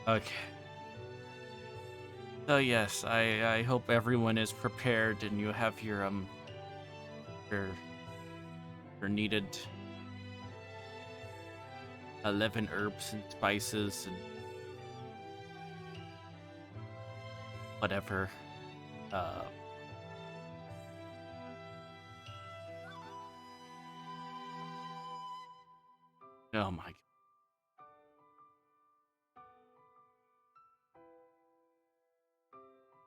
Okay. So yes, I hope everyone is prepared and you have your your needed 11 herbs and spices and whatever. Uh, oh my.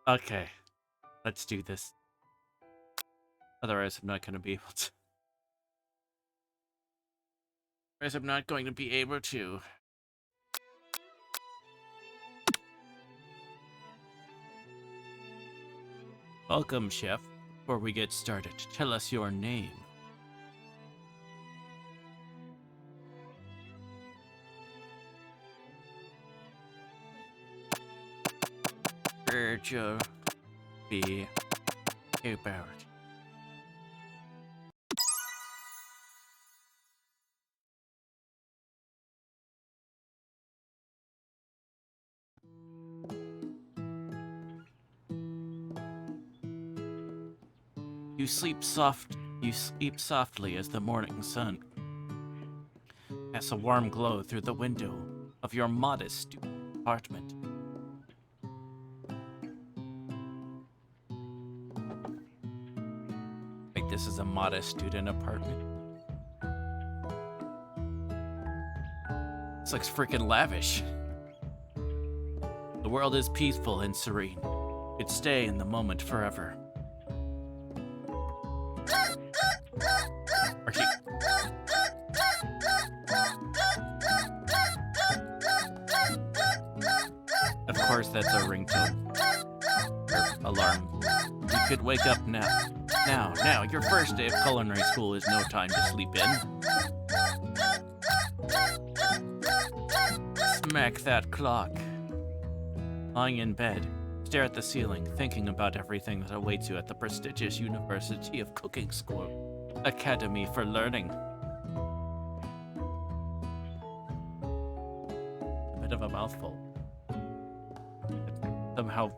Okay, let's do this. Otherwise, I'm not going to be able to. Otherwise, I'm not going to be able to. Welcome, chef. Before we get started, tell us your name. Virgil B. Kobold. You sleep softly as the morning sun casts a warm glow through the window of your modest apartment. Like this is a modest student apartment. This looks freaking lavish. The world is peaceful and serene. You'd stay in the moment forever. Archie. Of course, that's a ringtone. Or alarm. You could wake up now. Now, your first day of culinary school is no time to sleep in. Smack that clock. Lying in bed, stare at the ceiling, thinking about everything that awaits you at the prestigious University of Cooking School, Academy for Learning. A bit of a mouthful. Somehow,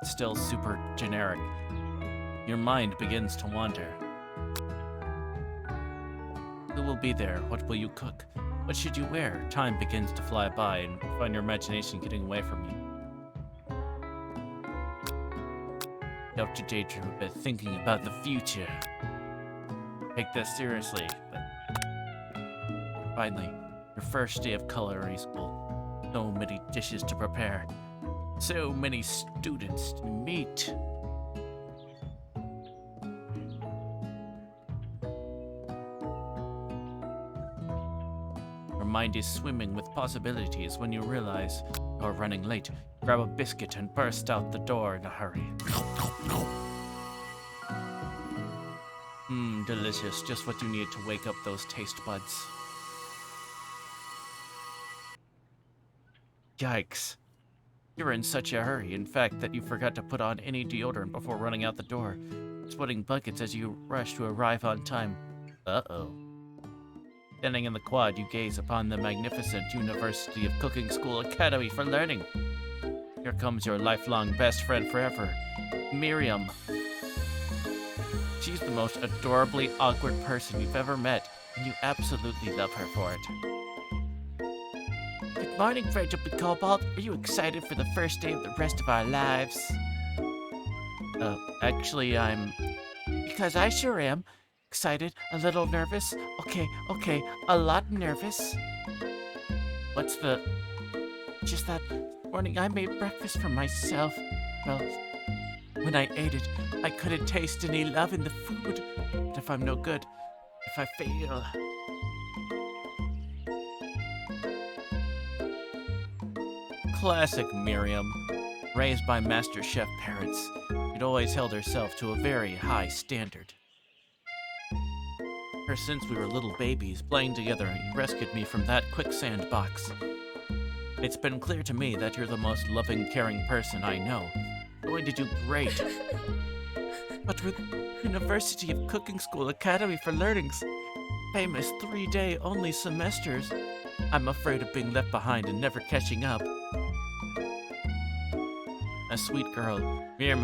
it's still super generic. Your mind begins to wander. Who will be there? What will you cook? What should you wear? Time begins to fly by and you find your imagination getting away from you. You have to daydream a bit, thinking about the future. Take this seriously, but finally, your first day of culinary school. So many dishes to prepare. So many students to meet. Your mind is swimming with possibilities when you realize you're running late. Grab a biscuit and burst out the door in a hurry. Delicious. Just what you need to wake up those taste buds. Yikes. You're in such a hurry, in fact, that you forgot to put on any deodorant before running out the door, sweating buckets as you rush to arrive on time. Uh-oh. Standing in the quad, you gaze upon the magnificent University of Cooking School Academy for Learning. Here comes your lifelong best friend forever, Miriam. She's the most adorably awkward person you've ever met, and you absolutely love her for it. Good morning, Virgil B. Kobold. Are you excited for the first day of the rest of our lives? Actually, because I sure am. Excited, a little nervous. Okay, a lot nervous. Just that morning I made breakfast for myself. Well, when I ate it, I couldn't taste any love in the food. But if I'm no good, if I fail... Classic Miriam. Raised by Master Chef parents, she'd always held herself to a very high standard. Ever since we were little babies playing together, you rescued me from that quicksand box. It's been clear to me that you're the most loving, caring person I know. Going to do great. But with University of Cooking School Academy for Learning's famous 3-day only semesters, I'm afraid of being left behind and never catching up. A sweet girl, Miriam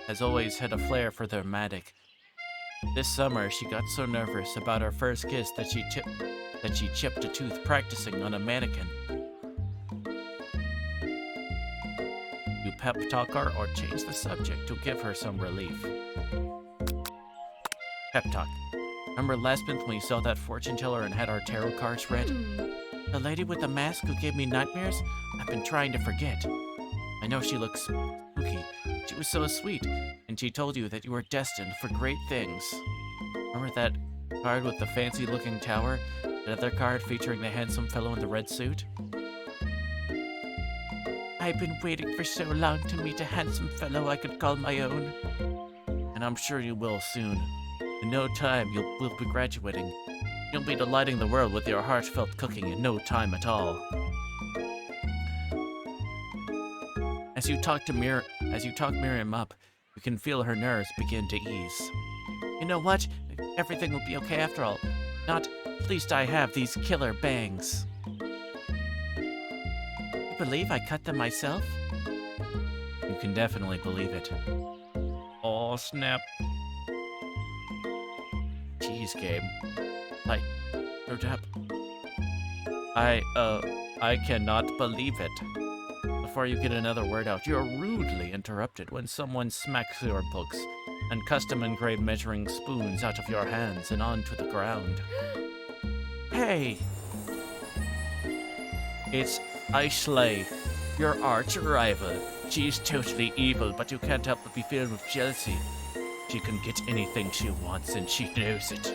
has always had a flair for the dramatic. This summer, she got so nervous about her first kiss that she chipped a tooth practicing on a mannequin. You pep talk her or change the subject to give her some relief. Pep talk. Remember last month when we saw that fortune teller and had our tarot cards read? The lady with the mask who gave me nightmares? I've been trying to forget. I know she looks spooky. She was so sweet, and she told you that you were destined for great things. Remember that card with the fancy-looking tower? That other card featuring the handsome fellow in the red suit? I've been waiting for so long to meet a handsome fellow I could call my own. And I'm sure you will soon. In no time, we'll be graduating. You'll be delighting the world with your heartfelt cooking in no time at all. As you talk Miriam up, you can feel her nerves begin to ease. You know what? Everything will be okay after all. At least I have these killer bangs. You believe I cut them myself? You can definitely believe it. Oh, snap. Jeez, Gabe. I cannot believe it. Before you get another word out, you're rudely interrupted when someone smacks your books and custom-engraved measuring spoons out of your hands and onto the ground. Hey! It's Ashley, your arch rival. She's totally evil, but you can't help but be filled with jealousy. She can get anything she wants, and she knows it.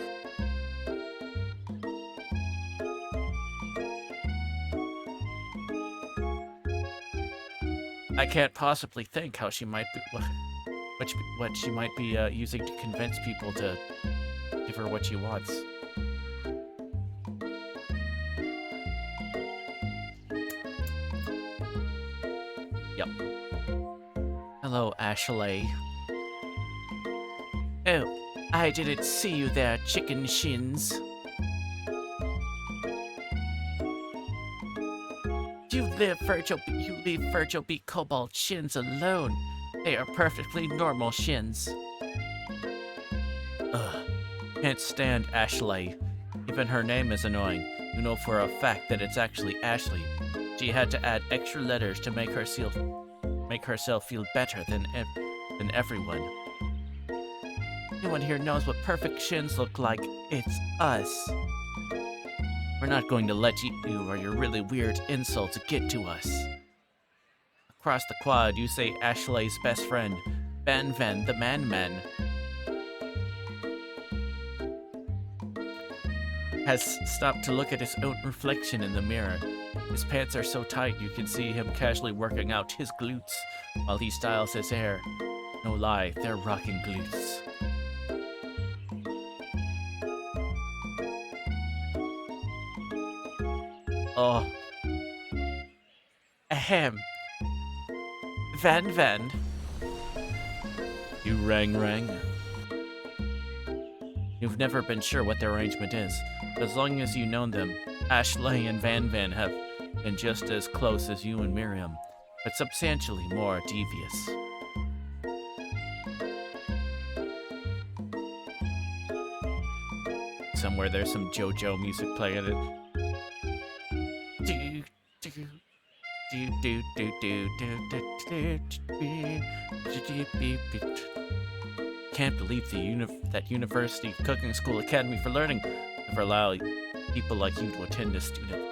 I can't possibly think how she might be, what she might be using to convince people to give her what she wants. Yep. Hello, Ashley. Oh, I didn't see you there, chicken shins. You leave Virgil B. Kobold shins alone. They are perfectly normal shins. Ugh. Can't stand Ashley. Even her name is annoying. You know for a fact that it's actually Ashley. She had to add extra letters to make herself feel better than everyone. No one here knows what perfect shins look like. It's us. We're not going to let you or your really weird insults get to us. Across the quad, you say Ashley's best friend, Van the Man-Man, has stopped to look at his own reflection in the mirror. His pants are so tight you can see him casually working out his glutes while he styles his hair. No lie, they're rocking glutes. Oh. Ahem. Van. You rang. You've never been sure what their arrangement is. As long as you've known them, Ashley and Van have been just as close as you and Miriam, but substantially more devious. Somewhere there's some JoJo music playing it. Can't believe that University Cooking School Academy for Learning ever allow people like you to attend a student.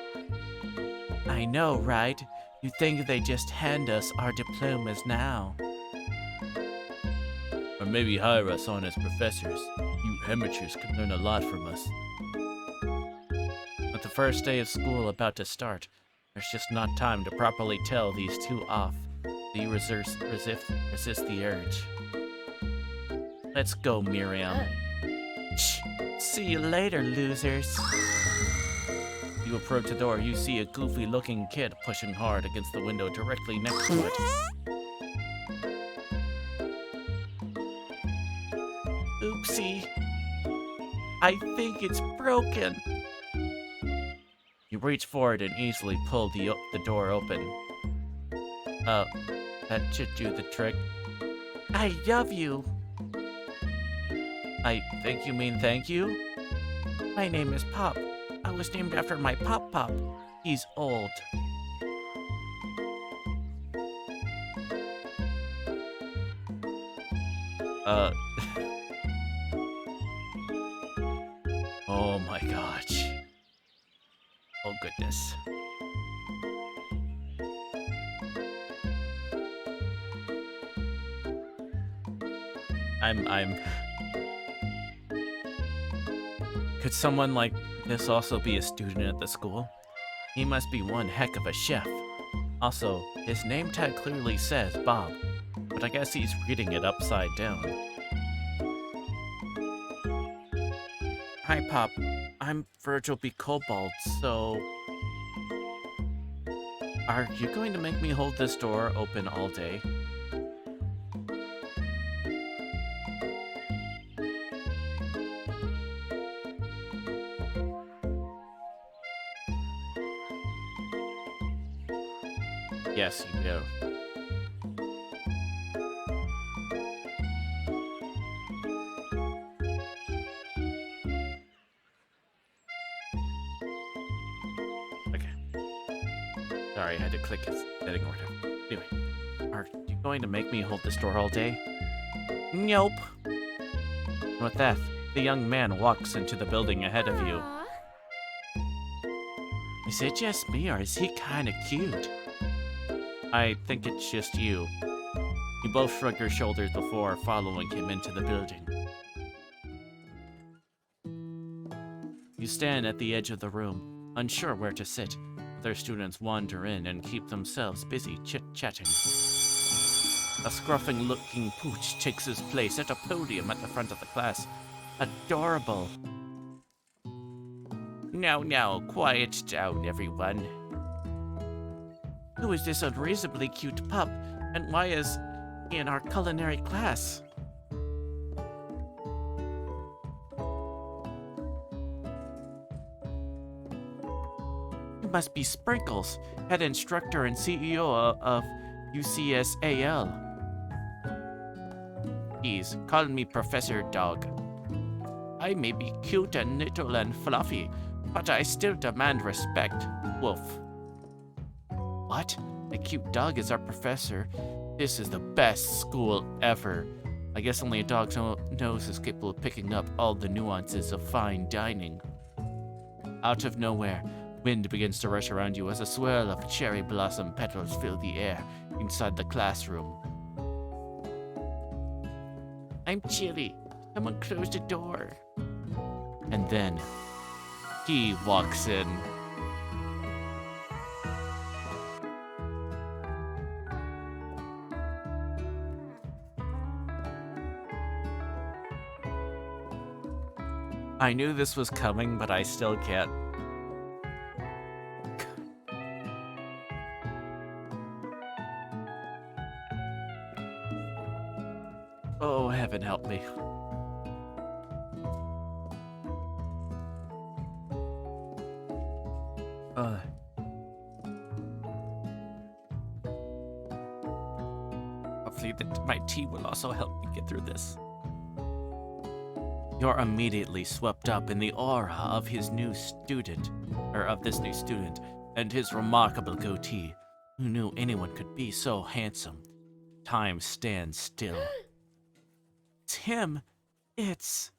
I know, right? You think they just hand us our diplomas now. Or maybe hire us on as professors. You amateurs can learn a lot from us. With the first day of school about to start, there's just not time to properly tell these two off. Do you resist the urge? Let's go, Miriam. Shh. See you later, losers. You approach the door, you see a goofy-looking kid pushing hard against the window directly next to it. Oopsie. I think it's broken. You reach forward and easily pull the door open. Oh, that should do the trick. I love you. I think you mean thank you? My name is Pop. I was named after my Pop. He's old. Oh my gosh. Oh goodness. I'm Could someone like this also be a student at the school? He must be one heck of a chef. Also, his name tag clearly says Bob, but I guess he's reading it upside down. Hi, Pop. I'm Virgil B. Kobold, so... Are you going to make me hold this door open all day? Yes, you do. Okay. Sorry, I had to click his setting or whatever. Anyway, are you going to make me hold this door all day? Nope. With that, the young man walks into the building ahead of you. Is it just me, or is he kinda cute? I think it's just you. You both shrug your shoulders before following him into the building. You stand at the edge of the room, unsure where to sit. Other students wander in and keep themselves busy chit-chatting. A scruffy-looking pooch takes his place at a podium at the front of the class. Adorable. Now, quiet down, everyone. Who is this unreasonably cute pup, and why is he in our culinary class? You must be Sprinkles, head instructor and CEO of UCSAL. Please, call me Professor Dog. I may be cute and little and fluffy, but I still demand respect, Wolf. What? A cute dog is our professor? This is the best school ever. I guess only a dog's nose is capable of picking up all the nuances of fine dining. Out of nowhere, wind begins to rush around you as a swirl of cherry blossom petals fill the air inside the classroom. I'm chilly. Someone close the door. And then, he walks in. I knew this was coming, but I still can't. Oh, heaven help me. Hopefully my tea will also help me get through this. You're immediately swept up in the aura of this new student, and his remarkable goatee. Who knew anyone could be so handsome? Time stands still. It's him. It's...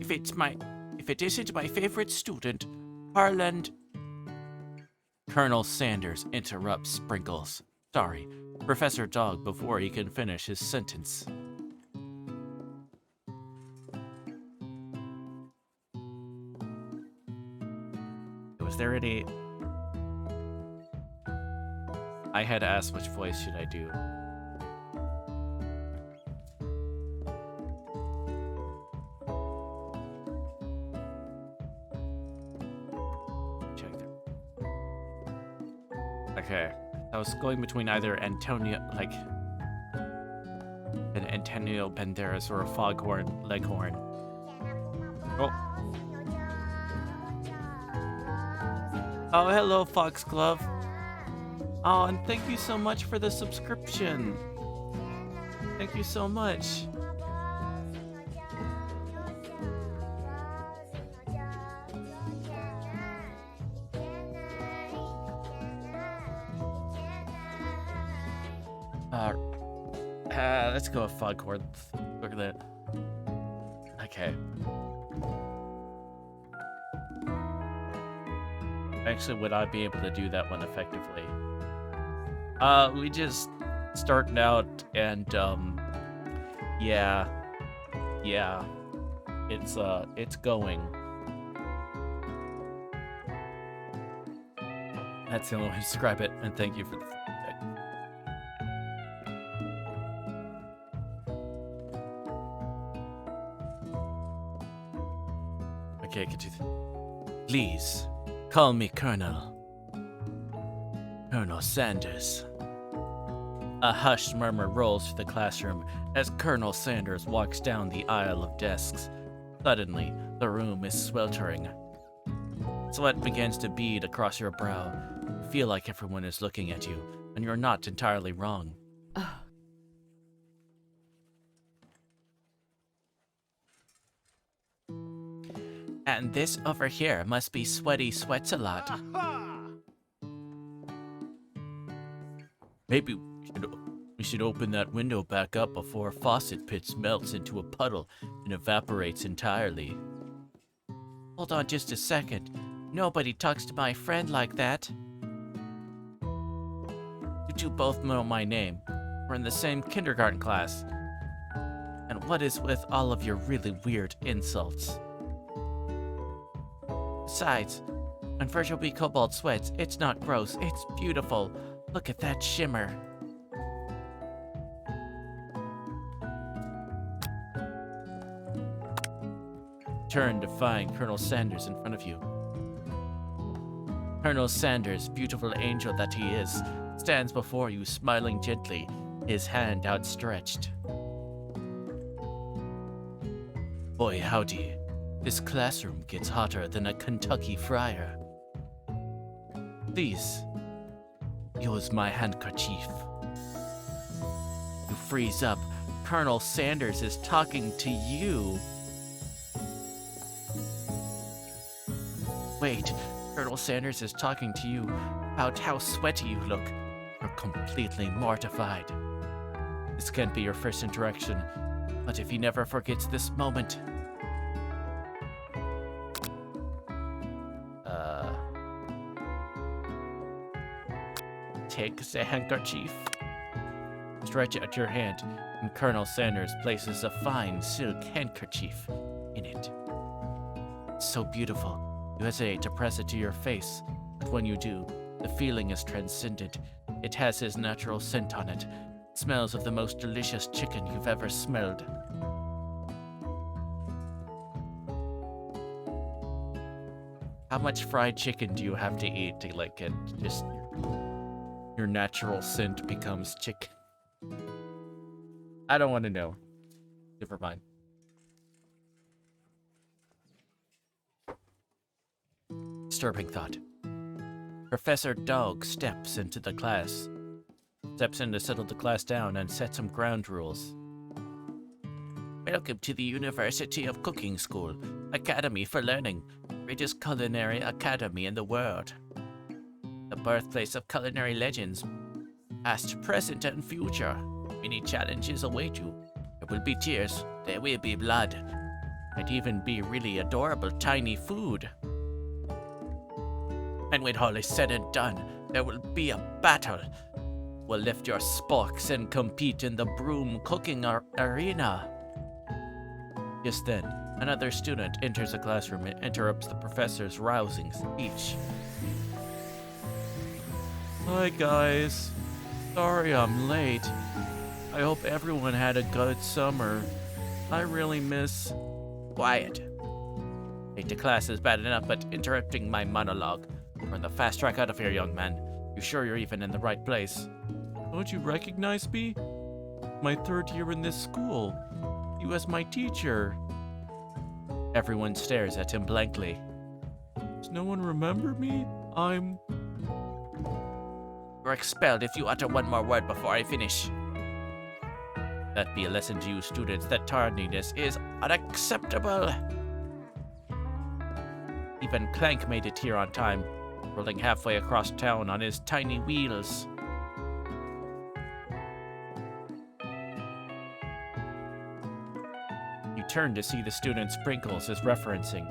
If it isn't my favorite student, Harland... Colonel Sanders interrupts Sprinkles. Sorry, Professor Dog before he can finish his sentence. Was there any... I had to ask which voice should I do. Check that. Okay. I was going between either an Antonio Banderas or a Foghorn Leghorn. Oh, Oh, hello, Foxglove. Oh, and thank you so much for the subscription. Thank you so much. Let's go with Foghorn. Look at that. Okay. Actually, would I be able to do that one effectively? We just starting out and, yeah. It's going. That's the only way to describe it, and thank you for the feedback. Okay, could you... Please, call me Colonel. Colonel Sanders. A hushed murmur rolls through the classroom as Colonel Sanders walks down the aisle of desks. Suddenly, the room is sweltering. Sweat begins to bead across your brow. You feel like everyone is looking at you, and you're not entirely wrong. And this over here must be Sweaty Sweats-a-Lot. Maybe we should open that window back up before faucet pits melts into a puddle and evaporates entirely. Hold on just a second. Nobody talks to my friend like that. You two both know my name. We're in the same kindergarten class. And what is with all of your really weird insults? Besides, when Virgil B. Kobold sweats, it's not gross, it's beautiful. Look at that shimmer. Turn to find Colonel Sanders in front of you. Colonel Sanders, beautiful angel that he is, stands before you smiling gently, his hand outstretched. Boy, howdy. This classroom gets hotter than a Kentucky fryer. Please, use my handkerchief. You freeze up. Colonel Sanders is talking to you. Wait, Colonel Sanders is talking to you about how sweaty you look. You're completely mortified. This can't be your first interaction, but if he never forgets this moment... Take the handkerchief. Stretch out your hand, and Colonel Sanders places a fine silk handkerchief in it. It's so beautiful. You hesitate to press it to your face, but when you do, the feeling is transcendent. It has his natural scent on it. It smells of the most delicious chicken you've ever smelled. How much fried chicken do you have to eat to like get just your natural scent becomes chicken? I don't want to know. Never mind. Disturbing thought. Professor Dog steps into the class. Steps in to settle the class down and set some ground rules. Welcome to the University of Cooking School, Academy for Learning, greatest culinary academy in the world. The birthplace of culinary legends, past, present, and future. Many challenges await you. There will be tears, there will be blood. Might even be really adorable tiny food. And when all is said and done, there will be a battle. We'll lift your sporks and compete in the broom cooking arena. Just then, another student enters the classroom and interrupts the professor's rousing speech. Hi guys. Sorry I'm late. I hope everyone had a good summer. I really miss... Quiet. Late to class is bad enough, but interrupting my monologue. We're on the fast track out of here, young man. You sure you're even in the right place? Don't you recognize me? My third year in this school. You as my teacher. Everyone stares at him blankly. Does no one remember me? I'm... You're expelled if you utter one more word before I finish. That be a lesson to you students that tardiness is unacceptable. Even Clank made it here on time, rolling halfway across town on his tiny wheels. You turn to see the student Sprinkles is referencing,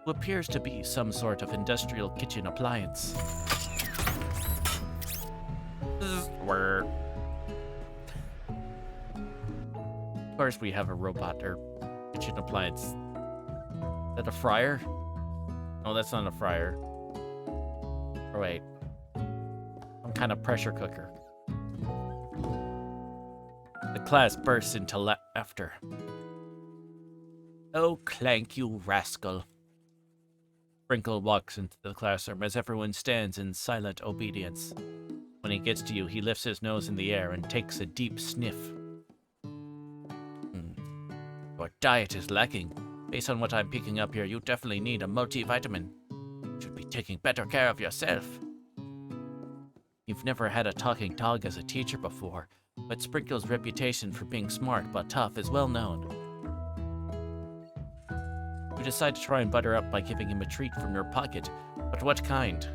who appears to be some sort of industrial kitchen appliance. Of course we have a robot or kitchen appliance. Is that a fryer? No, that's not a fryer. Or wait. Some kind of pressure cooker. The class bursts into laughter. Oh, Clank, you rascal. Sprinkle walks into the classroom as everyone stands in silent obedience. When he gets to you, he lifts his nose in the air and takes a deep sniff. Your diet is lacking. Based on what I'm picking up here, you definitely need a multivitamin. You should be taking better care of yourself. You've never had a talking dog as a teacher before, but Sprinkle's reputation for being smart but tough is well known. You decide to try and butter up by giving him a treat from your pocket, but what kind?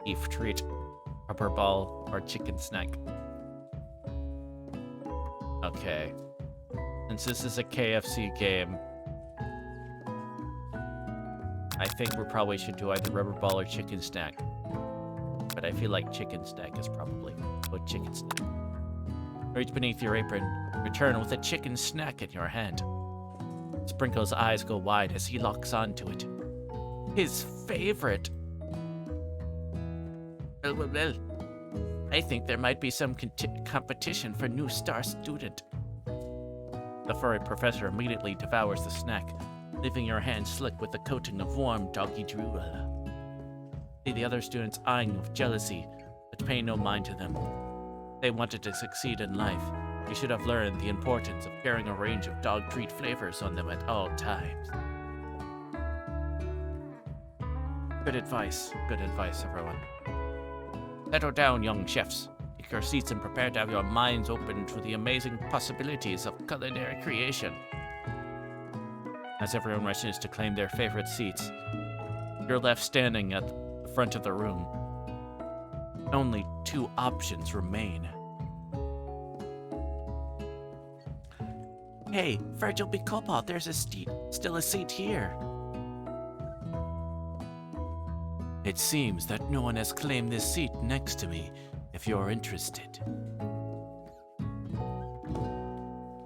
Beef treat, rubber ball, or chicken snack? Okay. Since this is a KFC game, I think we probably should do either rubber ball or chicken snack. But I feel like chicken snack is probably what chicken snack. Reach beneath your apron, return with a chicken snack in your hand. Sprinkle's eyes go wide as he locks onto it. His favorite. Well, I think there might be some competition for new star student. The furry professor immediately devours the snack, leaving your hand slick with a coating of warm doggy drool. See the other students eyeing with jealousy, but pay no mind to them. They wanted to succeed in life. You should have learned the importance of carrying a range of dog treat flavors on them at all times. Good advice, everyone. Settle down, young chefs. Take your seats and prepare to have your minds open to the amazing possibilities of culinary creation. As everyone rushes to claim their favorite seats, you're left standing at the front of the room. Only two options remain. Hey, Virgil B. Kobold, there's still a seat here. It seems that no one has claimed this seat next to me, if you're interested.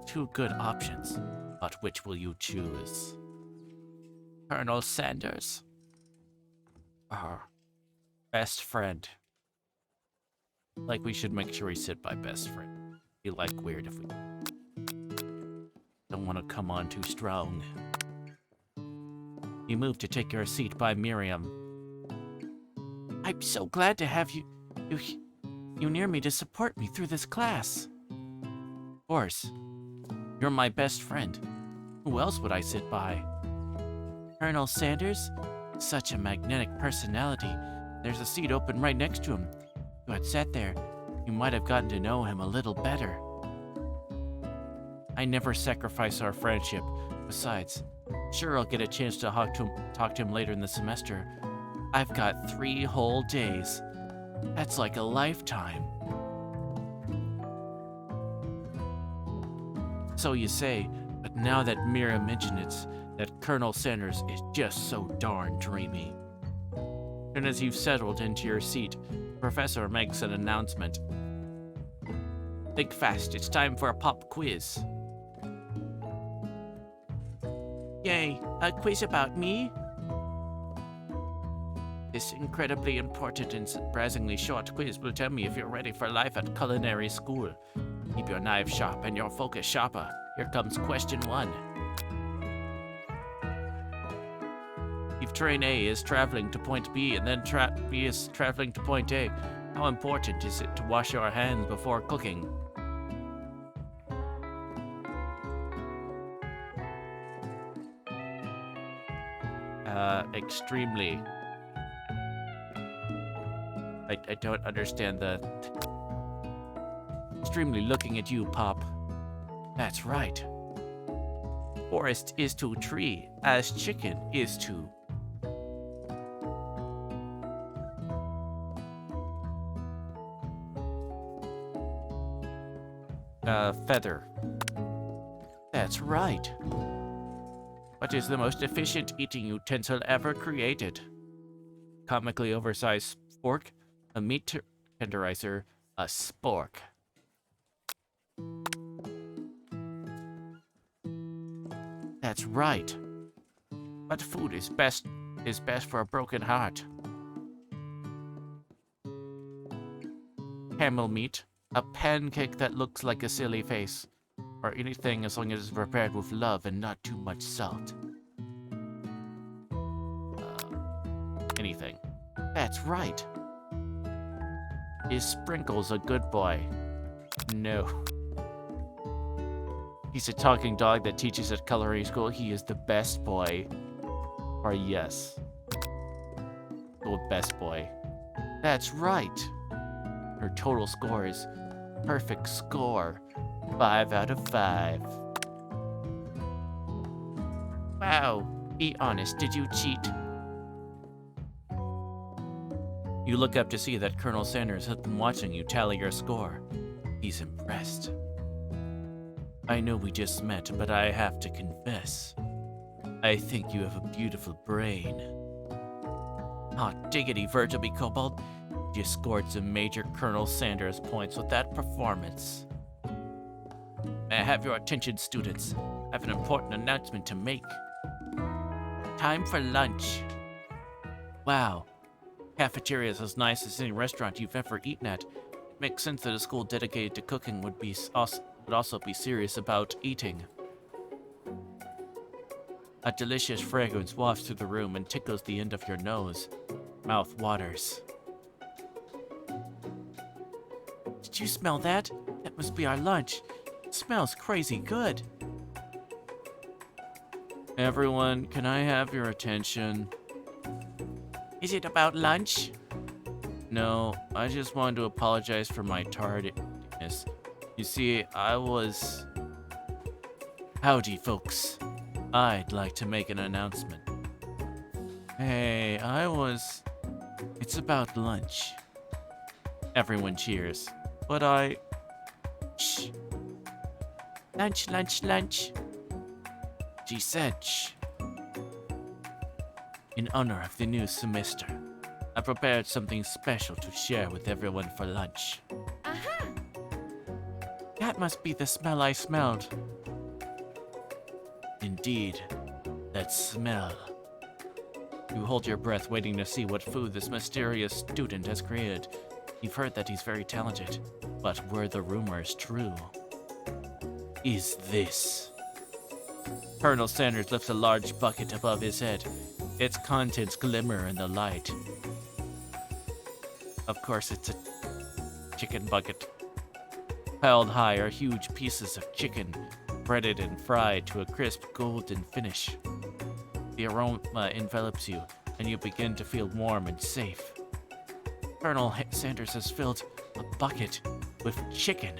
Two good options, but which will you choose? Colonel Sanders? Or best friend? Like we should make sure we sit by best friend. Be like weird if we don't want to come on too strong. You move to take your seat by Miriam. I'm so glad to have you near me to support me through this class. Of course. You're my best friend. Who else would I sit by? Colonel Sanders? Such a magnetic personality. There's a seat open right next to him. If you had sat there, you might have gotten to know him a little better. I never sacrifice our friendship. Besides, sure I'll get a chance to talk to him later in the semester. I've got 3 whole days. That's like a lifetime. So you say, but now that Mira mentioned it, that Colonel Sanders is just so darn dreamy. And as you've settled into your seat, the professor makes an announcement. Think fast, it's time for a pop quiz. Yay, a quiz about me? This incredibly important and surprisingly short quiz will tell me if you're ready for life at culinary school. Keep your knife sharp and your focus sharper. Here comes question 1. If train A is traveling to point B and then B is traveling to point A, how important is it to wash your hands before cooking? Extremely. I don't understand the... Extremely looking at you, Pop. That's right. Forest is to tree, as chicken is to... feather. That's right. What is the most efficient eating utensil ever created? Comically oversized fork, a meat tenderizer, a spork. That's right. What food is best for a broken heart? Camel meat, a pancake that looks like a silly face, or anything as long as it's prepared with love and not too much salt. Anything. That's right. Is Sprinkles a good boy? No. He's a talking dog that teaches at coloring school. He is the best boy. Or yes. The best boy. That's right. Her total score is perfect score. 5 out of 5. Wow. Be honest, did you cheat? You look up to see that Colonel Sanders has been watching you tally your score. He's impressed. I know we just met, but I have to confess. I think you have a beautiful brain. Hot diggity, Virgil B. Kobold. You scored some major Colonel Sanders points with that performance. May I have your attention, students? I have an important announcement to make. Time for lunch. Wow. Cafeteria is as nice as any restaurant you've ever eaten at. It makes sense that a school dedicated to cooking would also be serious about eating. A delicious fragrance wafts through the room and tickles the end of your nose. Mouth waters. Did you smell that? That must be our lunch. It smells crazy good. Everyone, can I have your attention? Is it about lunch? No, I just wanted to apologize for my tardiness. You see, Howdy, folks. I'd like to make an announcement. Hey, It's about lunch. Everyone cheers. But Shh. Lunch, lunch, lunch. She said shh. In honor of the new semester, I prepared something special to share with everyone for lunch. Aha! That must be the smell I smelled. Indeed, that smell. You hold your breath waiting to see what food this mysterious student has created. You've heard that he's very talented, but were the rumors true? Is this? Colonel Sanders lifts a large bucket above his head. Its contents glimmer in the light. Of course, it's a chicken bucket. Piled high are huge pieces of chicken, breaded and fried to a crisp golden finish. The aroma envelops you, and you begin to feel warm and safe. Colonel Sanders has filled a bucket with chicken.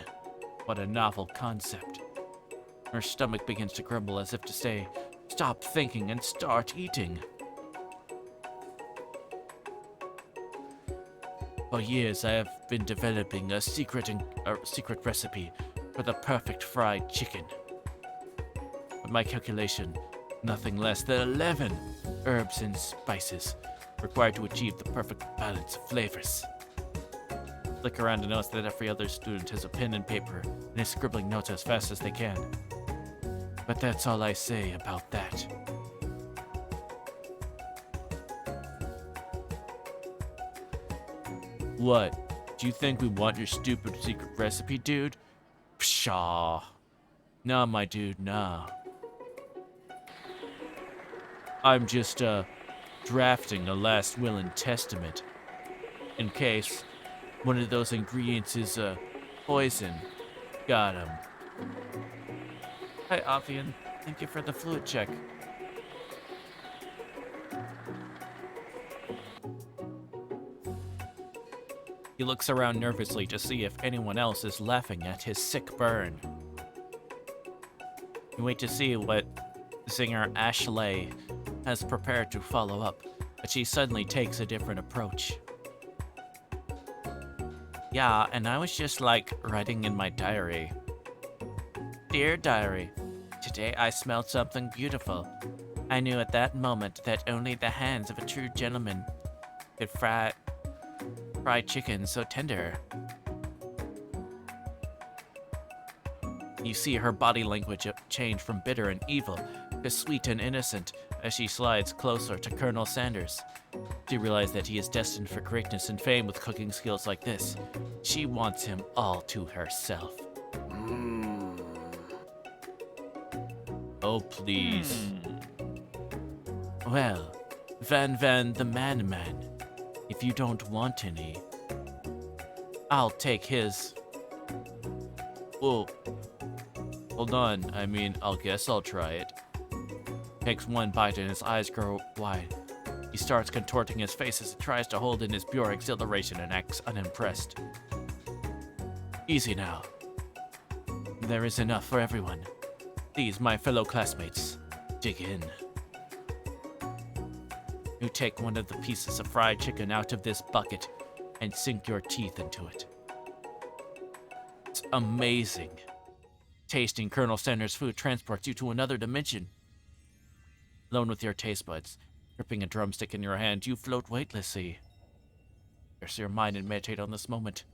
What a novel concept. Her stomach begins to grumble as if to say, stop thinking and start eating. For years, I have been developing a secret recipe for the perfect fried chicken. With my calculation, nothing less than 11 herbs and spices required to achieve the perfect balance of flavors. Look around and notice that every other student has a pen and paper and is scribbling notes as fast as they can. But that's all I say about that. What? Do you think we want your stupid secret recipe, dude? Pshaw. Nah, my dude, nah. I'm just, drafting a last will and testament. In case one of those ingredients is, poison. Got him. Hi, Avian. Thank you for the fluid check. He looks around nervously to see if anyone else is laughing at his sick burn. You wait to see what singer Ashley has prepared to follow up, but she suddenly takes a different approach. Yeah, and I was just like writing in my diary. Dear diary, today I smelled something beautiful. I knew at that moment that only the hands of a true gentleman could fry chicken so tender. You see her body language change from bitter and evil to sweet and innocent as she slides closer to Colonel Sanders. She realizes that he is destined for greatness and fame with cooking skills like this. She wants him all to herself. Oh, please. Well, Van the Man, if you don't want any, I'll take his. Whoa. Hold on, I'll guess I'll try it. Takes one bite and his eyes grow wide. He starts contorting his face as he tries to hold in his pure exhilaration and acts unimpressed. Easy now. There is enough for everyone. These, my fellow classmates, dig in. You take one of the pieces of fried chicken out of this bucket and sink your teeth into it. It's amazing. Tasting Colonel Sanders' food transports you to another dimension. Alone with your taste buds, gripping a drumstick in your hand, you float weightlessly. Curse your mind and meditate on this moment.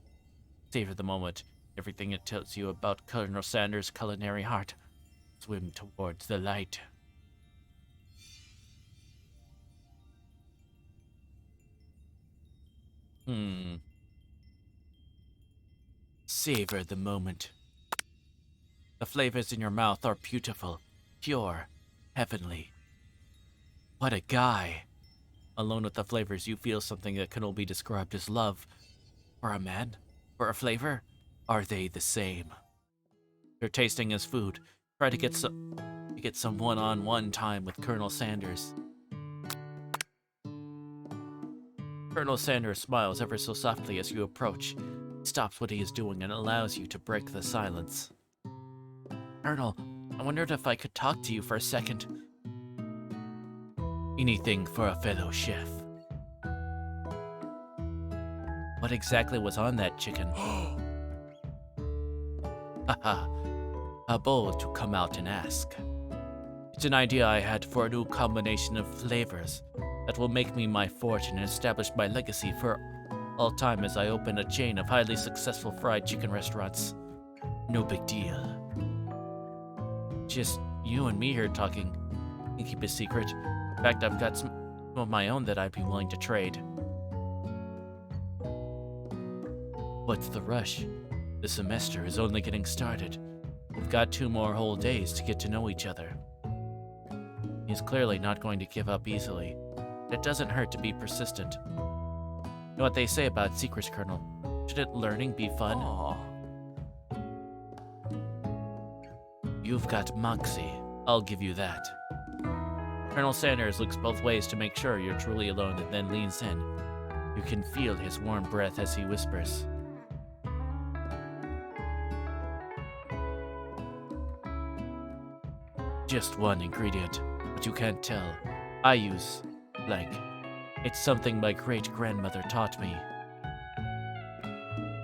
Savor the moment. Everything it tells you about Colonel Sanders' culinary heart. Swim towards the light. Savor the moment. The flavors in your mouth are beautiful, pure, heavenly. What a guy! Alone with the flavors, you feel something that can only be described as love. For a man? For a flavor? Are they the same? You're tasting his food. Try to get some one-on-one time with Colonel Sanders. Colonel Sanders smiles ever so softly as you approach. He stops what he is doing and allows you to break the silence. Colonel, I wondered if I could talk to you for a second. Anything for a fellow chef. What exactly was on that chicken? Haha, how bold to come out and ask. It's an idea I had for a new combination of flavors that will make me my fortune and establish my legacy for all time as I open a chain of highly successful fried chicken restaurants. No big deal. Just you and me here talking. You can keep a secret. In fact, I've got some of my own that I'd be willing to trade. What's the rush? The semester is only getting started. We've got 2 more whole days to get to know each other. He's clearly not going to give up easily. It doesn't hurt to be persistent. You know what they say about secrets, Colonel? Shouldn't learning be fun? Aww. You've got moxie. I'll give you that. Colonel Sanders looks both ways to make sure you're truly alone and then leans in. You can feel his warm breath as he whispers. Just one ingredient, but you can't tell. I use blank. It's something my great-grandmother taught me.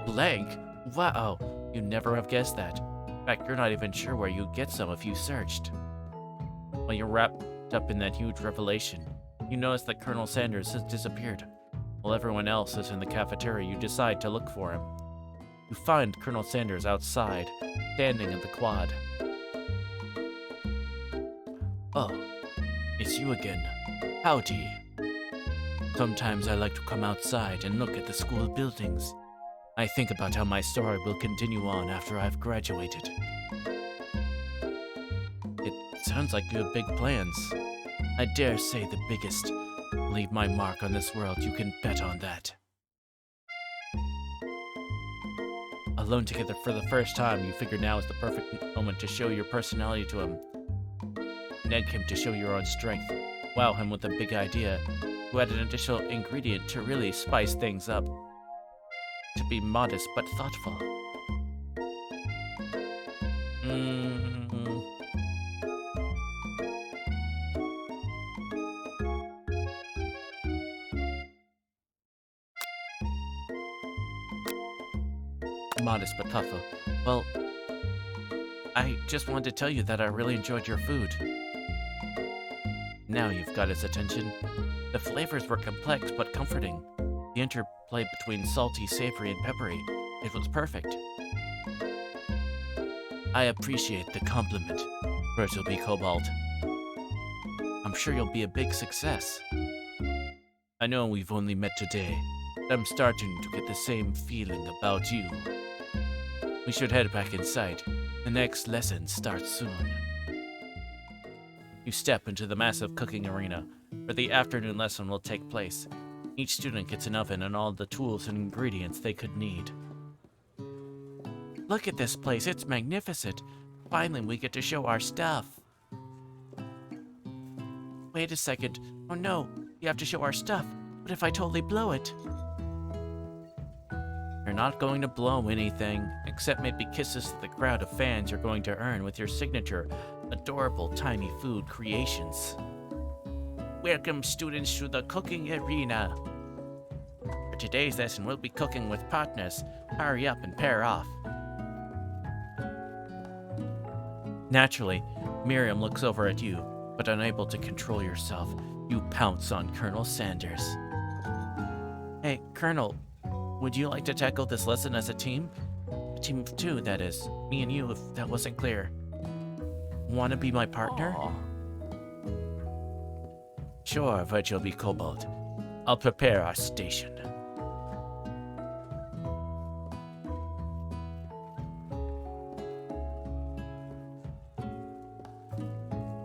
Blank? Wow, you never have guessed that. In fact, you're not even sure where you'd get some if you searched. While you're wrapped up in that huge revelation, you notice that Colonel Sanders has disappeared. While everyone else is in the cafeteria, you decide to look for him. You find Colonel Sanders outside, standing at the quad. Oh, it's you again. Howdy. Sometimes I like to come outside and look at the school buildings. I think about how my story will continue on after I've graduated. It sounds like you have big plans. I dare say the biggest. Leave my mark on this world, you can bet on that. Alone together for the first time, you figure now is the perfect moment to show your personality to him. Neg him to show your own strength. Wow him with a big idea. You add an additional ingredient to really spice things up. to be modest but thoughtful. Modest but thoughtful. Well, I just wanted to tell you that I really enjoyed your food. Now you've got his attention. The flavors were complex but comforting. The interplay between salty, savory, and peppery. It was perfect. I appreciate the compliment, Bertleby Kobold. I'm sure you'll be a big success. I know we've only met today, but I'm starting to get the same feeling about you. We should head back inside. The next lesson starts soon. You step into the massive cooking arena, where the afternoon lesson will take place. Each student gets an oven and all the tools and ingredients they could need. Look at this place, it's magnificent. Finally, we get to show our stuff. Wait a second. Oh no, we have to show our stuff. What if I totally blow it? You're not going to blow anything, except maybe kisses to the crowd of fans you're going to earn with your signature, adorable tiny food creations. Welcome, students, to the cooking arena. For today's lesson, we'll be cooking with partners. Hurry up and pair off. Naturally, Miriam looks over at you, but unable to control yourself, you pounce on Colonel Sanders. Hey, Colonel, would you like to tackle this lesson as a team? A team of two, that is. Me and you, if that wasn't clear. Want to be my partner? Aww. Sure, Bertleby Kobold. I'll prepare our station.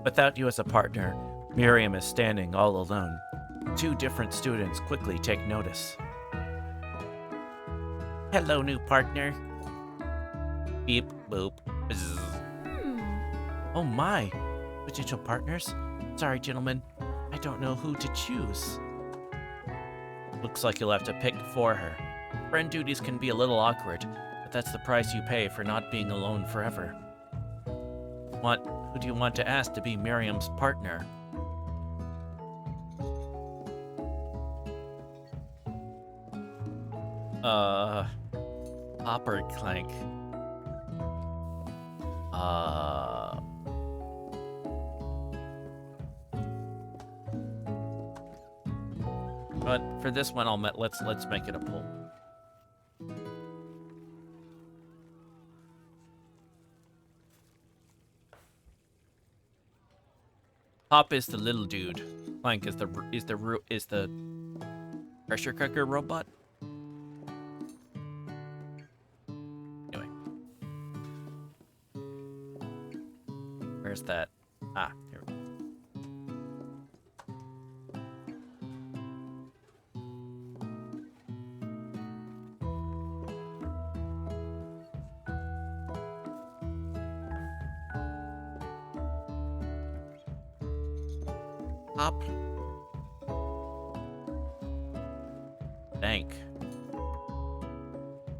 Without you as a partner, Miriam is standing all alone. Two different students quickly take notice. Hello, new partner. Beep, boop, bzz. Oh my! Potential partners? Sorry, gentlemen. I don't know who to choose. Looks like you'll have to pick for her. Friend duties can be a little awkward, but that's the price you pay for not being alone forever. Who do you want to ask to be Miriam's partner? Hopper Clank. But for this one, let's make it a poll. Hop is the little dude. Clank is the pressure cooker robot. Anyway, where's that? Ah, here we go. Hop. Bank.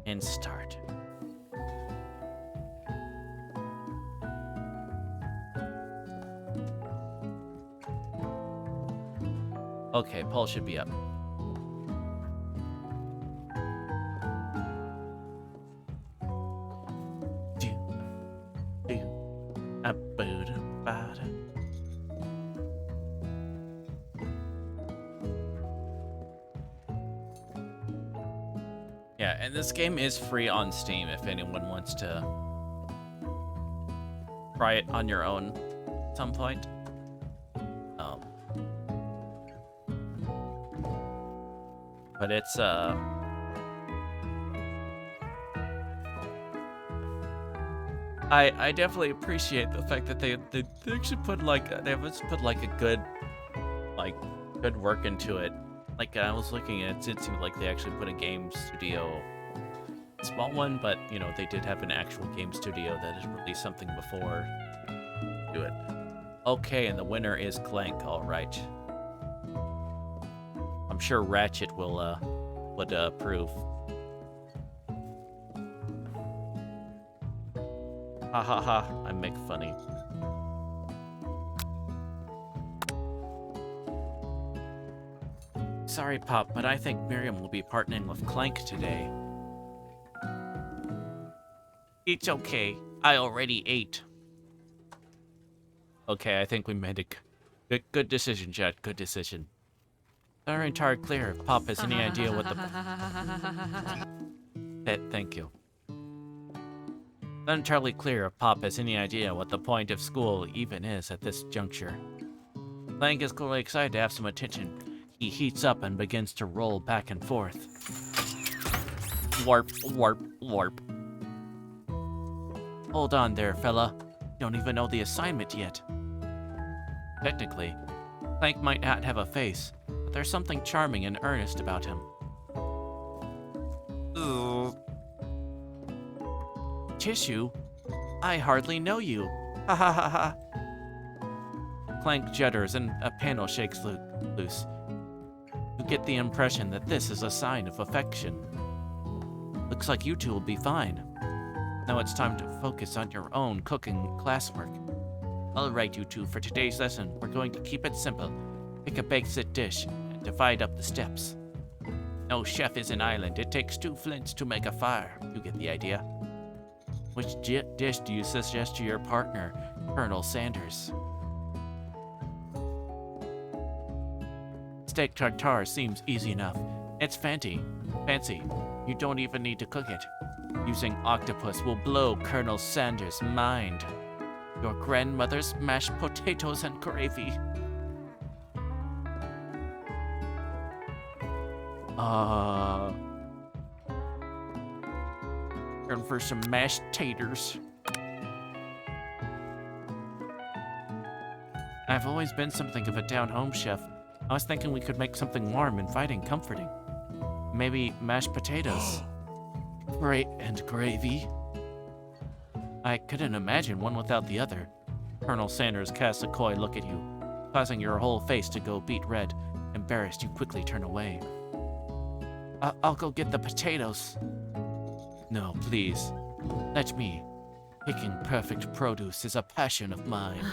And start. Okay, Paul should be up. Yeah, and this game is free on Steam if anyone wants to try it on your own at some point. But it's I definitely appreciate the fact that they actually put they put a good work into it. Like I was looking at it seemed like they actually put a game studio, small one, but you know they did have an actual game studio that has released something before. Do it. Okay, and the winner is Clank. All right. I'm sure Ratchet would approve. Ha ha ha, I make funny. Sorry, Pop, but I think Miriam will be partnering with Clank today. It's okay. I already ate. Okay, I think we made a good decision, Jet. Good decision. Our entire clear. If Pop has any idea what the... Thank you. Not entirely clear if Pop has any idea what the point of school even is at this juncture. Clank is clearly excited to have some attention. He heats up and begins to roll back and forth. Warp, warp, warp. Hold on there, fella. You don't even know the assignment yet. Technically, Clank might not have a face, but there's something charming and earnest about him. Ugh. Tissue? I hardly know you. Ha ha ha ha. Clank judders and a panel shakes loose. You get the impression that this is a sign of affection. Looks like you two will be fine. Now it's time to focus on your own cooking classwork. All right, you two, for today's lesson, we're going to keep it simple. Pick a basic dish and divide up the steps. No chef is an island. It takes 2 flints to make a fire. You get the idea. Which dish do you suggest to your partner, Colonel Sanders? Steak tartare seems easy enough. It's fancy. You don't even need to cook it. Using octopus will blow Colonel Sanders' mind. Your grandmother's mashed potatoes and gravy. Turn for some mashed taters. I've always been something of a down-home chef. I was thinking we could make something warm, inviting, comforting. Maybe mashed potatoes. Great, and gravy. I couldn't imagine one without the other. Colonel Sanders casts a coy look at you, causing your whole face to go beet red. Embarrassed, you quickly turn away. I'll go get the potatoes. No, please. Let me. Picking perfect produce is a passion of mine.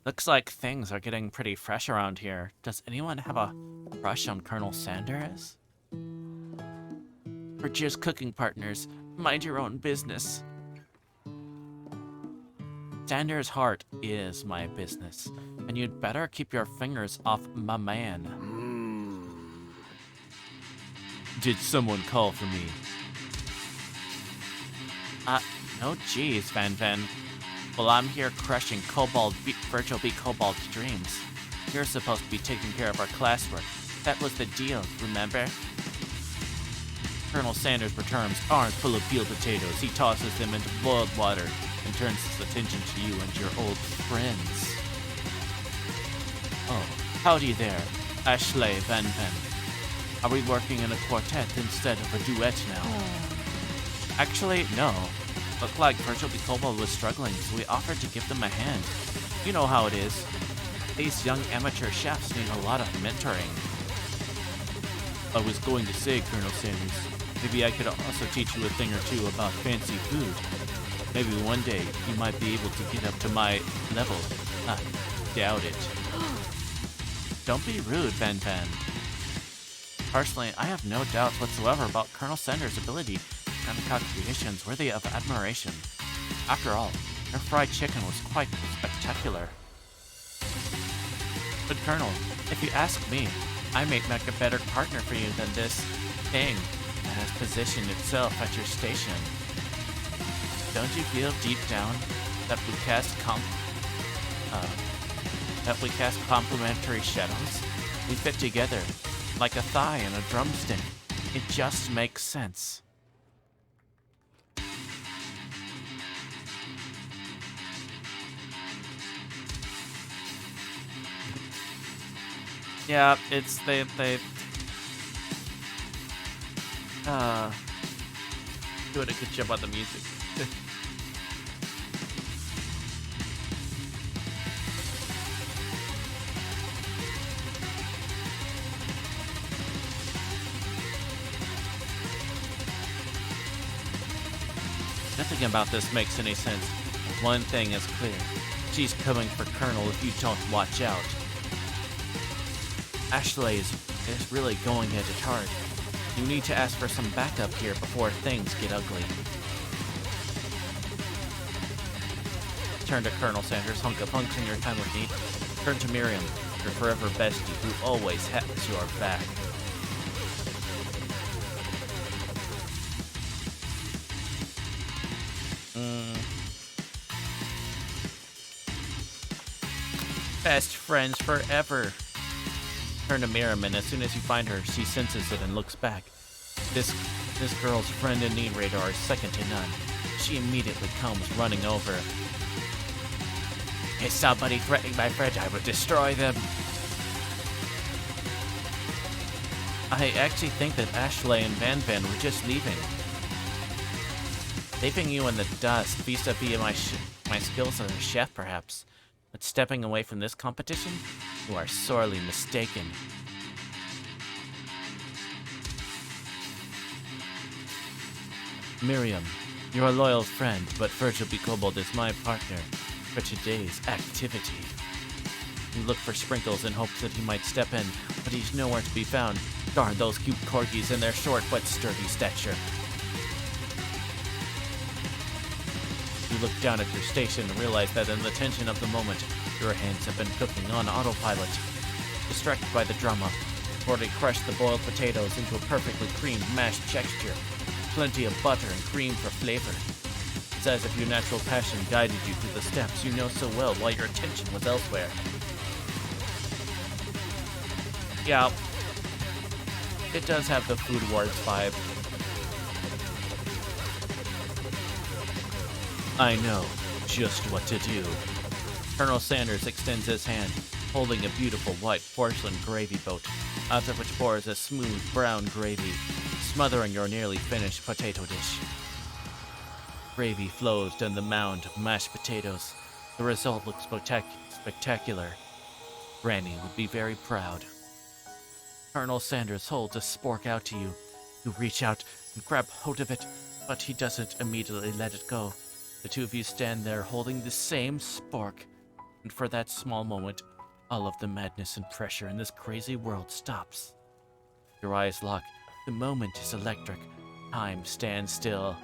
Looks like things are getting pretty fresh around here. Does anyone have a crush on Colonel Sanders? We're just cooking partners. Mind your own business. Sanders' heart is my business, and you'd better keep your fingers off my man. Did someone call for me? No geez, Van Ven. Well, I'm here crushing Virtual B Kobold's dreams. You're supposed to be taking care of our classwork. That was the deal, remember? Colonel Sanders returns, arms full of peeled potatoes. He tosses them into boiled water and turns his attention to you and your old friends. Oh, howdy there, Ashley Van Ven. Are we working in a quartet instead of a duet now? Actually, no. Looked like Virtual B Kobold was struggling, so we offered to give them a hand. You know how it is. These young amateur chefs need a lot of mentoring. I was going to say, Colonel Sanders, maybe I could also teach you a thing or two about fancy food. Maybe one day you might be able to get up to my level. Doubt it. Don't be rude, Van Van. Personally, I have no doubts whatsoever about Colonel Sanders' ability to concoct creations worthy of admiration. After all, their fried chicken was quite spectacular. But Colonel, if you ask me, I may make a better partner for you than this thing that has positioned itself at your station. Don't you feel deep down that we cast complementary shadows? We fit together like a thigh and a drumstick. It just makes sense. Yeah, it's they doing a good job on the music. Nothing about this makes any sense. One thing is clear. She's coming for Colonel if you don't watch out. Ashley is really going at it hard. You need to ask for some backup here before things get ugly. Turn to Colonel Sanders, hunk of hunks in your time of need. Turn to Miriam, your forever bestie who always has your back. Best friends forever. Turn to Miriam, and as soon as you find her, she senses it and looks back. This girl's friend in need radar is second to none. She immediately comes running over. Is somebody threatening my friend? I will destroy them. I actually think that Ashley and Van Van were just leaving. Leaving you in the dust vis-a-vis my skills as a chef, perhaps. But stepping away from this competition, you are sorely mistaken. Miriam, you're a loyal friend, but Virgil B. Kobold is my partner for today's activity. You look for Sprinkles in hopes that he might step in, but he's nowhere to be found. Darn those cute corgis and their short but sturdy stature. You look down at your station and realize that in the tension of the moment, your hands have been cooking on autopilot. Distracted by the drama, you've already crushed the boiled potatoes into a perfectly creamed mashed texture. Plenty of butter and cream for flavor. It's as if your natural passion guided you through the steps you know so well while your attention was elsewhere. Yeah, it does have the Food Wars vibe. I know just what to do. Colonel Sanders extends his hand, holding a beautiful white porcelain gravy boat, out of which pours a smooth brown gravy, smothering your nearly finished potato dish. Gravy flows down the mound of mashed potatoes. The result looks spectacular. Granny would be very proud. Colonel Sanders holds a spork out to you. You reach out and grab hold of it, but he doesn't immediately let it go. The two of you stand there holding the same spork, and for that small moment, all of the madness and pressure in this crazy world stops. Your eyes lock. The moment is electric. Time stands still.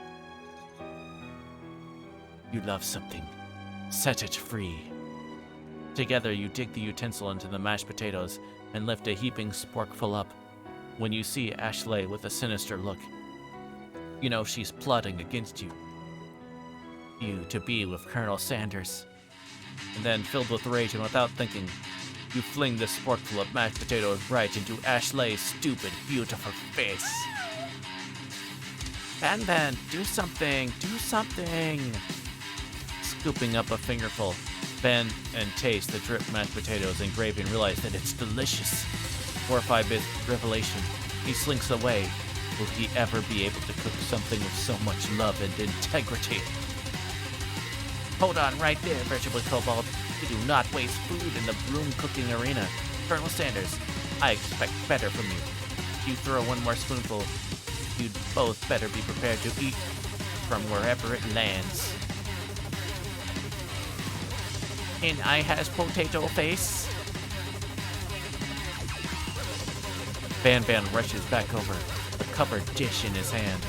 You love something. Set it free. Together, you dig the utensil into the mashed potatoes and lift a heaping sporkful up. When you see Ashley with a sinister look, you know she's plotting against you. You to be with Colonel Sanders. And then, filled with rage and without thinking, you fling the sporkful of mashed potatoes right into Ashley's stupid, beautiful face. Van, do something! Do something! Scooping up a fingerful, Van and taste the dripped mashed potatoes and gravy and realize that it's delicious. Horrified by his revelation, he slinks away. Will he ever be able to cook something with so much love and integrity? Hold on right there, Vegetable Kobold. You do not waste food in the broom cooking arena. Colonel Sanders, I expect better from you. If you throw one more spoonful, you'd both better be prepared to eat from wherever it lands. And I has potato face. Van rushes back over, a covered dish in his hand.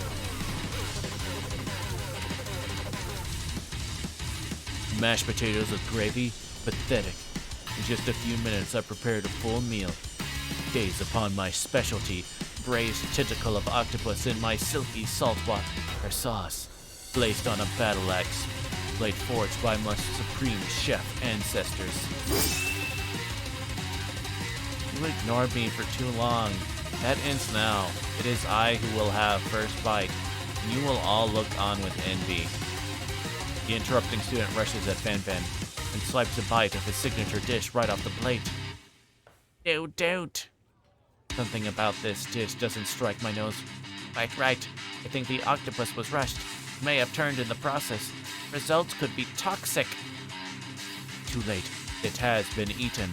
Mashed potatoes with gravy? Pathetic. In just a few minutes, I prepared a full meal. Gaze upon my specialty, braised tentacle of octopus in my silky saltwater sauce, placed on a battle axe, blade forged by my supreme chef ancestors. You ignored me for too long. That ends now. It is I who will have first bite, and you will all look on with envy. The interrupting student rushes at Van and swipes a bite of his signature dish right off the plate. Don't. Something about this dish doesn't strike my nose quite right. I think the octopus was rushed. May have turned in the process. Results could be toxic. Too late. It has been eaten.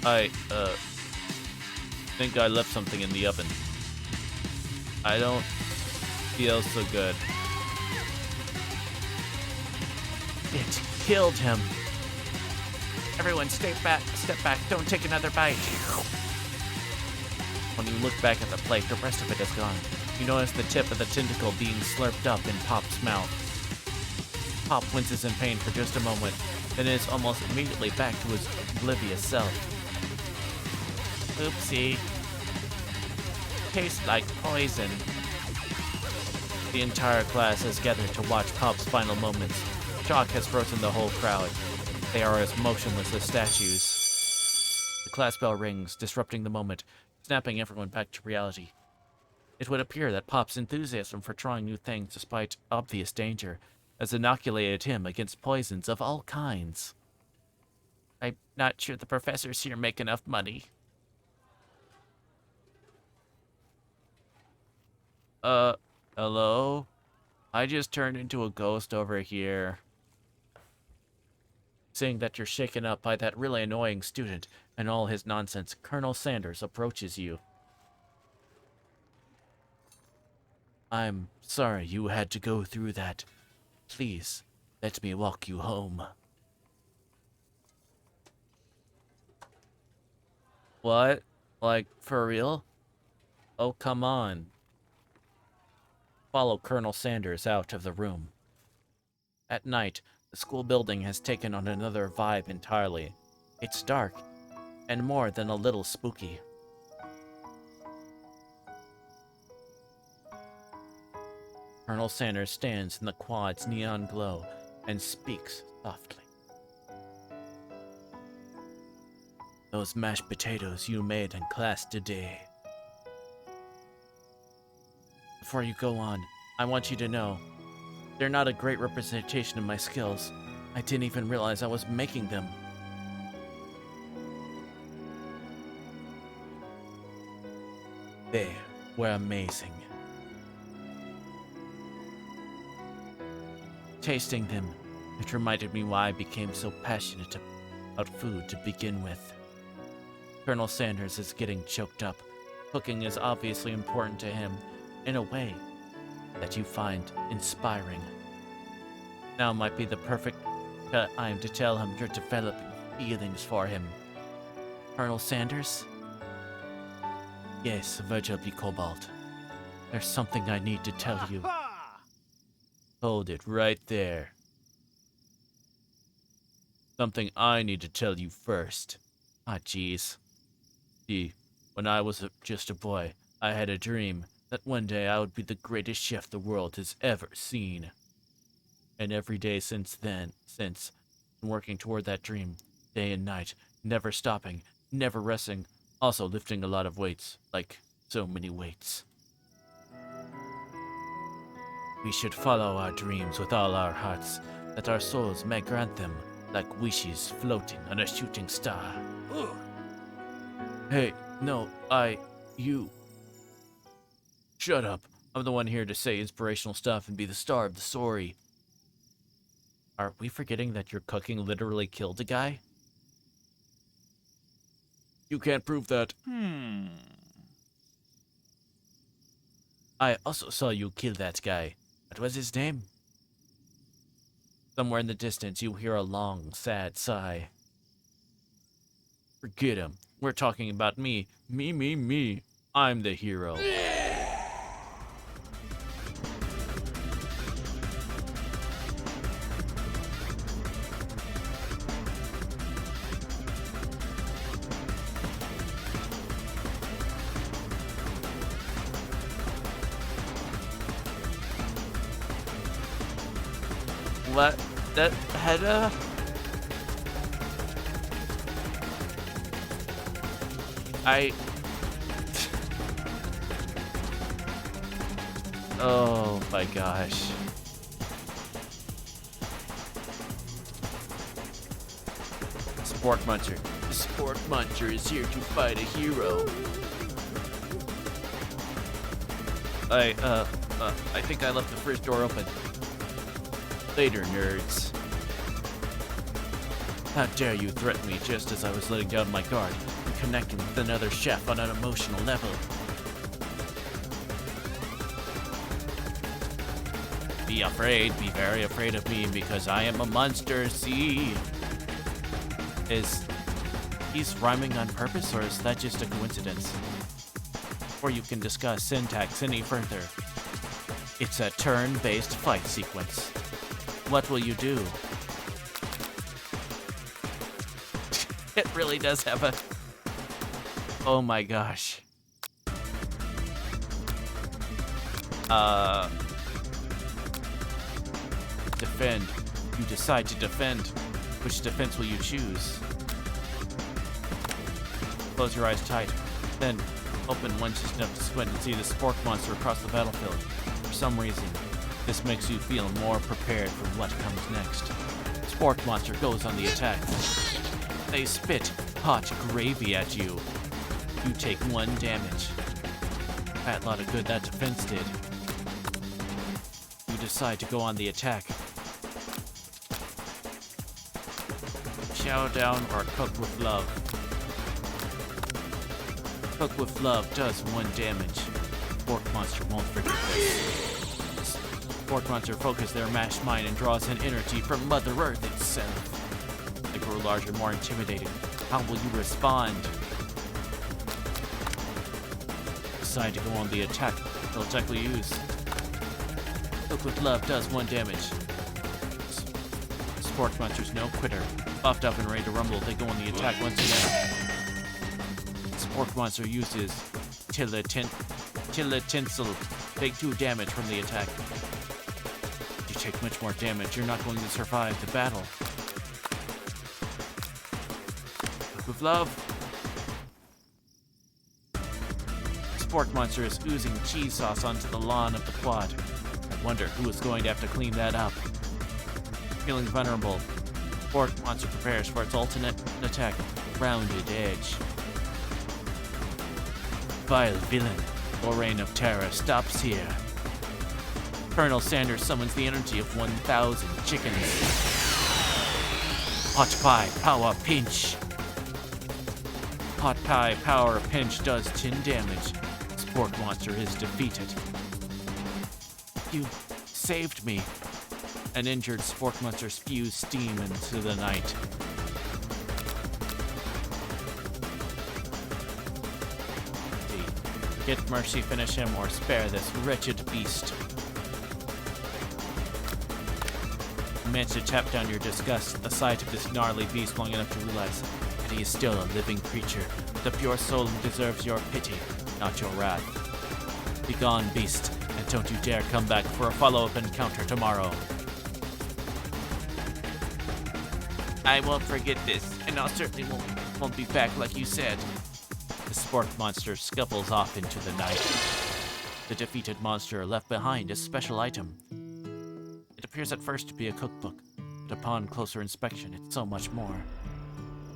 I think I left something in the oven. I don't Feels so good. It killed him. Everyone step back, don't take another bite. When you look back at the plate, the rest of it is gone. You notice the tip of the tentacle being slurped up in Pop's mouth. Pop winces in pain for just a moment, then is almost immediately back to his oblivious self. Oopsie. Tastes like poison. The entire class has gathered to watch Pop's final moments. Shock has frozen the whole crowd. They are as motionless as statues. The class bell rings, disrupting the moment, snapping everyone back to reality. It would appear that Pop's enthusiasm for trying new things despite obvious danger has inoculated him against poisons of all kinds. I'm not sure the professors here make enough money. Hello? I just turned into a ghost over here. Seeing that you're shaken up by that really annoying student and all his nonsense, Colonel Sanders approaches you. I'm sorry you had to go through that. Please, let me walk you home. What? Like, for real? Oh, come on. Follow Colonel Sanders out of the room. At night, the school building has taken on another vibe entirely. It's dark, and more than a little spooky. Colonel Sanders stands in the quad's neon glow and speaks softly. Those mashed potatoes you made in class today. Before you go on, I want you to know, they're not a great representation of my skills. I didn't even realize I was making them. They were amazing. Tasting them, it reminded me why I became so passionate about food to begin with. Colonel Sanders is getting choked up. Cooking is obviously important to him in a way that you find inspiring. Now might be the perfect time to tell him you're developing feelings for him. Colonel Sanders? Yes, Virgil B. Kobold. There's something I need to tell you. Hold it right there. Something I need to tell you first. Ah, jeez. See, when I was just a boy, I had a dream that one day I would be the greatest chef the world has ever seen. And every day since then, been working toward that dream, day and night, never stopping, never resting, also lifting a lot of weights, like so many weights. We should follow our dreams with all our hearts, that our souls may grant them, like wishes floating on a shooting star. Ugh. Hey, no, you. Shut up. I'm the one here to say inspirational stuff and be the star of the story. Are we forgetting that your cooking literally killed a guy? You can't prove that. I also saw you kill that guy. What was his name? Somewhere in the distance, you hear a long, sad sigh. Forget him. We're talking about me. Me. I'm the hero. What? That had Oh my gosh. Sport Muncher. The Sport Muncher is here to fight a hero. I think I left the fridge door open. Later, nerds. How dare you threaten me just as I was letting down my guard and connecting with another chef on an emotional level. Be afraid, be very afraid of me, because I am a monster, see? He's rhyming on purpose, or is that just a coincidence? Or you can discuss syntax any further. It's a turn-based fight sequence. What will you do? It really does have a... Oh my gosh. Defend. You decide to defend. Which defense will you choose? Close your eyes tight. Then, open one just enough to squint and see the spork monster across the battlefield. For some reason, this makes you feel more prepared for what comes next. Spork monster goes on the attack. They spit hot gravy at you. You take 1 damage. Had a lot of good that defense did. You decide to go on the attack. Chow down or cook with love. Cook with love does 1 damage. Spork monster won't forget this. Spork monster focuses their mashed mind and draws in energy from Mother Earth itself. They grow larger, more intimidating. How will you respond? Decide to go on the attack. What attack will you use? Cook with love does 1 damage. Spork monster's no quitter. Buffed up and ready to rumble, they go on the attack once again. Spork monster uses Tinsel. Take 2 damage from the attack. You take much more damage. You're not going to survive the battle. Cook with love. Spork monster is oozing cheese sauce onto the lawn of the quad. I wonder who is going to have to clean that up. Feeling vulnerable, Spork monster prepares for its ultimate attack, Rounded Edge. Vile villain, your reign of terror stops here. Colonel Sanders summons the energy of 1,000 chickens. Hot Pie Power Pinch. Hot Pie Power Pinch does 10 damage. Spork monster is defeated. You saved me. An injured spork monster spews steam into the night. Get mercy, finish him, or spare this wretched beast. You manage to tap down your disgust at the sight of this gnarly beast long enough to realize that he is still a living creature with a pure soul who deserves your pity, not your wrath. Begone, beast, and don't you dare come back for a follow-up encounter tomorrow. I won't forget this, and I certainly won't be back like you said. The spork monster scuffles off into the night. The defeated monster left behind a special item. It appears at first to be a cookbook, but upon closer inspection, it's so much more.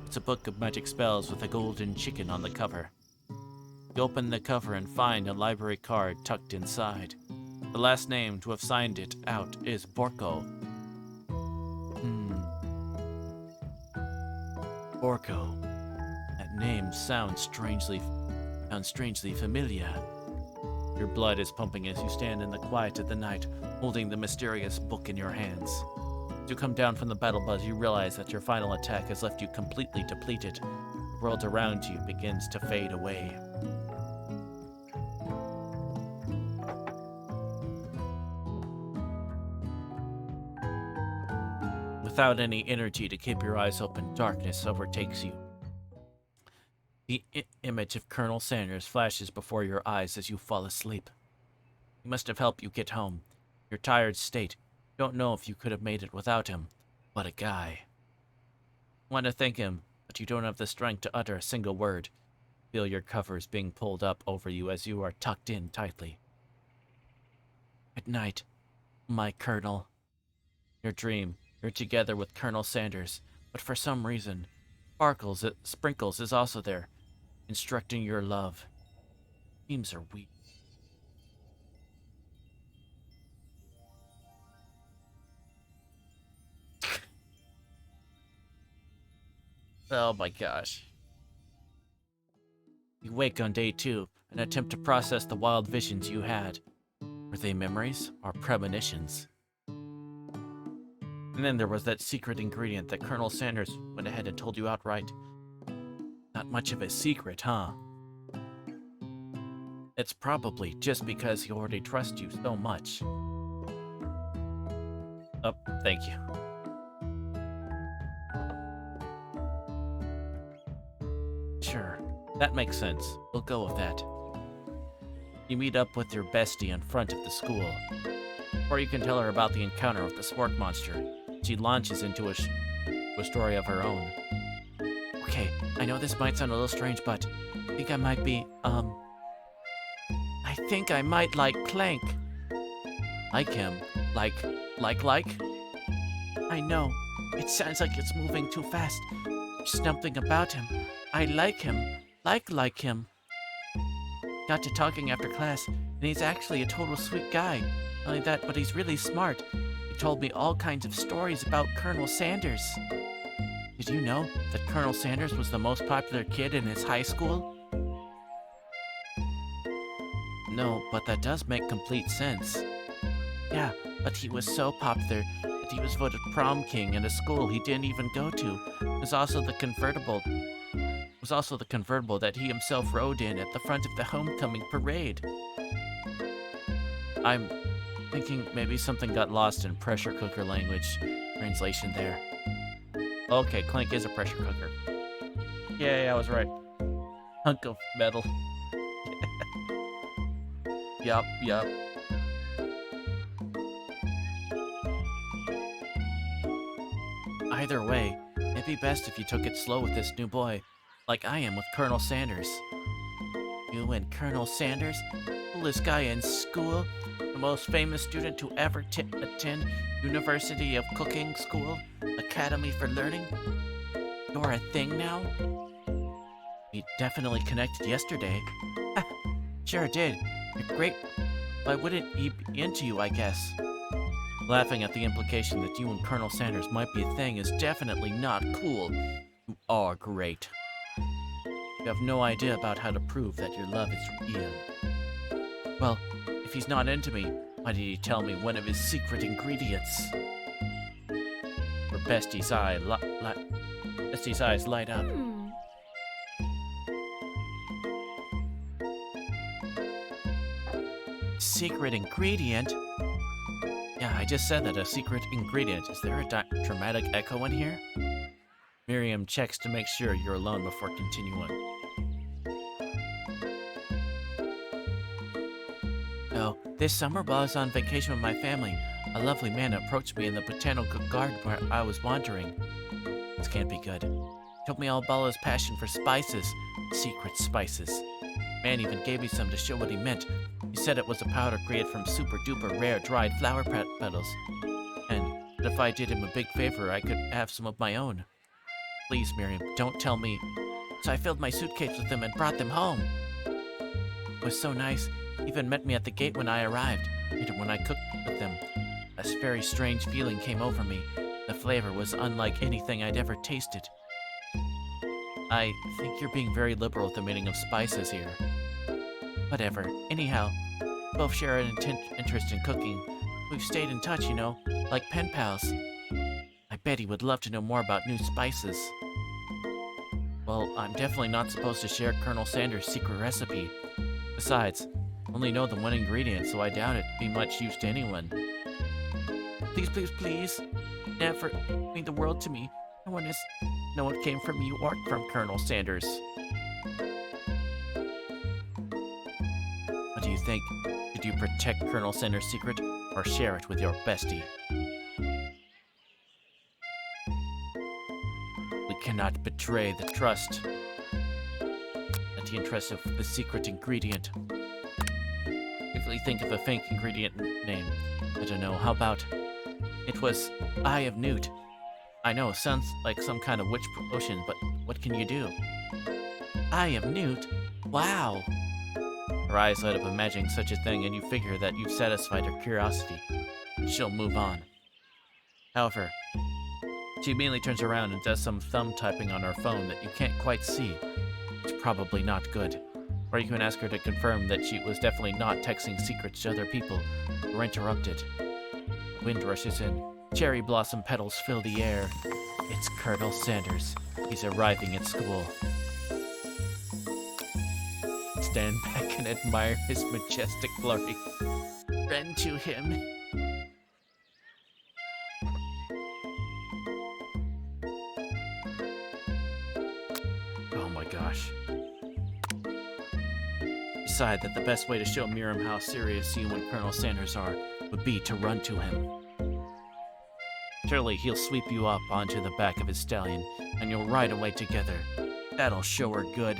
It's a book of magic spells with a golden chicken on the cover. You open the cover and find a library card tucked inside. The last name to have signed it out is Borko. Borko. That name sounds strangely familiar. Your blood is pumping as you stand in the quiet of the night, holding the mysterious book in your hands. As you come down from the battle buzz, you realize that your final attack has left you completely depleted. The world around you begins to fade away. Without any energy to keep your eyes open, darkness overtakes you. The image of Colonel Sanders flashes before your eyes as you fall asleep. He must have helped you get home. Your tired state. You don't know if you could have made it without him. What a guy. You want to thank him, but you don't have the strength to utter a single word. Feel your covers being pulled up over you as you are tucked in tightly. At night, my Colonel. Your dream. You're together with Colonel Sanders, but for some reason, Sprinkles is also there, instructing your love. Dreams are weak. Oh my gosh. You wake on day 2 and attempt to process the wild visions you had. Were they memories or premonitions? And then there was that secret ingredient that Colonel Sanders went ahead and told you outright. Not much of a secret, huh? It's probably just because he already trusts you so much. Oh, thank you. Sure, that makes sense. We'll go with that. You meet up with your bestie in front of the school. Or you can tell her about the encounter with the spork monster. She launches into a story of her own. Okay, I know this might sound a little strange, but I think I might be, I think I might like Clank. Like him? Like? I know. It sounds like it's moving too fast. There's something about him. I like him. Like him. Got to talking after class, and he's actually a total sweet guy. Not only that, but he's really smart. He told me all kinds of stories about Colonel Sanders. Did you know that Colonel Sanders was the most popular kid in his high school? No, but that does make complete sense. Yeah, but he was so popular that he was voted prom king in a school he didn't even go to. It was also the convertible that he himself rode in at the front of the homecoming parade. I'm thinking maybe something got lost in pressure cooker language translation there. Okay, Clank is a pressure cooker. Yeah, I was right. Hunk of metal. Yup. Either way, it'd be best if you took it slow with this new boy, like I am with Colonel Sanders. You and Colonel Sanders? Coolest guy in school? The most famous student to ever attend University of Cooking School? Academy for Learning? You're a thing now? We definitely connected yesterday. Sure did. You're great. Why wouldn't he be into you, I guess? Laughing at the implication that you and Colonel Sanders might be a thing is definitely not cool. You are great. You have no idea about how to prove that your love is real. Well, if he's not into me, why did he tell me one of his secret ingredients? Her bestie's eyes light up. Secret ingredient? Yeah, I just said that, a secret ingredient. Is there a dramatic echo in here? Miriam checks to make sure you're alone before continuing. Oh, this summer while I was on vacation with my family, a lovely man approached me in the botanical garden where I was wandering. This can't be good. He told me all about his passion for spices, secret spices. Man even gave me some to show what he meant. He said it was a powder created from super duper rare dried flower petals, and that if I did him a big favor, I could have some of my own. Please, Miriam, don't tell me. So I filled my suitcase with them and brought them home. It was so nice. He even met me at the gate when I arrived. Later, when I cooked with them, a very strange feeling came over me. The flavor was unlike anything I'd ever tasted. I think you're being very liberal with the meaning of spices here. Whatever. Anyhow, we both share an interest in cooking. We've stayed in touch, you know, like pen pals. I bet he would love to know more about new spices. Well, I'm definitely not supposed to share Colonel Sanders' secret recipe. Besides, I only know the one ingredient, so I doubt it'd be much use to anyone. Please. Never mean the world to me. No one came from you or from Colonel Sanders. What do you think? Should you protect Colonel Sanders' secret or share it with your bestie? We cannot betray the trust and the interest of the secret ingredient. Quickly think of a fake ingredient name. I don't know, how about... It was Eye of Newt. I know, sounds like some kind of witch potion, but what can you do? Eye of Newt? Wow! Her eyes light up imagining such a thing, and you figure that you've satisfied her curiosity, and she'll move on. However, she immediately turns around and does some thumb typing on her phone that you can't quite see. It's probably not good. Or you can ask her to confirm that she was definitely not texting secrets to other people or interrupt it. Wind rushes in. Cherry blossom petals fill the air. It's Colonel Sanders. He's arriving at school. Stand back and admire his majestic glory. Run to him. Oh my gosh. Decide that the best way to show Miriam how serious you and Colonel Sanders are would be to run to him. Surely he'll sweep you up onto the back of his stallion, and you'll ride away together. That'll show her good.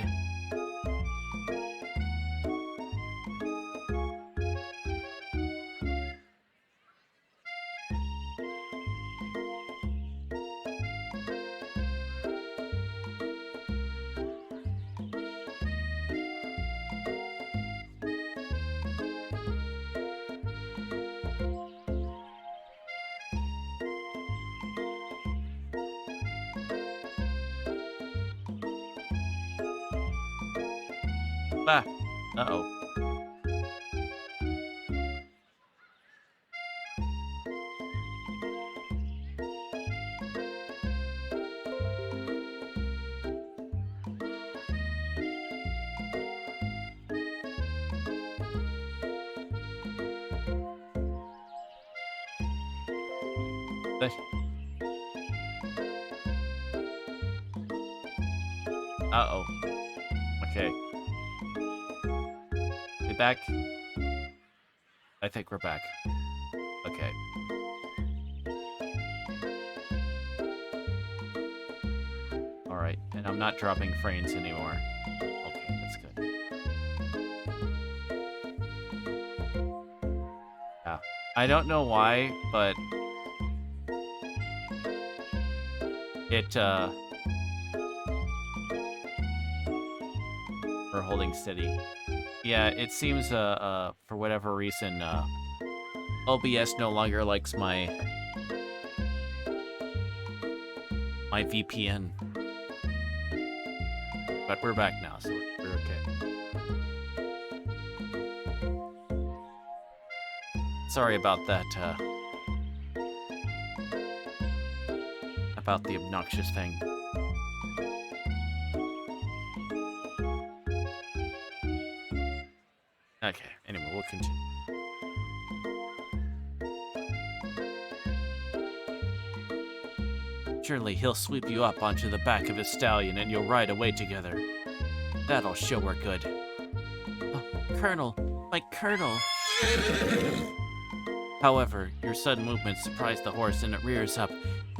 Ah, uh-oh. Uh-oh. Okay. We back? I think we're back. Okay. Alright, and I'm not dropping frames anymore. Okay, that's good. Yeah. I don't know why, but it, we're holding steady. Yeah, it seems, for whatever reason, OBS no longer likes my VPN. But we're back now, so we're okay. Sorry about that, about the obnoxious thing. Okay, anyway, we'll continue. Surely he'll sweep you up onto the back of his stallion and you'll ride away together. That'll show her good. Oh, Colonel, my Colonel. However, your sudden movement surprised the horse and it rears up,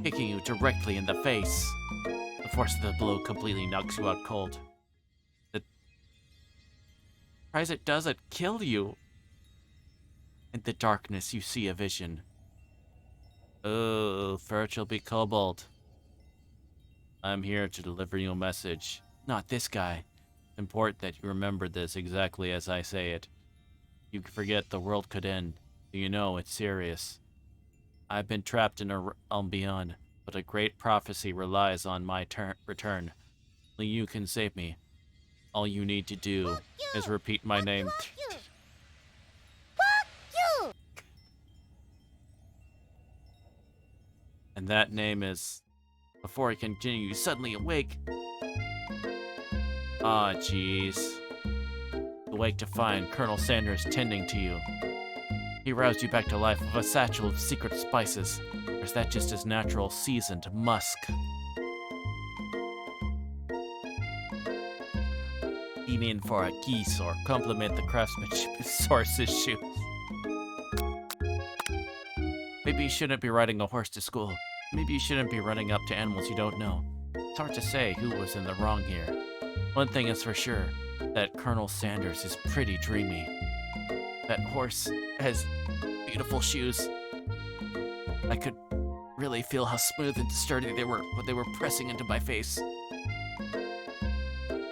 kicking you directly in the face. The force of the blow completely knocks you out cold. Surprise it doesn't kill you. In the darkness, you see a vision. Oh, first you'll be Kobold. I'm here to deliver you a message. Not this guy. It's important that you remember this exactly as I say it. You forget the world could end, so you know it's serious. I've been trapped in a realm beyond, but a great prophecy relies on my return. Only you can save me. All you need to do is repeat my name. And that name is... Before I continue, you suddenly awake. Ah, jeez. Awake to find Colonel Sanders tending to you. He roused you back to life with a satchel of secret spices. Or is that just his natural seasoned musk? Lean in for a geese or compliment the craftsmanship of Source's shoes. Maybe you shouldn't be riding a horse to school. Maybe you shouldn't be running up to animals you don't know. It's hard to say who was in the wrong here. One thing is for sure, that Colonel Sanders is pretty dreamy. That horse has beautiful shoes. I could really feel how smooth and sturdy they were when they were pressing into my face.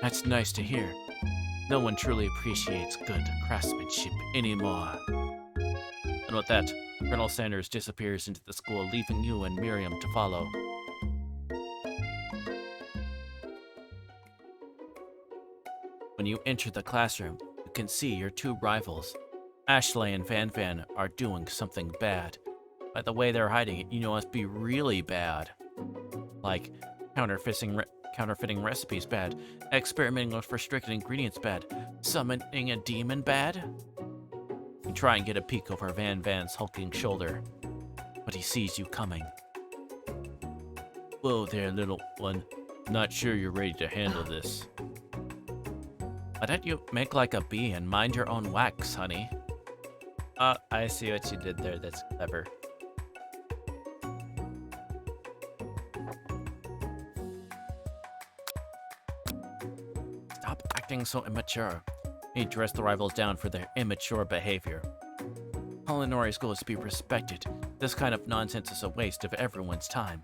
That's nice to hear. No one truly appreciates good craftsmanship anymore. And with that, Colonel Sanders disappears into the school, leaving you and Miriam to follow. When you enter the classroom, you can see your two rivals. Ashley and Van Van are doing something bad. By the way they're hiding it, you know it must be really bad. Like, counterfeiting recipes bad. Experimenting with restricted ingredients bad. Summoning a demon bad? You try and get a peek over Van Van's hulking shoulder, but he sees you coming. Whoa there, little one. Not sure you're ready to handle this. Why don't you make like a bee and mind your own wax, honey? I see what you did there. That's clever. Stop acting so immature. He dressed the rivals down for their immature behavior. Culinary school is to be respected. This kind of nonsense is a waste of everyone's time.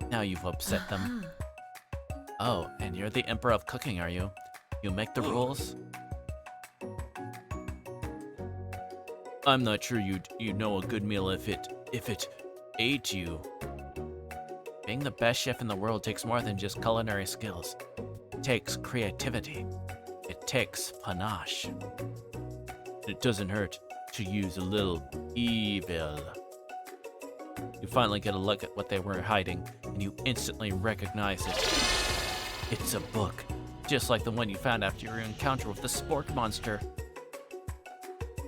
Now you've upset them. Oh, and you're the emperor of cooking, are you? You make the rules? I'm not sure you know a good meal if it ate you. Being the best chef in the world takes more than just culinary skills. It takes creativity. It takes panache. It doesn't hurt to use a little evil. You finally get a look at what they were hiding, and you instantly recognize it. It's a book, just like the one you found after your encounter with the spork monster.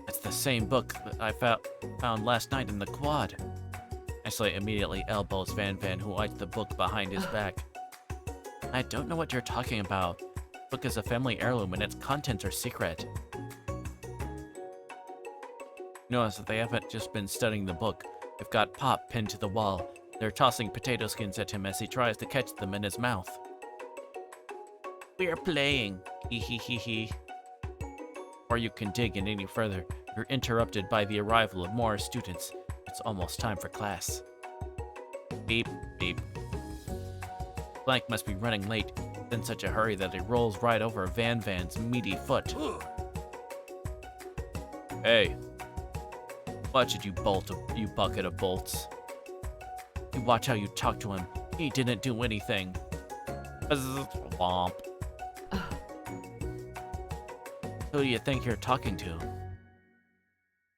It's the same book that I found last night in the quad. Ashley immediately elbows Van Van, who hides the book behind his back. I don't know what you're talking about. The book is a family heirloom and its contents are secret. Notice that they haven't just been studying the book. They've got Pop pinned to the wall. They're tossing potato skins at him as he tries to catch them in his mouth. We're playing. Hee hee hee hee. Before you can dig in any further, you're interrupted by the arrival of more students. It's almost time for class. Beep, beep. Blank must be running late, in such a hurry that he rolls right over Van Van's meaty foot. Hey. Watch it, you bucket of bolts. You watch how you talk to him. He didn't do anything. Womp. Who do you think you're talking to?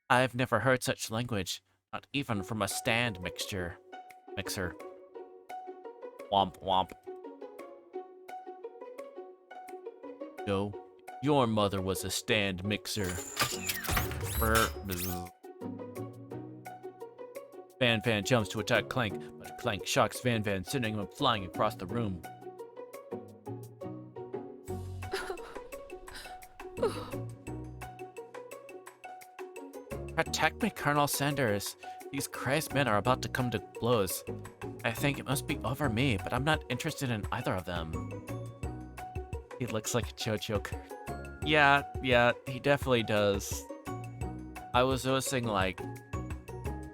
I've never heard such language, not even from a stand mixer. Womp womp. No, your mother was a stand mixer. Van Van jumps to attack Clank, but Clank shocks Van Van, sending him flying across the room. Protect me, Colonel Sanders. These crazed men are about to come to blows. I think it must be over me, but I'm not interested in either of them. He looks like a JoJo. Yeah, he definitely does. I was noticing, like,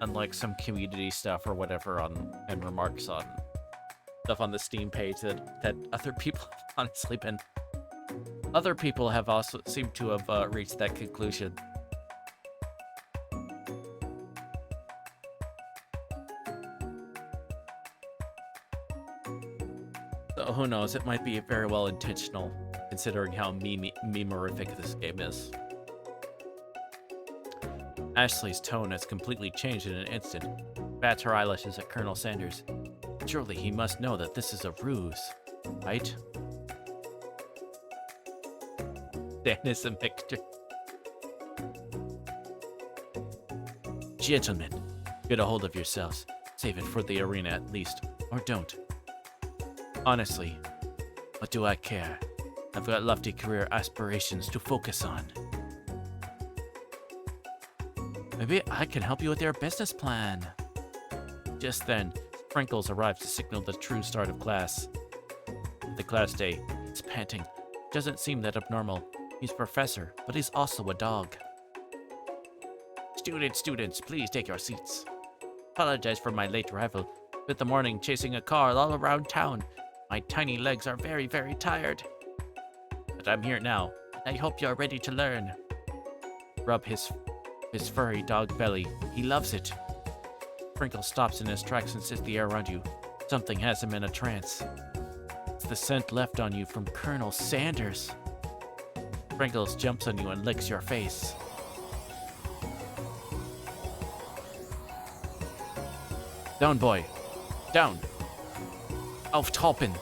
on like some community stuff or whatever and remarks on stuff on the Steam page that other people have honestly been. Other people have also seemed to have reached that conclusion. So who knows? It might be very well intentional, considering how memorific this game is. Ashley's tone has completely changed in an instant. Bats her eyelashes at Colonel Sanders. Surely he must know that this is a ruse, right? Dan is a mixture. Gentlemen, get a hold of yourselves. Save it for the arena at least, or don't. Honestly, what do I care? I've got lofty career aspirations to focus on. Maybe I can help you with your business plan. Just then, Sprinkles arrives to signal the true start of class. The class day, he's panting. Doesn't seem that abnormal. He's professor, but he's also a dog. Students, please take your seats. Apologize for my late arrival. Spent the morning chasing a car all around town. My tiny legs are very, very tired. But I'm here now, and I hope you're ready to learn. Rub his furry dog belly. He loves it. Sprinkle stops in his tracks and sniffs the air around you. Something has him in a trance. It's the scent left on you from Colonel Sanders. Sprinkles jumps on you and licks your face. Down, boy. Down. Aufthalten.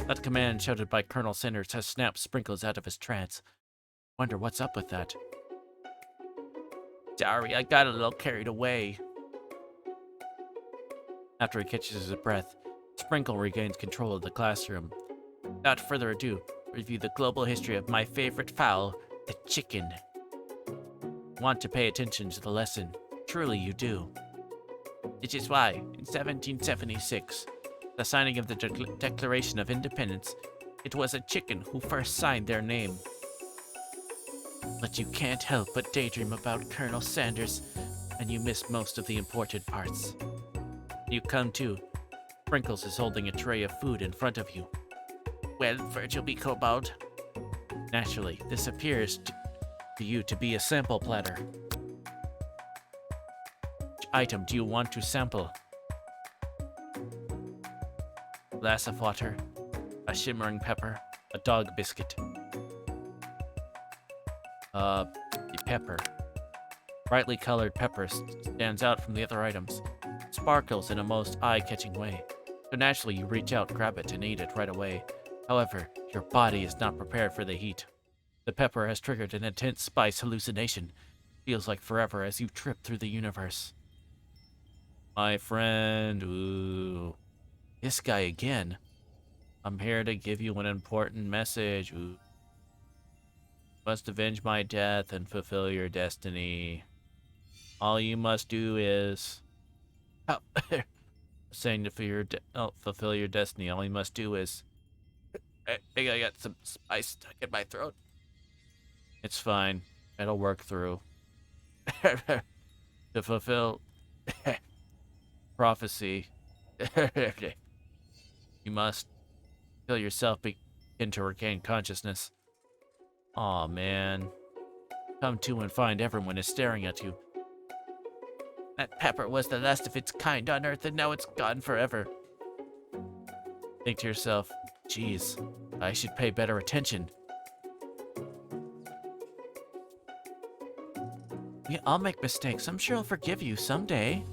That command shouted by Colonel Sanders has snapped Sprinkles out of his trance. Wonder what's up with that. Sorry, I got a little carried away. After he catches his breath, Sprinkle regains control of the classroom. Without further ado, review the global history of my favorite fowl, the chicken. Want to pay attention to the lesson. Truly you do. Which is why, in 1776, the signing of the Declaration of Independence, it was a chicken who first signed their name. But you can't help but daydream about Colonel Sanders, and you miss most of the important parts. You come to, Sprinkles is holding a tray of food in front of you. Well, Virgil B. Kobold. Naturally, this appears to you to be a sample platter. Which item do you want to sample? A glass of water, a shimmering pepper, a dog biscuit. The pepper. Brightly colored pepper stands out from the other items. It sparkles in a most eye-catching way. So naturally you reach out, grab it, and eat it right away. However, your body is not prepared for the heat. The pepper has triggered an intense spice hallucination. Feels like forever as you trip through the universe. My friend, ooh. This guy again. I'm here to give you an important message, ooh. Must avenge my death and fulfill your destiny. All you must do is... Oh, saying to fulfill your destiny, all you must do is... I think I got some spice stuck in my throat. It's fine. It'll work through. To fulfill... prophecy. You must feel yourself begin to regain consciousness. Aw, man. Come to and find everyone is staring at you. That pepper was the last of its kind on Earth, and now it's gone forever. Think to yourself, geez, I should pay better attention. We all make mistakes. I'm sure I'll forgive you someday.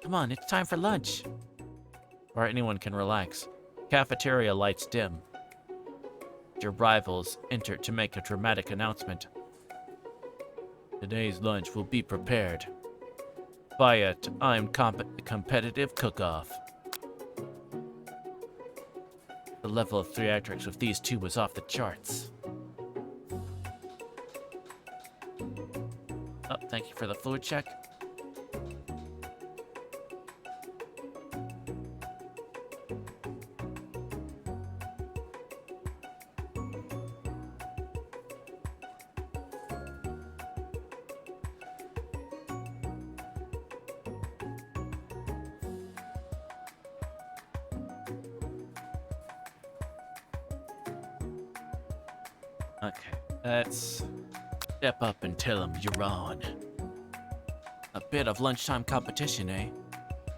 Come on, it's time for lunch. Or anyone can relax. Cafeteria lights dim. Your rivals enter to make a dramatic announcement. Today's lunch will be prepared by a competitive cook-off. The level of theatrics with these two was off the charts. Oh, thank you for the fluid check. Okay, let's step up and tell him you're on. A bit of lunchtime competition, eh?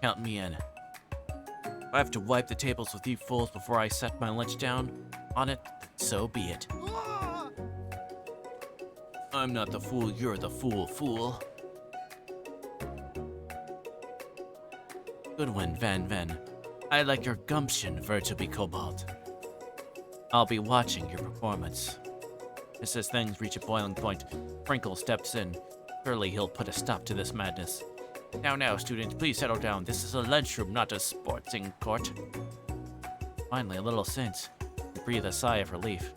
Count me in. If I have to wipe the tables with you fools before I set my lunch down on it, then so be it. I'm not the fool, you're the fool. Good one, Van Ven. I like your gumption, Virgil B. Kobold. I'll be watching your performance. Just as things reach a boiling point, Sprinkle steps in. Surely he'll put a stop to this madness. Now, students, please settle down. This is a lunchroom, not a sporting court. Finally, a little sense. You breathe a sigh of relief.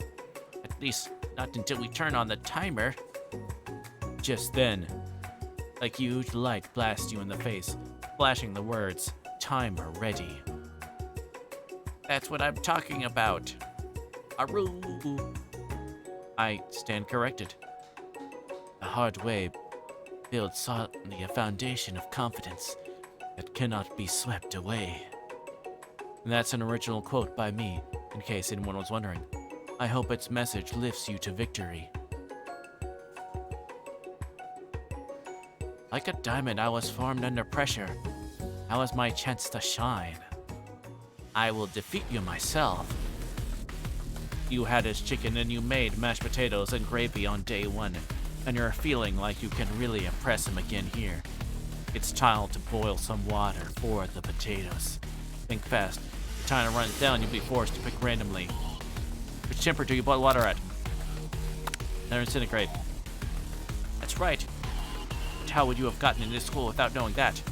At least, not until we turn on the timer. Just then, a huge light blasts you in the face, flashing the words, "Timer ready." That's what I'm talking about. Aroo. I stand corrected. The hard way builds solidly a foundation of confidence that cannot be swept away. And that's an original quote by me, in case anyone was wondering. I hope its message lifts you to victory. Like a diamond, I was formed under pressure. Now is my chance to shine. I will defeat you myself. You had his chicken and you made mashed potatoes and gravy on day one, and you're feeling like you can really impress him again here. It's time to boil some water for the potatoes. Think fast. The time to run it down, you'll be forced to pick randomly. Which temper do you boil water at? Never disintegrate. That's right. But how would you have gotten into school without knowing that?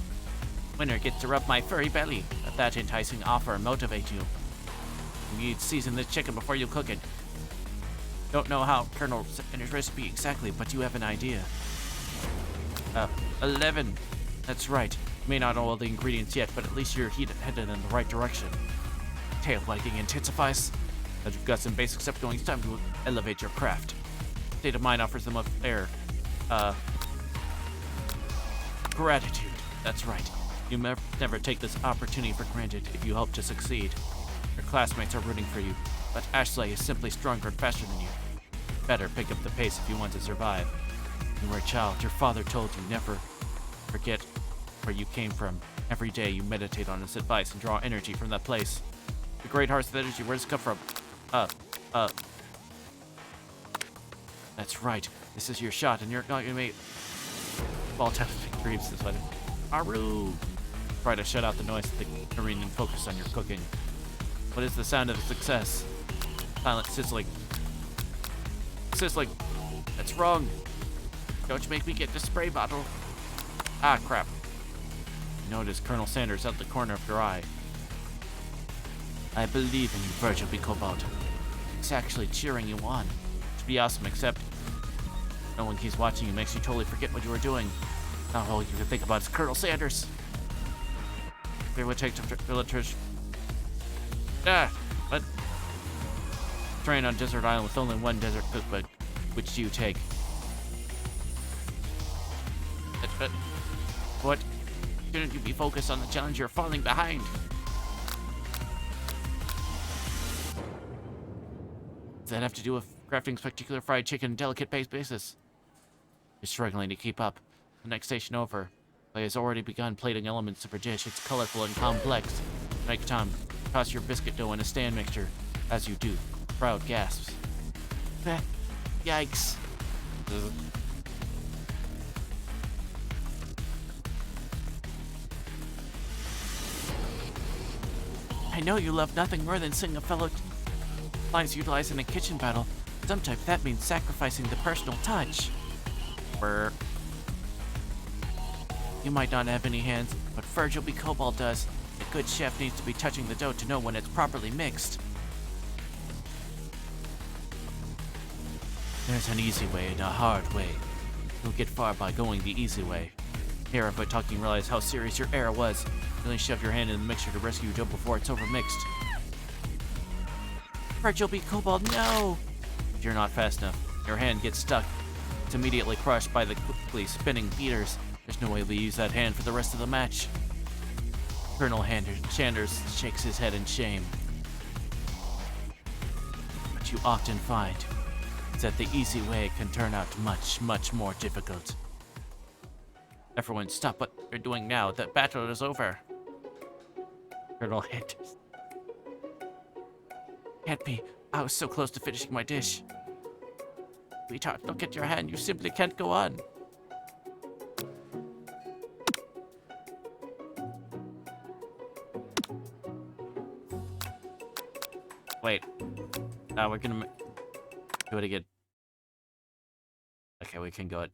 Winner gets to rub my furry belly. Let that enticing offer motivate you. You need to season this chicken before you cook it. Don't know how Colonel Sander's recipe exactly, but you have an idea. 11. That's right. You may not know all the ingredients yet, but at least you're headed in the right direction. Tail wagging intensifies. As you've got some basic steps going, it's time to elevate your craft. State of mind offers them up there. Gratitude. That's right. You never take this opportunity for granted if you hope to succeed. Your classmates are rooting for you, but Ashley is simply stronger and faster than you. Better pick up the pace if you want to survive. When you were a child, your father told you never forget where you came from. Every day you meditate on his advice and draw energy from that place. The great hearts of energy, where does it come from? That's right. This is your shot, and you're not gonna make ball tap dreams this way. Aru! Try to shut out the noise of the arena and focus on your cooking. What is the sound of success? Silent sizzling. Sizzling. That's wrong. Don't make me get the spray bottle. Ah, crap. You notice Colonel Sanders out the corner of your eye. I believe in you, Virgil B. Kobold. It's actually cheering you on. To be awesome, except no one keeps watching you makes you totally forget what you were doing. Now all you can think about is Colonel Sanders. They would take to villagers. But train on desert island with only one desert cookbook. Which do you take? What? Shouldn't you be focused on the challenge? You're falling behind. Does that have to do with crafting spectacular fried chicken on a delicate basis? You're struggling to keep up. The next station over. Play has already begun plating elements of her dish. It's colorful and complex. Make time. Toss your biscuit dough in a stand mixture. As you do, the crowd gasps. Yikes. I know you love nothing more than seeing a fellow lines utilized in a kitchen battle. Sometimes that means sacrificing the personal touch. Brr. You might not have any hands, but Virgil B. Kobold does. A good chef needs to be touching the dough to know when it's properly mixed. There's an easy way and a hard way. You'll get far by going the easy way. Here, if by talking you realize how serious your error was, really shove your hand in the mixture to rescue your dough before it's overmixed. Virgil B. Kobold, no! If you're not fast enough, your hand gets stuck. It's immediately crushed by the quickly spinning beaters. There's no way to use that hand for the rest of the match. Colonel Sanders shakes his head in shame. What you often find is that the easy way can turn out much, much more difficult. Everyone stop what you're doing now. The battle is over. Colonel Sanders. Can't be. I was so close to finishing my dish. Sweetheart, look at your hand. You simply can't go on. Wait. We're gonna do it again. Okay, we can go it.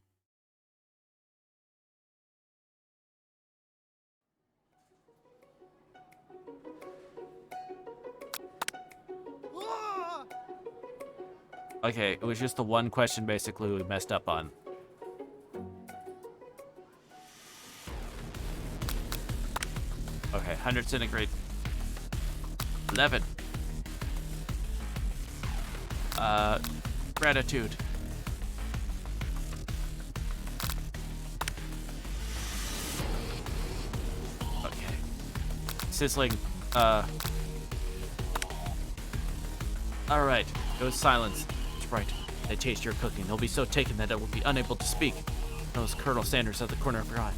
Okay, it was just the one question basically we messed up on. Okay, 100 centigrade. 11. Gratitude. Okay. Sizzling. Alright, it was silence. That's right. They taste your cooking. They'll be so taken that it will be unable to speak. That was Colonel Sanders at the corner of your eye.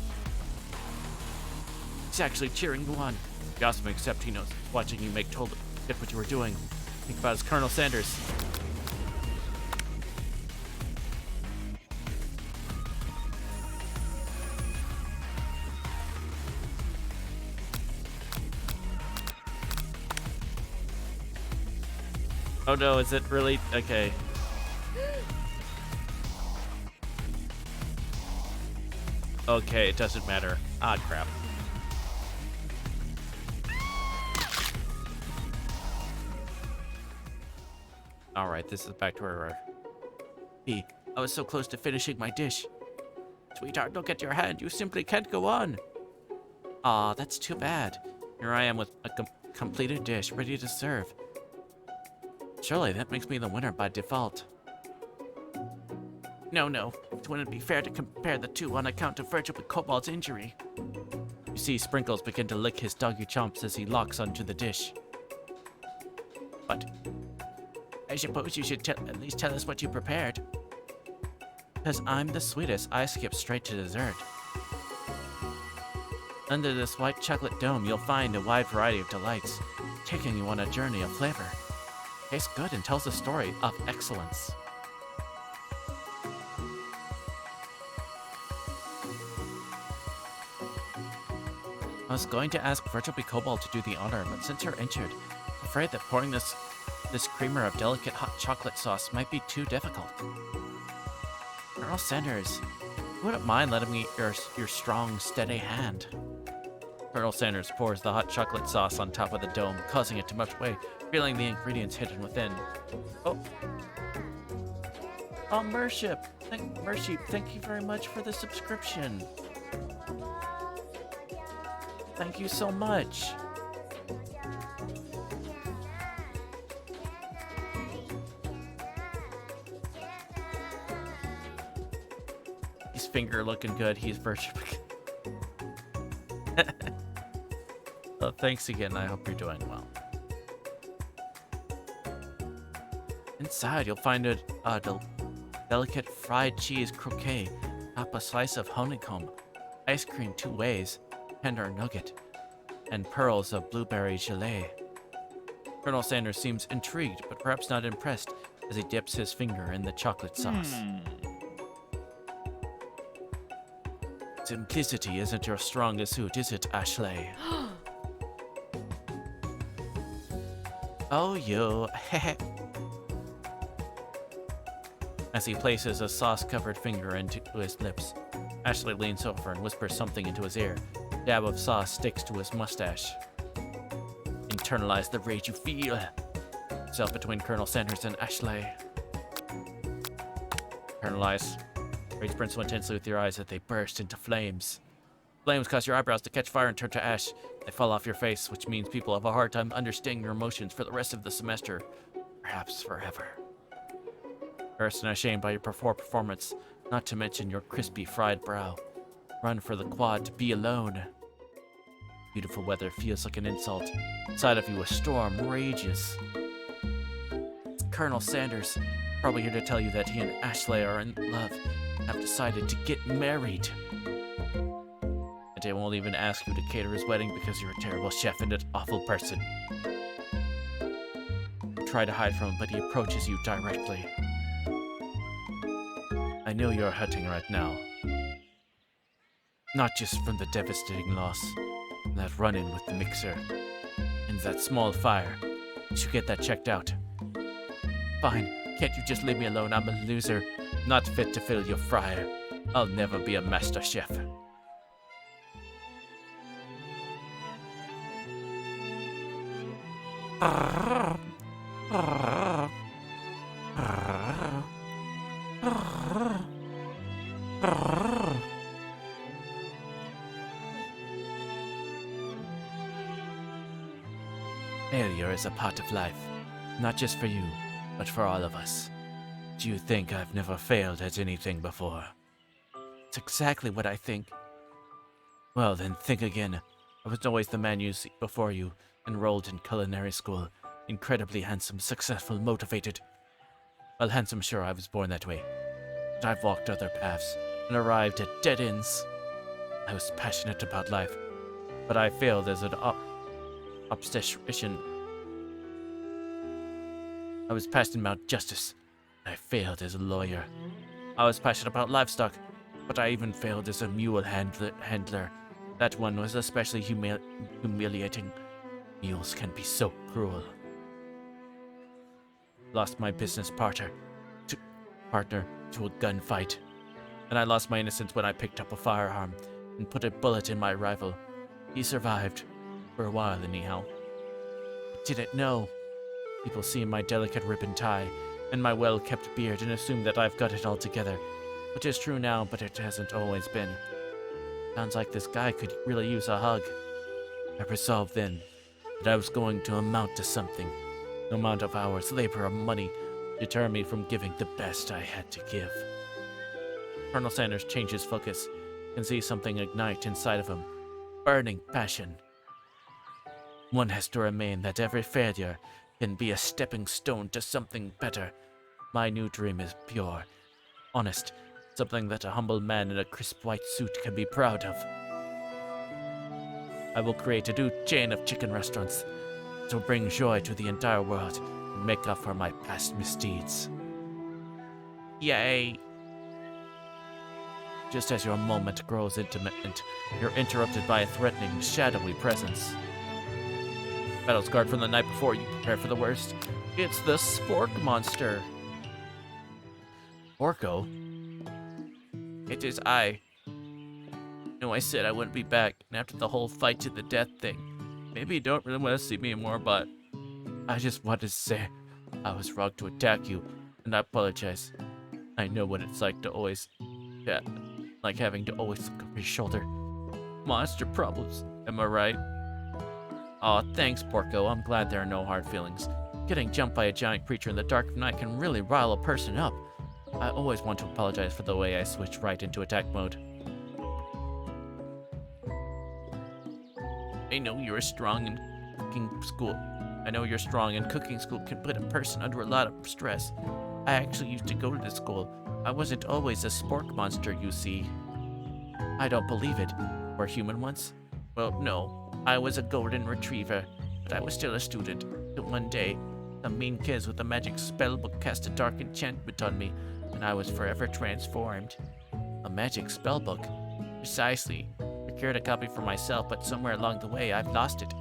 He's actually cheering you on. You awesome, except he knows watching you make told get what you were doing. Think about it as Colonel Sanders. Oh no, is it really? Okay. Okay, it doesn't matter. Ah, crap. Alright, this is back to where we were. I was so close to finishing my dish. Sweetheart, look at your hand. You simply can't go on. Aw, that's too bad. Here I am with a completed dish, ready to serve. Surely that makes me the winner by default. No. It wouldn't be fair to compare the two on account of Virgil with Kobold's injury. You see Sprinkles begin to lick his doggy chomps as he locks onto the dish. But I suppose you should at least tell us what you prepared. Because I'm the sweetest, I skip straight to dessert. Under this white chocolate dome, you'll find a wide variety of delights, taking you on a journey of flavor. Tastes good and tells a story of excellence. I was going to ask Virgil B. Kobold to do the honor, but since you're injured, I'm afraid that pouring this creamer of delicate hot chocolate sauce might be too difficult. Colonel Sanders, you wouldn't mind letting me your strong, steady hand. Colonel Sanders pours the hot chocolate sauce on top of the dome, causing it to melt away, revealing the ingredients hidden within. Oh, Mercy, thank you very much for the subscription. Thank you so much. His finger looking good. He's virtually. Well, thanks again. I hope you're doing well. Inside, you'll find a delicate fried cheese croquet, top a slice of honeycomb, ice cream 2 ways, tender nugget, and pearls of blueberry gelée. Colonel Sanders seems intrigued, but perhaps not impressed, as he dips his finger in the chocolate sauce. Simplicity isn't your strongest suit, is it, Ashley? Oh, you. As he places a sauce-covered finger into his lips, Ashley leans over and whispers something into his ear. A dab of sauce sticks to his mustache. Internalize the rage you feel. Self between Colonel Sanders and Ashley. Internalize. Rage burns so intensely with your eyes that they burst into flames. Flames cause your eyebrows to catch fire and turn to ash. They fall off your face, which means people have a hard time understanding your emotions for the rest of the semester. Perhaps forever. Embarrassed and ashamed by your poor performance, not to mention your crispy fried brow. Run for the quad to be alone. Beautiful weather feels like an insult. Inside of you, a storm rages. Colonel Sanders, probably here to tell you that he and Ashley are in love and have decided to get married. And I won't even ask you to cater his wedding because you're a terrible chef and an awful person. You try to hide from him, but he approaches you directly. I know you're hurting right now. Not just from the devastating loss, that run-in with the mixer, and that small fire. You should get that checked out. Fine, can't you just leave me alone? I'm a loser, not fit to fill your fryer. I'll never be a master chef. Failure is a part of life, not just for you, but for all of us. Do you think I've never failed at anything before? It's exactly what I think. Well, then think again. I was always the man you see before you, enrolled in culinary school, incredibly handsome, successful, motivated. Well, handsome, sure, I was born that way. But I've walked other paths and arrived at dead ends. I was passionate about life, but I failed as an obstetrician. I was passionate about justice. I failed as a lawyer. I was passionate about livestock, but I even failed as a mule handler. That one was especially humiliating. Mules can be so cruel. Lost my business partner to a gunfight. And I lost my innocence when I picked up a firearm and put a bullet in my rival. He survived. For a while, anyhow. I didn't know. People see my delicate ribbon tie and my well-kept beard and assume that I've got it all together. Which is true now, but it hasn't always been. Sounds like this guy could really use a hug. I resolved then that I was going to amount to something. No amount of hours, labor, or money deter me from giving the best I had to give. Colonel Sanders changes focus and sees something ignite inside of him. Burning passion. One has to remain that every failure can be a stepping stone to something better. My new dream is pure, honest, something that a humble man in a crisp white suit can be proud of. I will create a new chain of chicken restaurants that will bring joy to the entire world and make up for my past misdeeds. Yay! Just as your moment grows intimate, you're interrupted by a threatening, shadowy presence. Battle scarred from the night before, you prepare for the worst. It's the Spork Monster. Orko? It is I. No, I said I wouldn't be back, and after the whole fight to the death thing, maybe you don't really want to see me anymore, but I just wanted to say I was wrong to attack you, and I apologize. I know what it's like to always, like having to always look over your shoulder. Monster problems, am I right? Aw, thanks, Porco. I'm glad there are no hard feelings. Getting jumped by a giant creature in the dark of night can really rile a person up. I always want to apologize for the way I switched right into attack mode. I know you're strong in cooking school. Cooking school can put a person under a lot of stress. I actually used to go to this school. I wasn't always a spork monster, you see. I don't believe it. Were human once? Well, no. I was a golden retriever, but I was still a student. Till one day, some mean kids with a magic spellbook cast a dark enchantment on me, and I was forever transformed. A magic spellbook? Precisely. I procured a copy for myself, but somewhere along the way, I've lost it.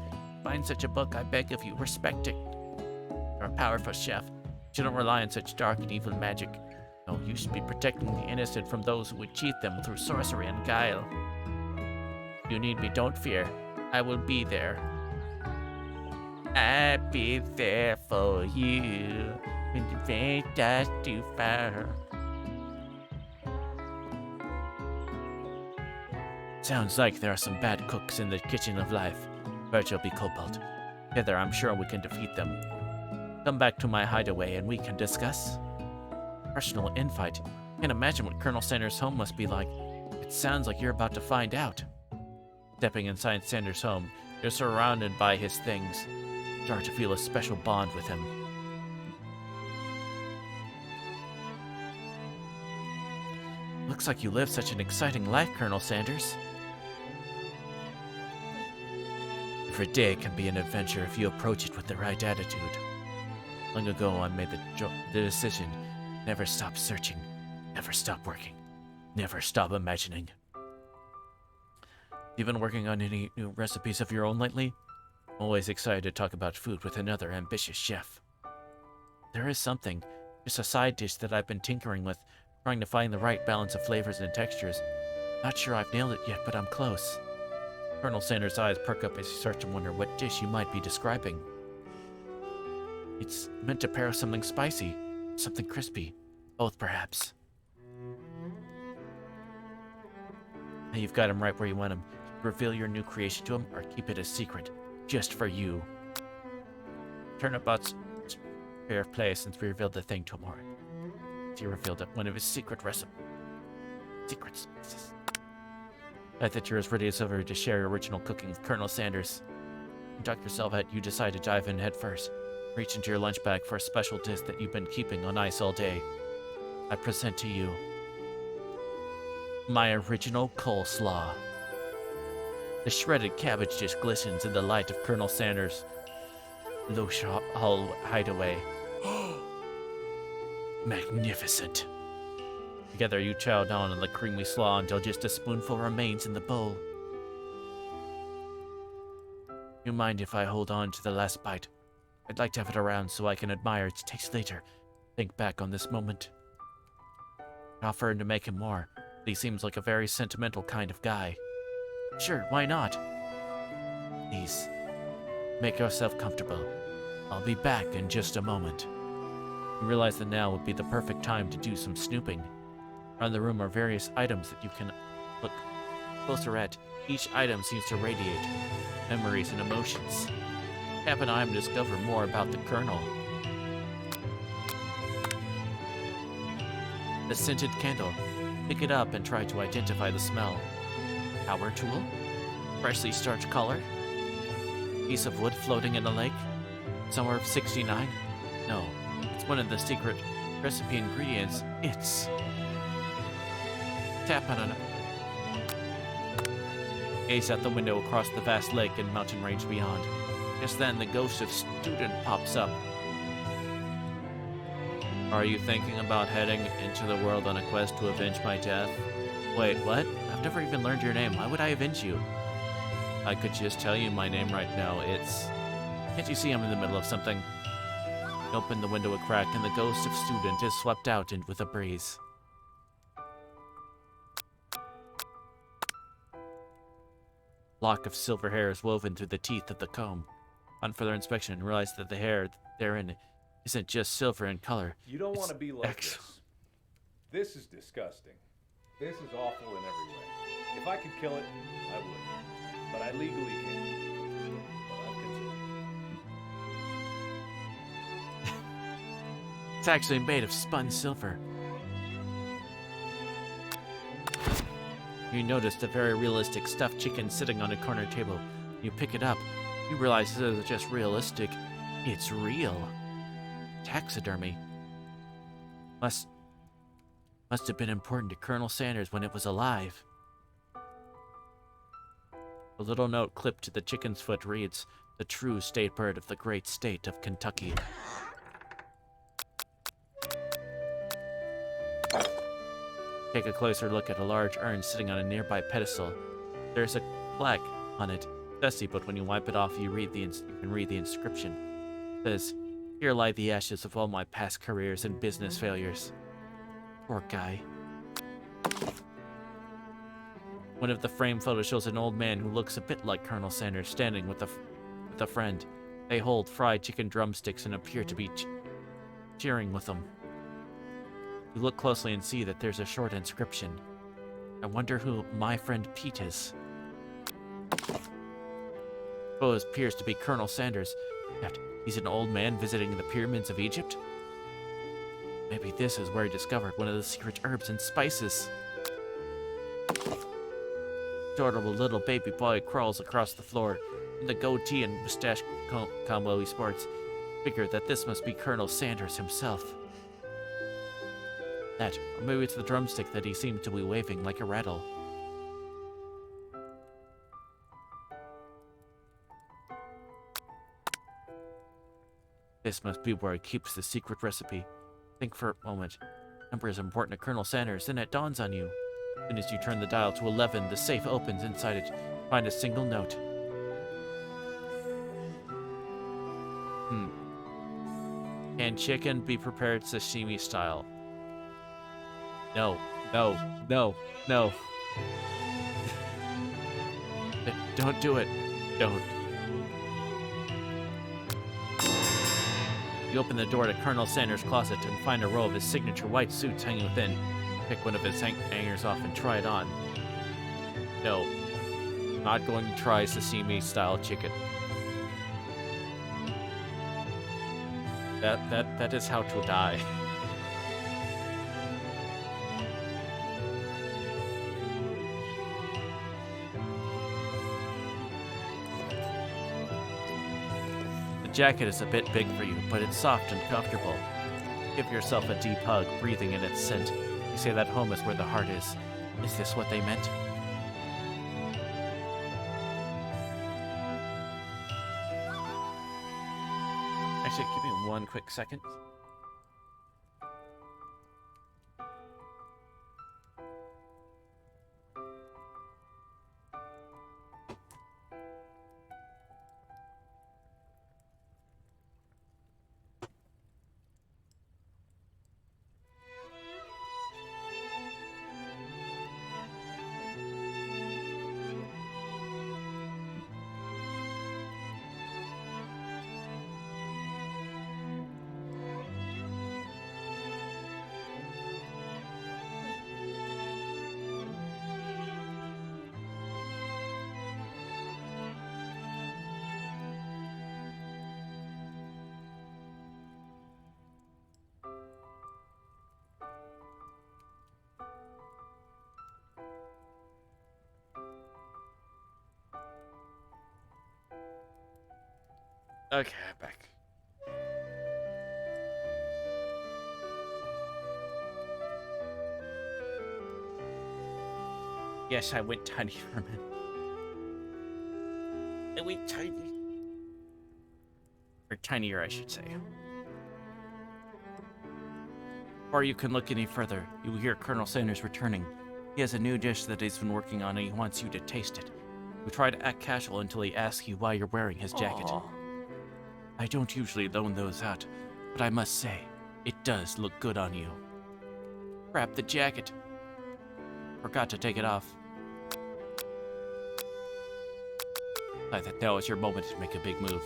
Find such a book, I beg of you, respect it. You're a powerful chef. You shouldn't rely on such dark and evil magic. No, you should be protecting the innocent from those who would cheat them through sorcery and guile. If you need me, don't fear. I will be there. I'll be there for you when the rain starts to fall. Sounds like there are some bad cooks in the kitchen of life. Virgil be Kobold. Together, I'm sure we can defeat them. Come back to my hideaway and we can discuss. Personal infight. Can't imagine what Colonel Sanders' home must be like. It sounds like you're about to find out. Stepping inside Sanders' home, you're surrounded by his things. Start to feel a special bond with him. Looks like you live such an exciting life, Colonel Sanders. Every day can be an adventure if you approach it with the right attitude. Long ago, I made the decision, never stop searching, never stop working, never stop imagining. You been working on any new recipes of your own lately? I'm always excited to talk about food with another ambitious chef. There is something, just a side dish that I've been tinkering with, trying to find the right balance of flavors and textures. Not sure I've nailed it yet, but I'm close. Colonel Sanders' eyes perk up as he starts to wonder what dish you might be describing. It's meant to pair with something spicy, something crispy. Both, perhaps. Now you've got him right where you want him. Reveal your new creation to him, or keep it a secret, just for you. Turnabout's fair play since we revealed the thing to him already. He revealed it one of his secret recipes. Secrets. I thought you're as ready as ever to share your original cooking with Colonel Sanders. You talk yourself out, you decide to dive in head first. Reach into your lunch bag for a special dish that you've been keeping on ice all day. I present to you my original coleslaw. The shredded cabbage dish glistens in the light of Colonel Sanders' low hideaway. Magnificent. Together you chow down on the creamy slaw until just a spoonful remains in the bowl. You mind if I hold on to the last bite? I'd like to have it around so I can admire its taste later. Think back on this moment. I offered to make him more, but he seems like a very sentimental kind of guy. Sure, why not? Please, make yourself comfortable. I'll be back in just a moment. You realize that now would be the perfect time to do some snooping. Around the room are various items that you can look closer at. Each item seems to radiate memories and emotions. Cap and I am to discover more about the Colonel. The scented candle. Pick it up and try to identify the smell. Power tool? Freshly starched collar? Piece of wood floating in a lake? Somewhere of 69? No, it's one of the secret recipe ingredients. It's... Tap on it. Gaze out the window across the vast lake and mountain range beyond. Just then, the ghost of Student pops up. Are you thinking about heading into the world on a quest to avenge my death? Wait, what? I've never even learned your name. Why would I avenge you? I could just tell you my name right now. It's... Can't you see I'm in the middle of something? Open the window a crack, and the ghost of Student is swept out with a breeze. Lock of silver hair is woven through the teeth of the comb. On further inspection, realize that the hair therein isn't just silver in color. You don't want to be like this. This is disgusting. This is awful in every way. If I could kill it, I would. But I legally can't. But I've considered. It's actually made of spun silver. You notice the very realistic stuffed chicken sitting on a corner table. You pick it up. You realize this isn't just realistic. It's real. Taxidermy. Must have been important to Colonel Sanders when it was alive. A little note clipped to the chicken's foot reads, "The true state bird of the great state of Kentucky." Take a closer look at a large urn sitting on a nearby pedestal. There's a plaque on it, dusty, but when you wipe it off, you can read the inscription. It says, "Here lie the ashes of all my past careers and business failures." Poor guy. One of the frame photos shows an old man who looks a bit like Colonel Sanders standing with a friend. They hold fried chicken drumsticks and appear to be cheering with them. You look closely and see that there's a short inscription. I wonder who my friend Pete is. Pose appears to be Colonel Sanders. Yet he's an old man visiting the pyramids of Egypt? Maybe this is where he discovered one of the secret herbs and spices. Adorable little baby boy crawls across the floor. In the goatee and mustache combo he sports, figure that this must be Colonel Sanders himself. That, or maybe it's the drumstick that he seemed to be waving like a rattle. This must be where he keeps the secret recipe. Think for a moment. Number is important to Colonel Sanders, then it dawns on you. As soon as you turn the dial to 11, the safe opens. Inside it, find a single note. Can chicken be prepared sashimi style? No, no, no, no. Don't do it. Don't. You open the door to Colonel Sanders' closet and find a row of his signature white suits hanging within. Pick one of his hangers off and try it on. No. I'm not going to try sashimi-style chicken. That is how to die. The jacket is a bit big for you, but it's soft and comfortable. Give yourself a deep hug, breathing in its scent. You say that home is where the heart is. Is this what they meant? Actually, give me one quick second. Okay, back. Yes, I went tiny for a minute. I went tiny. Or tinier, I should say. Before you can look any further, you will hear Colonel Sanders returning. He has a new dish that he's been working on and he wants you to taste it. You try to act casual until he asks you why you're wearing his jacket. Aw. I don't usually loan those out, but I must say, it does look good on you. Grab the jacket. Forgot to take it off. I thought now is your moment to make a big move.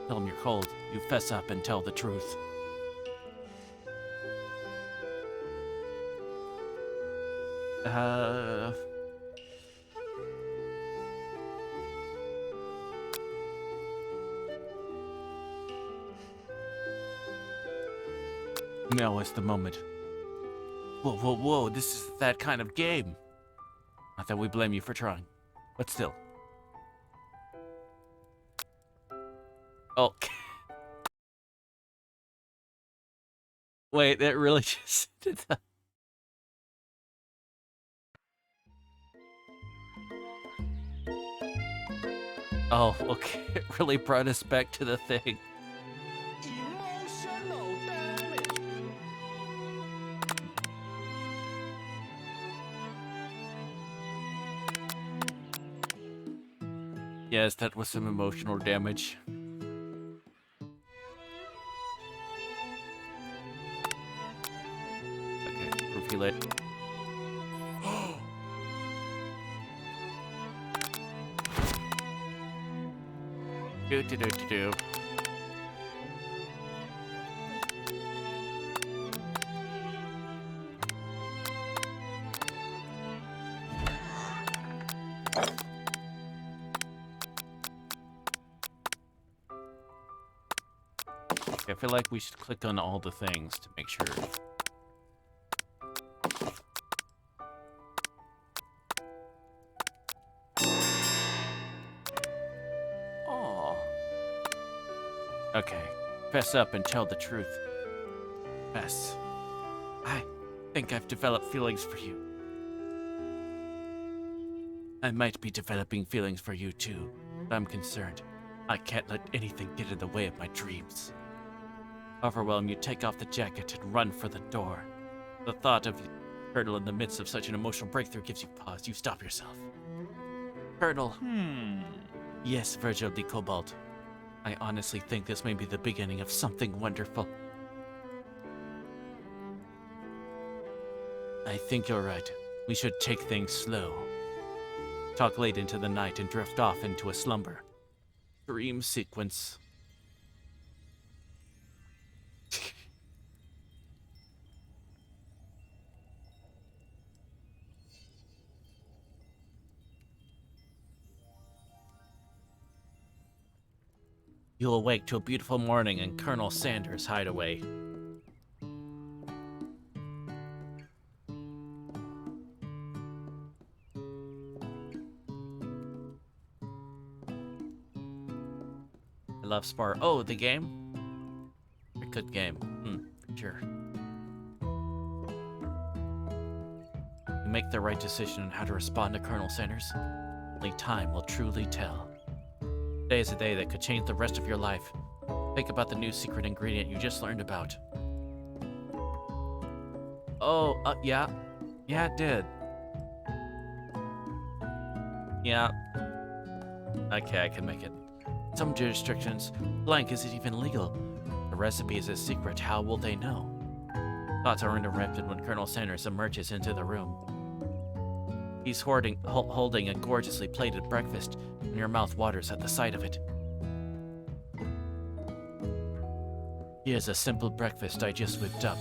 Tell him you're cold, you fess up and tell the truth. Now is the moment. Whoa, whoa, whoa, this is that kind of game. Not that we blame you for trying, but still. Oh. Wait, that really just did that. Oh, okay. It really brought us back to the thing. Emotional damage. Yes, that was some emotional damage. Okay, reveal it. Do. I feel like we should click on all the things to make sure. Aw. Okay, fess up and tell the truth. Fess. I think I've developed feelings for you. I might be developing feelings for you too, but I'm concerned. I can't let anything get in the way of my dreams. Overwhelmed, you take off the jacket and run for the door. The thought of Colonel in the midst of such an emotional breakthrough gives you pause. You stop yourself. Colonel. Yes, Virgil de Kobold. I honestly think this may be the beginning of something wonderful. I think you're right. We should take things slow. Talk late into the night and drift off into a slumber. Dream sequence. You'll awake to a beautiful morning in Colonel Sanders' hideaway. I love Spar. Oh, the game? A good game. Sure. You make the right decision on how to respond to Colonel Sanders. Only time will truly tell. Today is a day that could change the rest of your life. Think about the new secret ingredient you just learned about. Oh, yeah. Yeah, it did. Yeah. Okay, I can make it. Some jurisdictions, blank isn't even legal. The recipe is a secret, how will they know? Thoughts are interrupted when Colonel Sanders emerges into the room. He's holding a gorgeously plated breakfast, and your mouth waters at the sight of it. Here's a simple breakfast I just whipped up.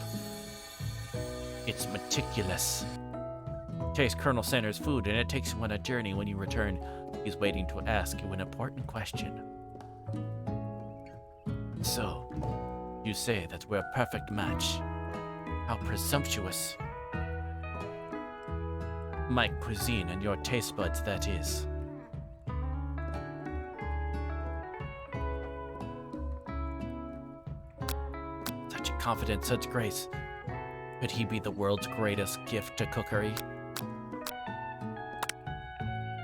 It's meticulous. Taste Colonel Sanders' food, and it takes you on a journey. When you return, he's waiting to ask you an important question. So, you say that we're a perfect match. How presumptuous. My cuisine and your taste buds, that is. confident such grace. Could he be the world's greatest gift to cookery?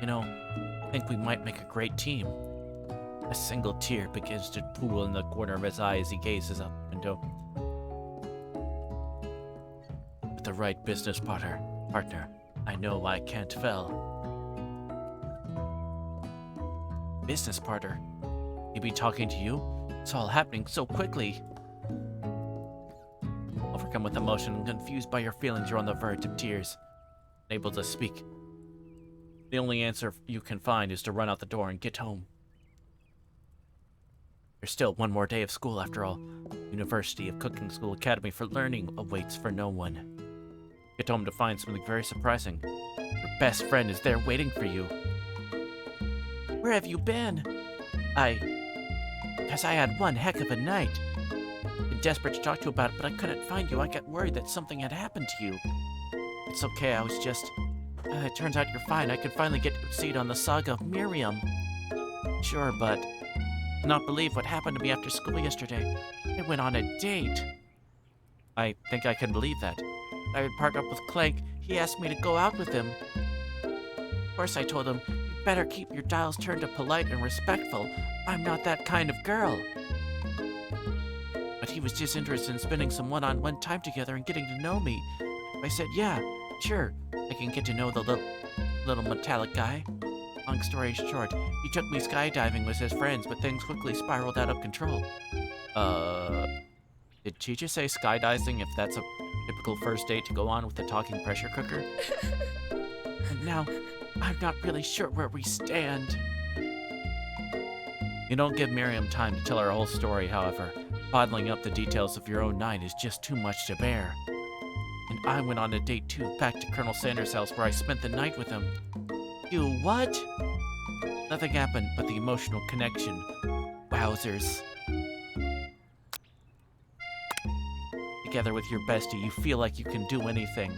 You know, I think we might make a great team. A single tear begins to pool in the corner of his eye as he gazes out the window. With the right business partner, I know I can't fail. Business partner? He be talking to you? It's all happening so quickly. Overcome with emotion and confused by your feelings, you're on the verge of tears, unable to speak. The only answer you can find is to run out the door and get home. There's still one more day of school after all. University of Cooking School Academy for Learning awaits for no one. Get home to find something very surprising. Your best friend is there waiting for you. Where have you been? Because I had one heck of a night. Been desperate to talk to you about it, but I couldn't find you. I got worried that something had happened to you. It's okay, I was just... it turns out you're fine. I could finally get to seat on the saga of Miriam. Sure, but... I cannot believe what happened to me after school yesterday. I went on a date. I think I can believe that. I had partnered up with Clank. He asked me to go out with him. Of course, I told him, you better keep your dials turned to polite and respectful. I'm not that kind of girl. But he was just interested in spending some one-on-one time together and getting to know me. I said, yeah, sure, I can get to know the little metallic guy. Long story short, he took me skydiving with his friends, but things quickly spiraled out of control. Did she just say skydiving if that's a typical first date to go on with a talking pressure cooker? And now, I'm not really sure where we stand. You don't give Miriam time to tell her whole story, however. Bottling up the details of your own night is just too much to bear. And I went on a date too, back to Colonel Sanders' house where I spent the night with him. You what? Nothing happened but the emotional connection. Wowzers. Together with your bestie, you feel like you can do anything.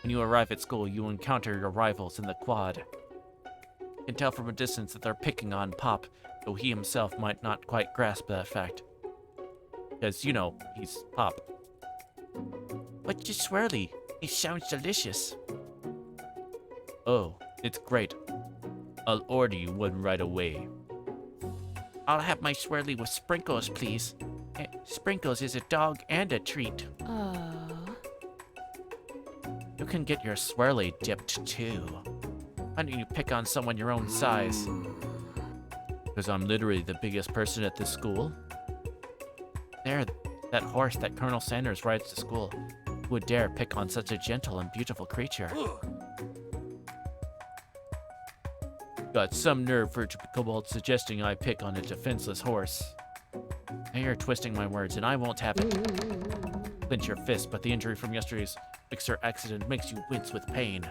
When you arrive at school, you encounter your rivals in the quad. You can tell from a distance that they're picking on Pop, though he himself might not quite grasp that fact. Because, you know, he's Pop. What's your swirly? It sounds delicious. Oh, it's great. I'll order you one right away. I'll have my swirly with sprinkles, please. Sprinkles is a dog and a treat. You can get your swirly dipped too. Why don't you pick on someone your own size? Because I'm literally the biggest person at this school. There, that horse that Colonel Sanders rides to school. Who would dare pick on such a gentle and beautiful creature? Got some nerve for Kobold suggesting I pick on a defenseless horse. Now you're twisting my words, and I won't have it. Clench your fist, but the injury from yesterday's mixer accident makes you wince with pain.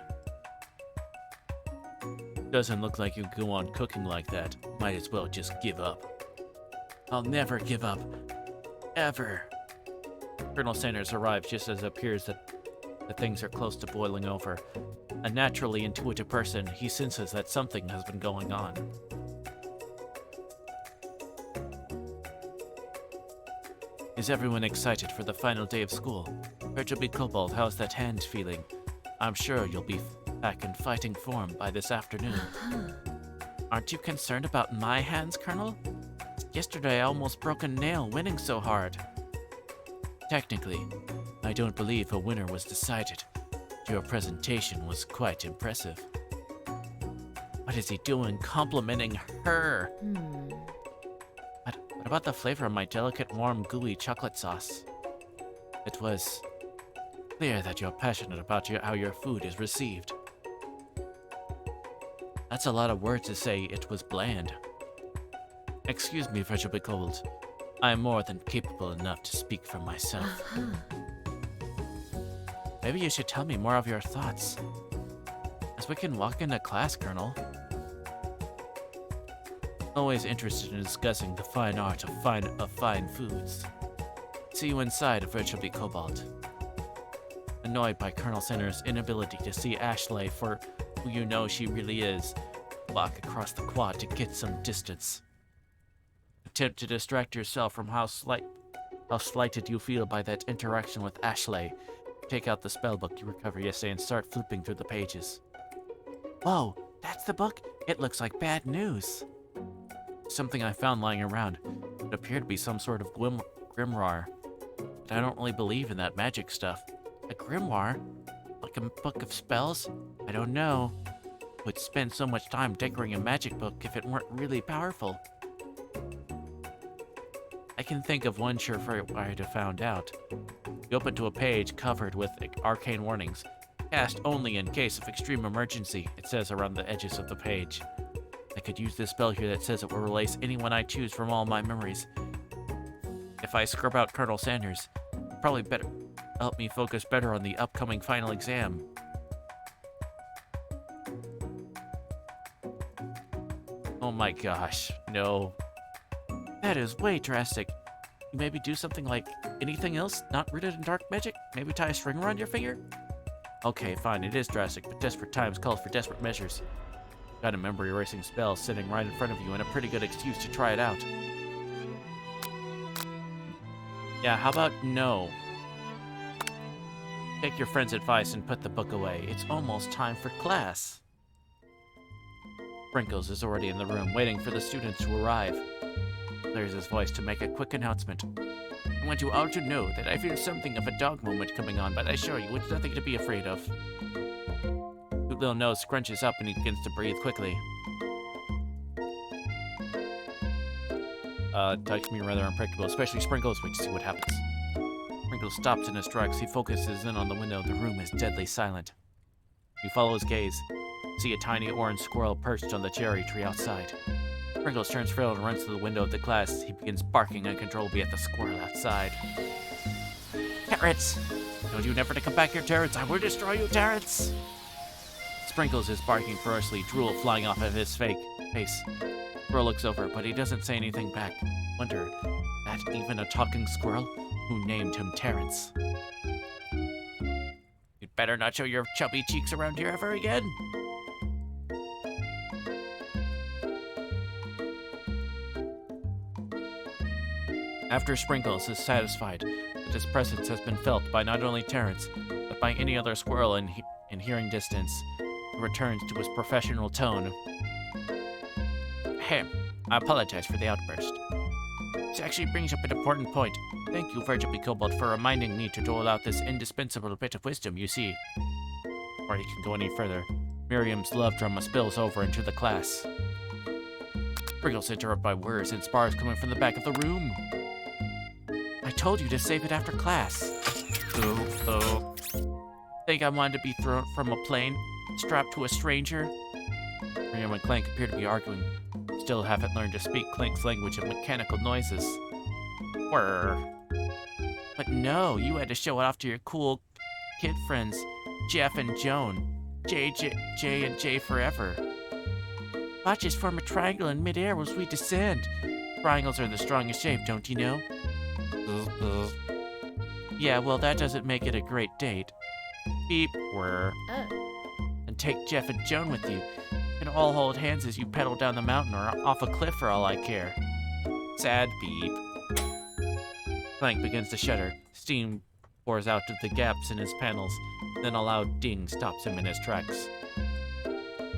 Doesn't look like you go on cooking like that. Might as well just give up. I'll never give up. Ever. Colonel Sanders arrives just as it appears that things are close to boiling over. A naturally intuitive person, he senses that something has been going on. Is everyone excited for the final day of school? Virtual B. Kobold, how's that hand feeling? I'm sure you'll be back in fighting form by this afternoon. Aren't you concerned about my hands, Colonel? Yesterday I almost broke a nail winning so hard. Technically, I don't believe a winner was decided. Your presentation was quite impressive. What is he doing complimenting her? What about the flavor of my delicate, warm, gooey chocolate sauce? It was clear that you're passionate about how your food is received. That's a lot of words to say it was bland. Excuse me, Virtual Kobold. I am more than capable enough to speak for myself. Maybe you should tell me more of your thoughts. As we can walk into class, Colonel. Always interested in discussing the fine art of fine foods. See you inside, Virtual Kobold. Annoyed by Colonel Sanders' inability to see Ashley for who you know she really is, walk across the quad to get some distance. Attempt to distract yourself from how how slighted you feel by that interaction with Ashley. Take out the spell book you recovered yesterday and start flipping through the pages. Whoa, that's the book? It looks like bad news. Something I found lying around. It appeared to be some sort of grimoire. But I don't really believe in that magic stuff. A grimoire? Like a book of spells? I don't know. Would spend so much time decorating a magic book if it weren't really powerful. I can think of one surefire way to find out. You open to a page covered with arcane warnings. Cast only in case of extreme emergency, it says around the edges of the page. I could use this spell here that says it will release anyone I choose from all my memories. If I scrub out Colonel Sanders, probably better help me focus better on the upcoming final exam. Oh my gosh, no. That is way drastic. You maybe do something like anything else not rooted in dark magic? Maybe tie a string around your finger? Okay, fine, it is drastic, but desperate times call for desperate measures. Got a memory erasing spell sitting right in front of you and a pretty good excuse to try it out. Yeah, how about no? Take your friend's advice and put the book away. It's almost time for class. Sprinkles is already in the room, waiting for the students to arrive. Clears his voice to make a quick announcement. I want you all to know that I feel something of a dog moment coming on, but I assure you it's nothing to be afraid of. Your little nose scrunches up and he begins to breathe quickly. Touch me rather unpredictable, especially Sprinkles. Wait to see what happens. Sprinkles stops in his tracks. He focuses in on the window. The room is deadly silent. You follow his gaze. See a tiny orange squirrel perched on the cherry tree outside. Sprinkles turns frail and runs to the window of the class. He begins barking uncontrollably at the squirrel outside. Terrence! Don't you never to come back here, Terrence! I will destroy you, Terrence! Sprinkles is barking ferociously, drool flying off of his face. Squirrel looks over, but he doesn't say anything back. Wonder, that even a talking squirrel? Who named him Terrence? You'd better not show your chubby cheeks around here ever again. After Sprinkles is satisfied that his presence has been felt by not only Terrence, but by any other squirrel in hearing distance, he returns to his professional tone. Hey, I apologize for the outburst. This actually brings up an important point. Thank you, Virgil Kobold, for reminding me to dole out this indispensable bit of wisdom, you see. Before he can go any further, Miriam's love drama spills over into the class. Sprinkles interrupted by whirs and spars coming from the back of the room. I told you to save it after class. Think I wanted to be thrown from a plane, strapped to a stranger? Miriam and Clank appear to be arguing. Still haven't learned to speak Clank's language of mechanical noises. Whir. But no, you had to show it off to your cool kid friends, Jeff and Joan. J and J forever. Watch us form a triangle in midair as we descend. Triangles are the strongest shape, don't you know? Yeah, well, that doesn't make it a great date. Beep. Whir. And take Jeff and Joan with you. You can all hold hands as you pedal down the mountain or off a cliff for all I care. Sad beep. Clank begins to shudder. Steam pours out of the gaps in his panels. Then a loud ding stops him in his tracks.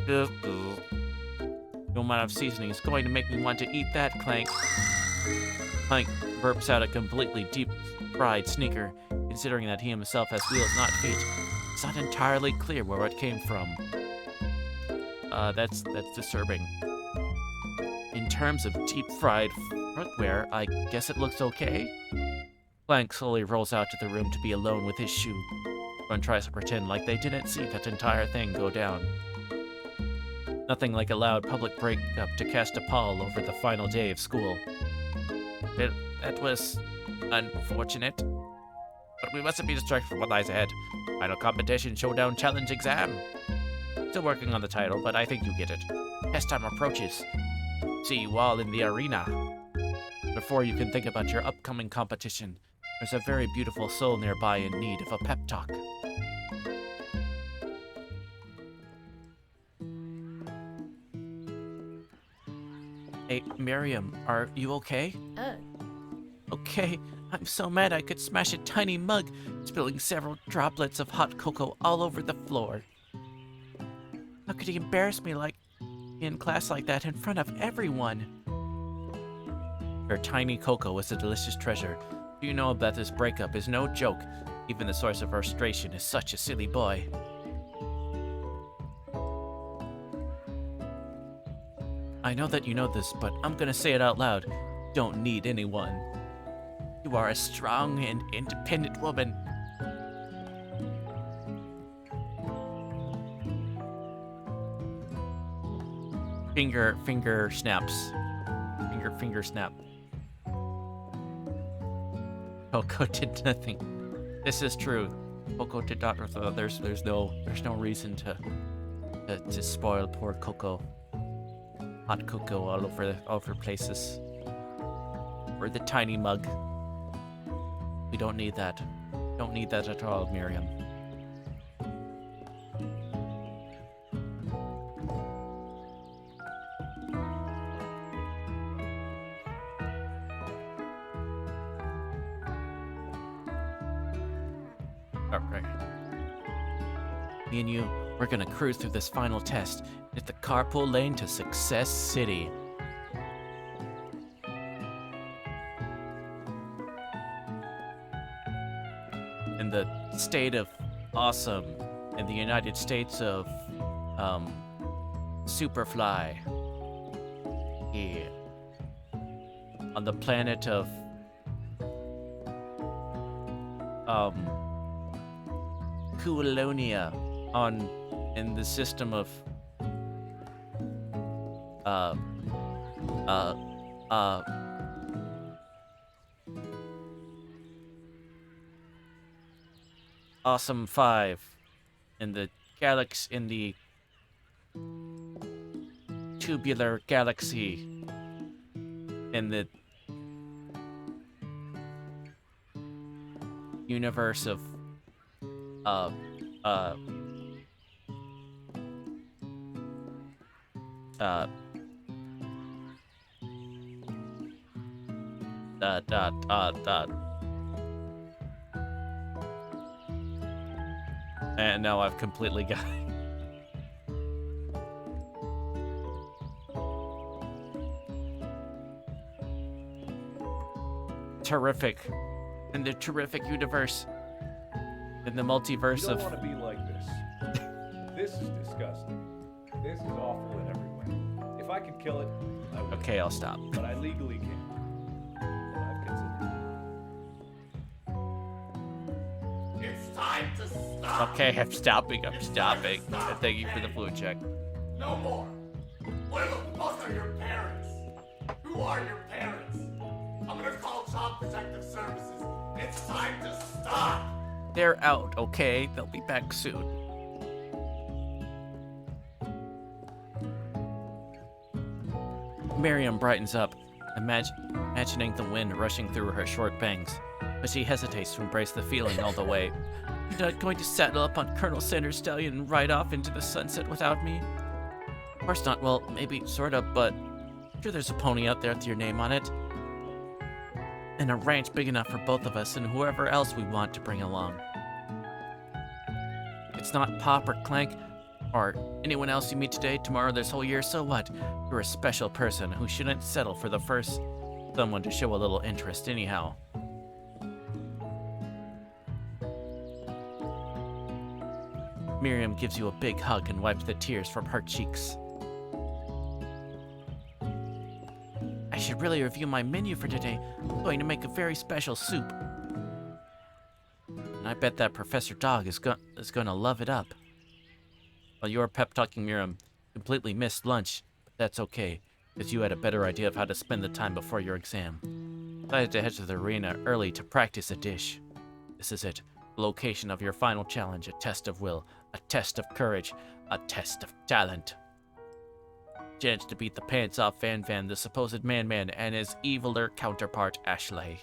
No amount of seasoning is going to make me want to eat that, Clank. Clank burps out a completely deep-fried sneaker, considering that he himself has wheels, not feet. It's not entirely clear where it came from. That's disturbing. In terms of deep-fried footwear, I guess it looks okay? Clank slowly rolls out to the room to be alone with his shoe. Everyone tries to pretend like they didn't see that entire thing go down. Nothing like a loud public breakup to cast a pall over the final day of school. That was unfortunate. But we mustn't be distracted from what lies ahead. Final competition, showdown, challenge, exam. Still working on the title, but I think you get it. Test time approaches. See you all in the arena. Before you can think about your upcoming competition, there's a very beautiful soul nearby in need of a pep talk. Hey, Miriam, are you okay? Okay, I'm so mad I could smash a tiny mug, spilling several droplets of hot cocoa all over the floor. How could he embarrass me like in class like that in front of everyone? Her tiny cocoa was a delicious treasure. Do you know that this breakup is no joke? Even the source of frustration is such a silly boy. I know that you know this, but I'm gonna say it out loud. Don't need anyone. You are a strong and independent woman. Finger snaps. Finger snap. Coco did nothing. This is true. Coco did not. There's no reason to spoil poor Coco. Hot cocoa all over places. Or the tiny mug. We don't need that. Don't need that at all, Miriam. Alright. Me and you, we're gonna cruise through this final test. Hit the carpool lane to Success City. In the state of awesome, in the United States of Superfly. Yeah. On the planet of Coolonia, in the system of Awesome 5 in the tubular galaxy in the universe of and now I've completely got terrific. In the terrific universe. In the multiverse You of... don't want to be like this. This is disgusting. This is awful in every way. If I could kill it, I would. Okay, I'll stop. But I legally can't. And I've considered it. It's time to stop. Okay, I'm stopping. And thank you for the blue check. No more. What the fuck are your parents? Who are your parents? I'm gonna call Child Protective Services. It's time to stop. They're out, okay? They'll be back soon. Miriam brightens up, imagining the wind rushing through her short bangs, but she hesitates to embrace the feeling all the way. You're not going to saddle up on Colonel Sanders' stallion and ride off into the sunset without me? Of course not. Well, maybe, sort of, but I'm sure there's a pony out there with your name on it. And a ranch big enough for both of us and whoever else we want to bring along. It's not Pop or Clank or anyone else you meet today, tomorrow, this whole year, so what? You're a special person who shouldn't settle for the first someone to show a little interest anyhow. Miriam gives you a big hug and wipes the tears from her cheeks. I should really review my menu for today. I'm going to make a very special soup. And I bet that Professor Dog is going to love it up. While you were pep-talking Miriam, completely missed lunch, but that's okay, because you had a better idea of how to spend the time before your exam. Decided to head to the arena early to practice a dish. This is it, the location of your final challenge, a test of will, a test of courage, a test of talent. Chance to beat the pants off Van Van, the supposed Man-Man, and his eviler counterpart, Ashley.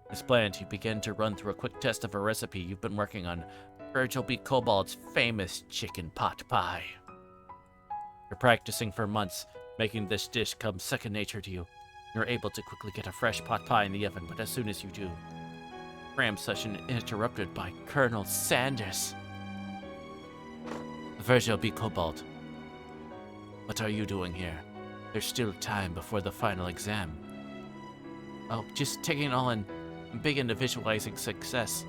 As planned, you begin to run through a quick test of a recipe you've been working on. Courage will be Kobold's famous chicken pot pie. You're practicing for months, making this dish come second nature to you. You're able to quickly get a fresh pot pie in the oven, but as soon as you do, Miriam's session interrupted by Colonel Sanders. Virgil B. Kobold, what are you doing here? There's still time before the final exam. Oh, just taking it all in. I'm big into visualizing success.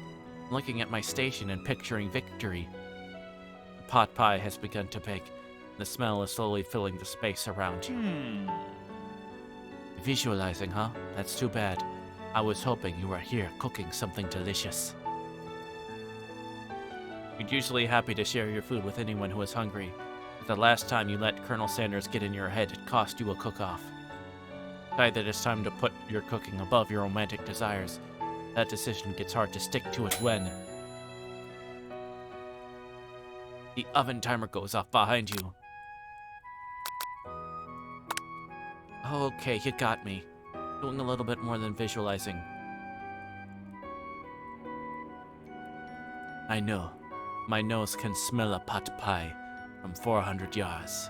I'm looking at my station and picturing victory. The pot pie has begun to bake. The smell is slowly filling the space around you. Visualizing, huh? That's too bad. I was hoping you were here cooking something delicious. You're usually happy to share your food with anyone who is hungry, but the last time you let Colonel Sanders get in your head, it cost you a cook-off. Decide that it's time to put your cooking above your romantic desires. That decision gets hard to stick to it when the oven timer goes off behind you. Okay, you got me. Doing a little bit more than visualizing. I know. My nose can smell a pot pie from 400 yards.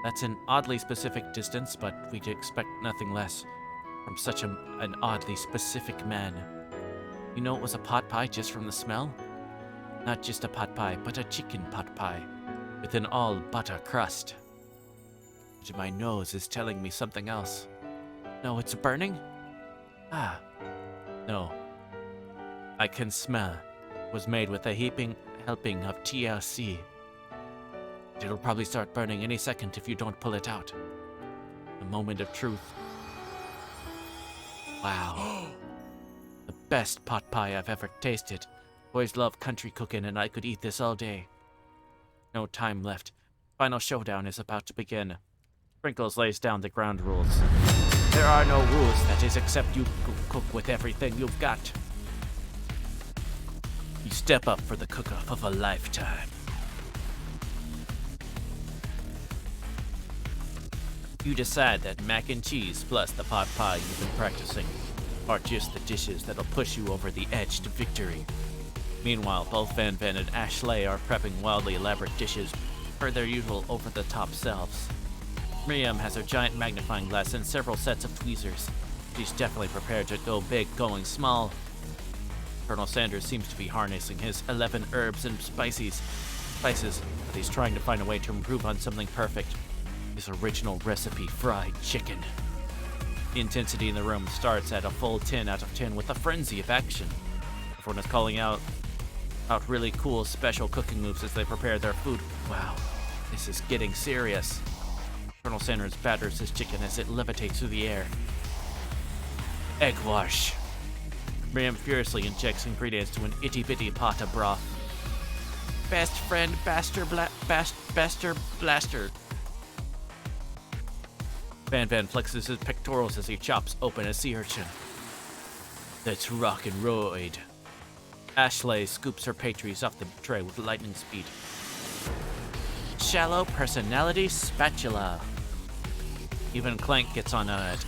That's an oddly specific distance, but we'd expect nothing less from such an oddly specific man. You know it was a pot pie just from the smell? Not just a pot pie, but a chicken pot pie with an all-butter crust. But my nose is telling me something else. No, it's burning? Ah, no. I can smell. It was made with a heaping helping of TLC. It'll probably start burning any second if you don't pull it out. A moment of truth. Wow. The best pot pie I've ever tasted. Boys love country cooking and I could eat this all day. No time left. Final showdown is about to begin. Sprinkles lays down the ground rules. There are no rules, that is, except you cook with everything you've got. You step up for the cook-off of a lifetime. You decide that mac and cheese plus the pot pie you've been practicing are just the dishes that'll push you over the edge to victory. Meanwhile, both Van Van and Ashley are prepping wildly elaborate dishes for their usual over-the-top selves. Miriam has her giant magnifying glass and several sets of tweezers. She's definitely prepared to go big, going small. Colonel Sanders seems to be harnessing his 11 herbs and spices, but he's trying to find a way to improve on something perfect. His original recipe fried chicken. The intensity in the room starts at a full 10 out of 10 with a frenzy of action. Everyone is calling out really cool special cooking moves as they prepare their food. Wow, this is getting serious. Colonel Sanders batters his chicken as it levitates through the air. Egg wash. Miriam furiously injects ingredients to an itty-bitty pot of broth. Best friend Baster Blaster. Van Van flexes his pectorals as he chops open a sea urchin. Let's rock and roid. Ashley scoops her pastries off the tray with lightning speed. Shallow personality spatula. Even Clank gets on it.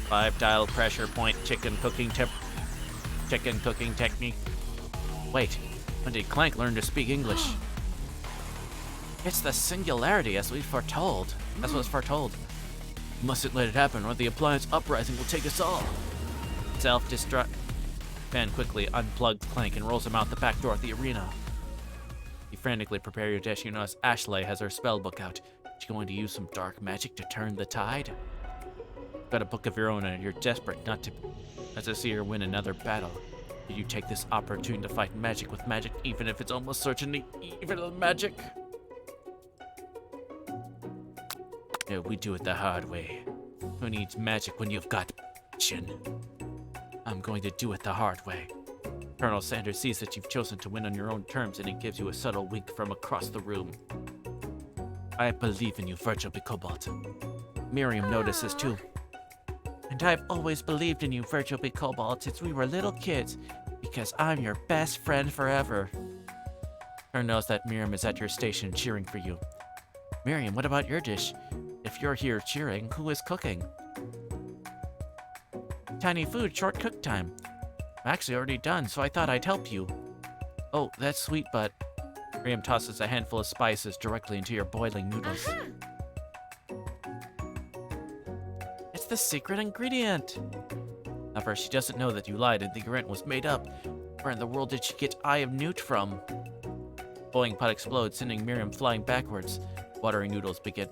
5 dial pressure point chicken cooking technique. Wait, when did Clank learn to speak English? It's the singularity as was foretold. Mustn't let it happen or the appliance uprising will take us all. Self-destruct. Van quickly unplugs Clank and rolls him out the back door of the arena. You frantically prepare your dish. You notice Ashley has her spell book out. She's going to use some dark magic to turn the tide. You've got a book of your own and you're desperate not to see her win another battle. You take this opportunity to fight magic with magic, even if it's almost certainly evil magic. No, we do it the hard way. Who needs magic when you've got chin? I'm going to do it the hard way. Colonel Sanders sees that you've chosen to win on your own terms and he gives you a subtle wink from across the room. I believe in you, Virgil B. Kobold. Miriam notices too. And I've always believed in you, Virgil B. Kobold, since we were little kids, because I'm your best friend forever. Kern knows that Miriam is at your station cheering for you. Miriam, what about your dish? If you're here cheering, who is cooking? Tiny food, short cook time. I'm actually already done, so I thought I'd help you. Oh, that's sweet, but... Miriam tosses a handful of spices directly into your boiling noodles. It's the secret ingredient. However, she doesn't know that you lied and the ingredient was made up. Where in the world did she get Eye of Newt from? Boiling pot explodes, sending Miriam flying backwards. Watery noodles begin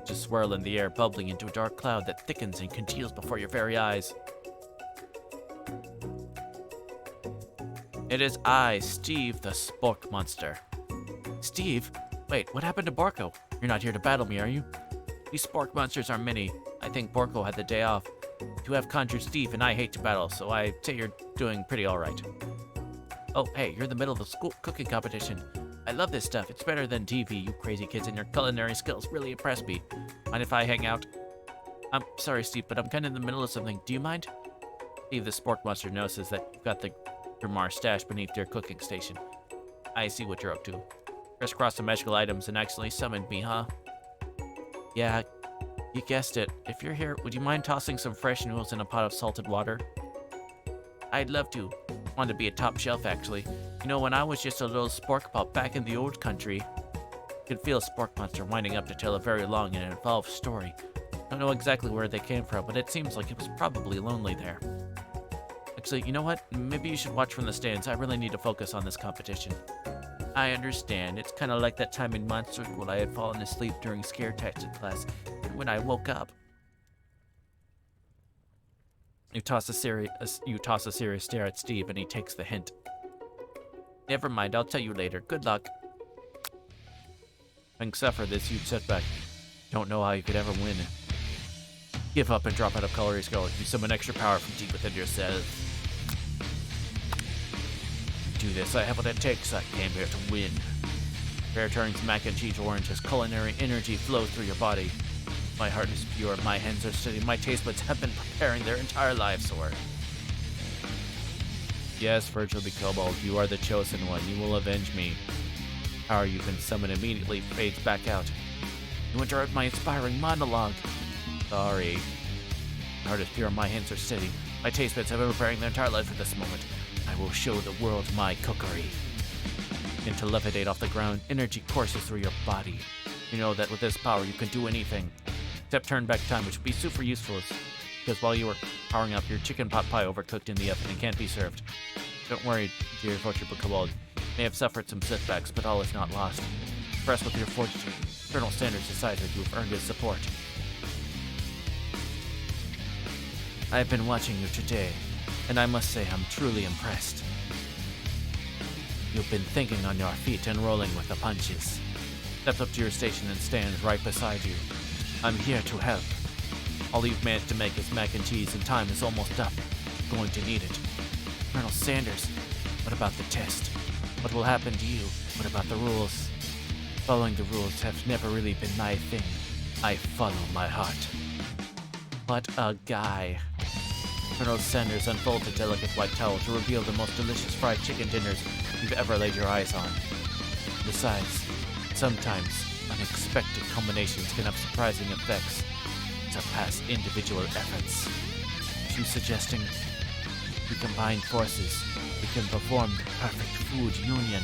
to swirl in the air, bubbling into a dark cloud that thickens and congeals before your very eyes. It is I, Steve, the Spork Monster. Steve? Wait, what happened to Borko? You're not here to battle me, are you? These Spork Monsters are many. I think Borko had the day off. You have conjured Steve, and I hate to battle, so I say you're doing pretty alright. Oh, hey, you're in the middle of the school cooking competition. I love this stuff. It's better than TV. You crazy kids and your culinary skills really impress me. Mind if I hang out? I'm sorry, Steve, but I'm kind of in the middle of something. Do you mind? Steve, the Spork Monster, notices that you've got the Grimar stashed beneath your cooking station. I see what you're up to. Crisscrossed some magical items and accidentally summoned me, huh? Yeah, you guessed it. If you're here, would you mind tossing some fresh noodles in a pot of salted water? I'd love to. Want to be a top shelf, actually. You know, when I was just a little spork pup back in the old country, you could feel a Spork Monster winding up to tell a very long and involved story. Don't know exactly where they came from, but it seems like it was probably lonely there. Actually, you know what? Maybe you should watch from the stands. I really need to focus on this competition. I understand. It's kind of like that time in Monster School I had fallen asleep during scare tactic class, and when I woke up. You toss a serious stare at Steve, and he takes the hint. Never mind, I'll tell you later. Good luck. Having suffered this huge setback, don't know how you could ever win. Give up and drop out of Coloring Skull. You summon extra power from deep within yourself. Do this, I have what it takes. I came here to win. Bear turns mac and cheese orange as culinary energy flows through your body. My heart is pure, my hands are steady, my taste buds have been preparing their entire lives for it. Yes, Virgil the Kobold, you are the chosen one. You will avenge me. Power you've been summoned immediately fades back out. You interrupt my inspiring monologue. Sorry. My heart is pure, my hands are steady. My taste buds have been preparing their entire life for this moment. I will show the world my cookery. Begin to levitate off the ground, energy courses through your body. You know that with this power you can do anything. Except turn back time, which would be super useful, because while you were powering up, your chicken pot pie overcooked in the oven and can't be served. Don't worry, dear Fortune Kobold. You may have suffered some setbacks, but all is not lost. Impressed with your fortitude, Colonel Sanders decides that you have earned his support. I have been watching you today, and I must say I'm truly impressed. You've been thinking on your feet and rolling with the punches. Steps up to your station and stands right beside you. I'm here to help. All you've managed to make is mac and cheese, and time is almost up. You're going to need it. Colonel Sanders, what about the test? What will happen to you? What about the rules? Following the rules has never really been my thing. I follow my heart. What a guy. Colonel Sanders unfolds a delicate white towel to reveal the most delicious fried chicken dinners you've ever laid your eyes on. Besides, sometimes unexpected combinations can have surprising effects to surpass individual efforts. You suggesting we combine forces, we can perform the perfect food union.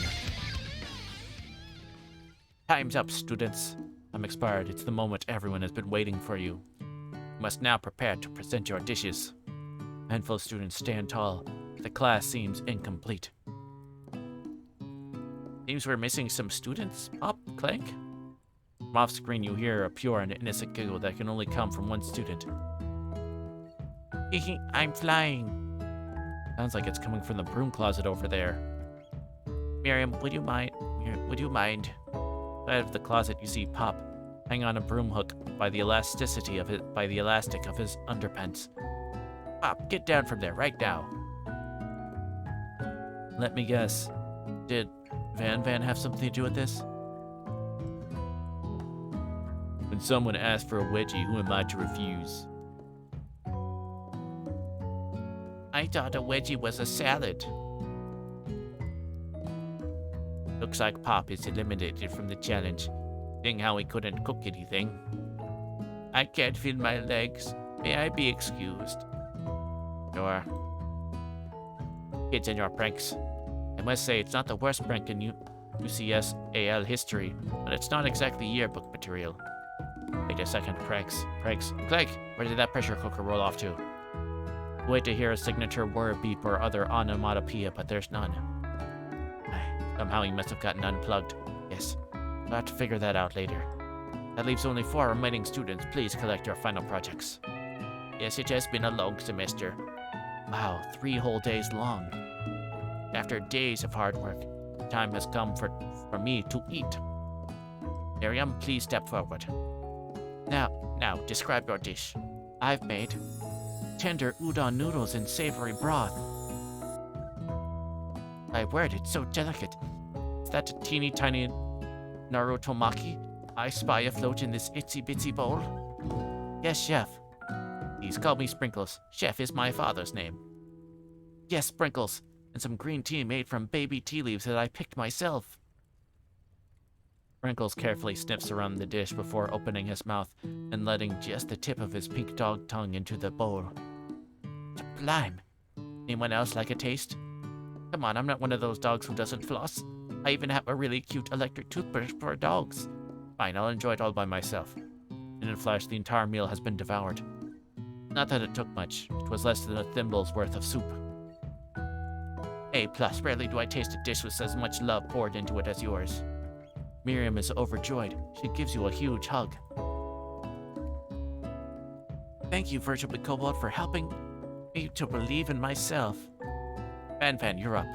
Time's up, students. I'm expired. It's the moment everyone has been waiting for you. You must now prepare to present your dishes. A handful of students stand tall. The class seems incomplete. Seems we're missing some students. Pop, Clank? From off screen, you hear a pure and innocent giggle that can only come from one student. Hehe, I'm flying. Sounds like it's coming from the broom closet over there. Miriam, would you mind? Out of the closet, you see Pop hang on a broom hook by the elastic of his underpants. Pop, get down from there right now. Let me guess. Did Van have something to do with this? When someone asks for a wedgie, who am I to refuse? I thought a wedgie was a salad. Looks like Pop is eliminated from the challenge, seeing how he couldn't cook anything. I can't feel my legs. May I be excused? Sure. Kids and your pranks. I must say, it's not the worst prank in UCS AL history, but it's not exactly yearbook material. Wait a second, Preggs. Click! Where did that pressure cooker roll off to? Wait to hear a signature word beep or other onomatopoeia, but there's none. Somehow he must have gotten unplugged. Yes, I'll have to figure that out later. That leaves only 4 remaining students. Please collect your final projects. Yes, it has been a long semester. Wow, 3 whole days long. After days of hard work, time has come for me to eat. Miriam, please step forward. Now, describe your dish. I've made tender udon noodles in savory broth. My word, it's so delicate. Is that a teeny tiny Narutomaki I spy afloat in this itsy bitsy bowl? Yes, chef. Please call me Sprinkles. Chef is my father's name. Yes, Sprinkles. And some green tea made from baby tea leaves that I picked myself. Sprinkles carefully sniffs around the dish before opening his mouth and letting just the tip of his pink dog tongue into the bowl. Sublime. Anyone else like a taste? Come on, I'm not one of those dogs who doesn't floss. I even have a really cute electric toothbrush for dogs. Fine, I'll enjoy it all by myself. In a flash, the entire meal has been devoured. Not that it took much. It was less than a thimble's worth of soup. A+, rarely do I taste a dish with as much love poured into it as yours. Miriam is overjoyed. She gives you a huge hug. Thank you, Virtual Kobold, for helping me to believe in myself. Fan, you're up.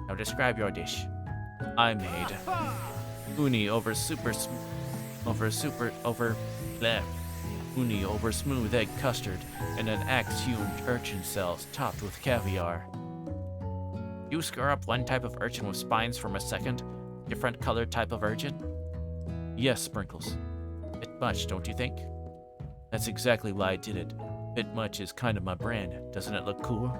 Now describe your dish. I made uni over smooth egg custard and an axe-hewn urchin cells topped with caviar. You screw up one type of urchin with spines from a second, different colored type of urchin? Yes, Sprinkles. Bit much, don't you think? That's exactly why I did it. Bit much is kind of my brand. Doesn't it look cool?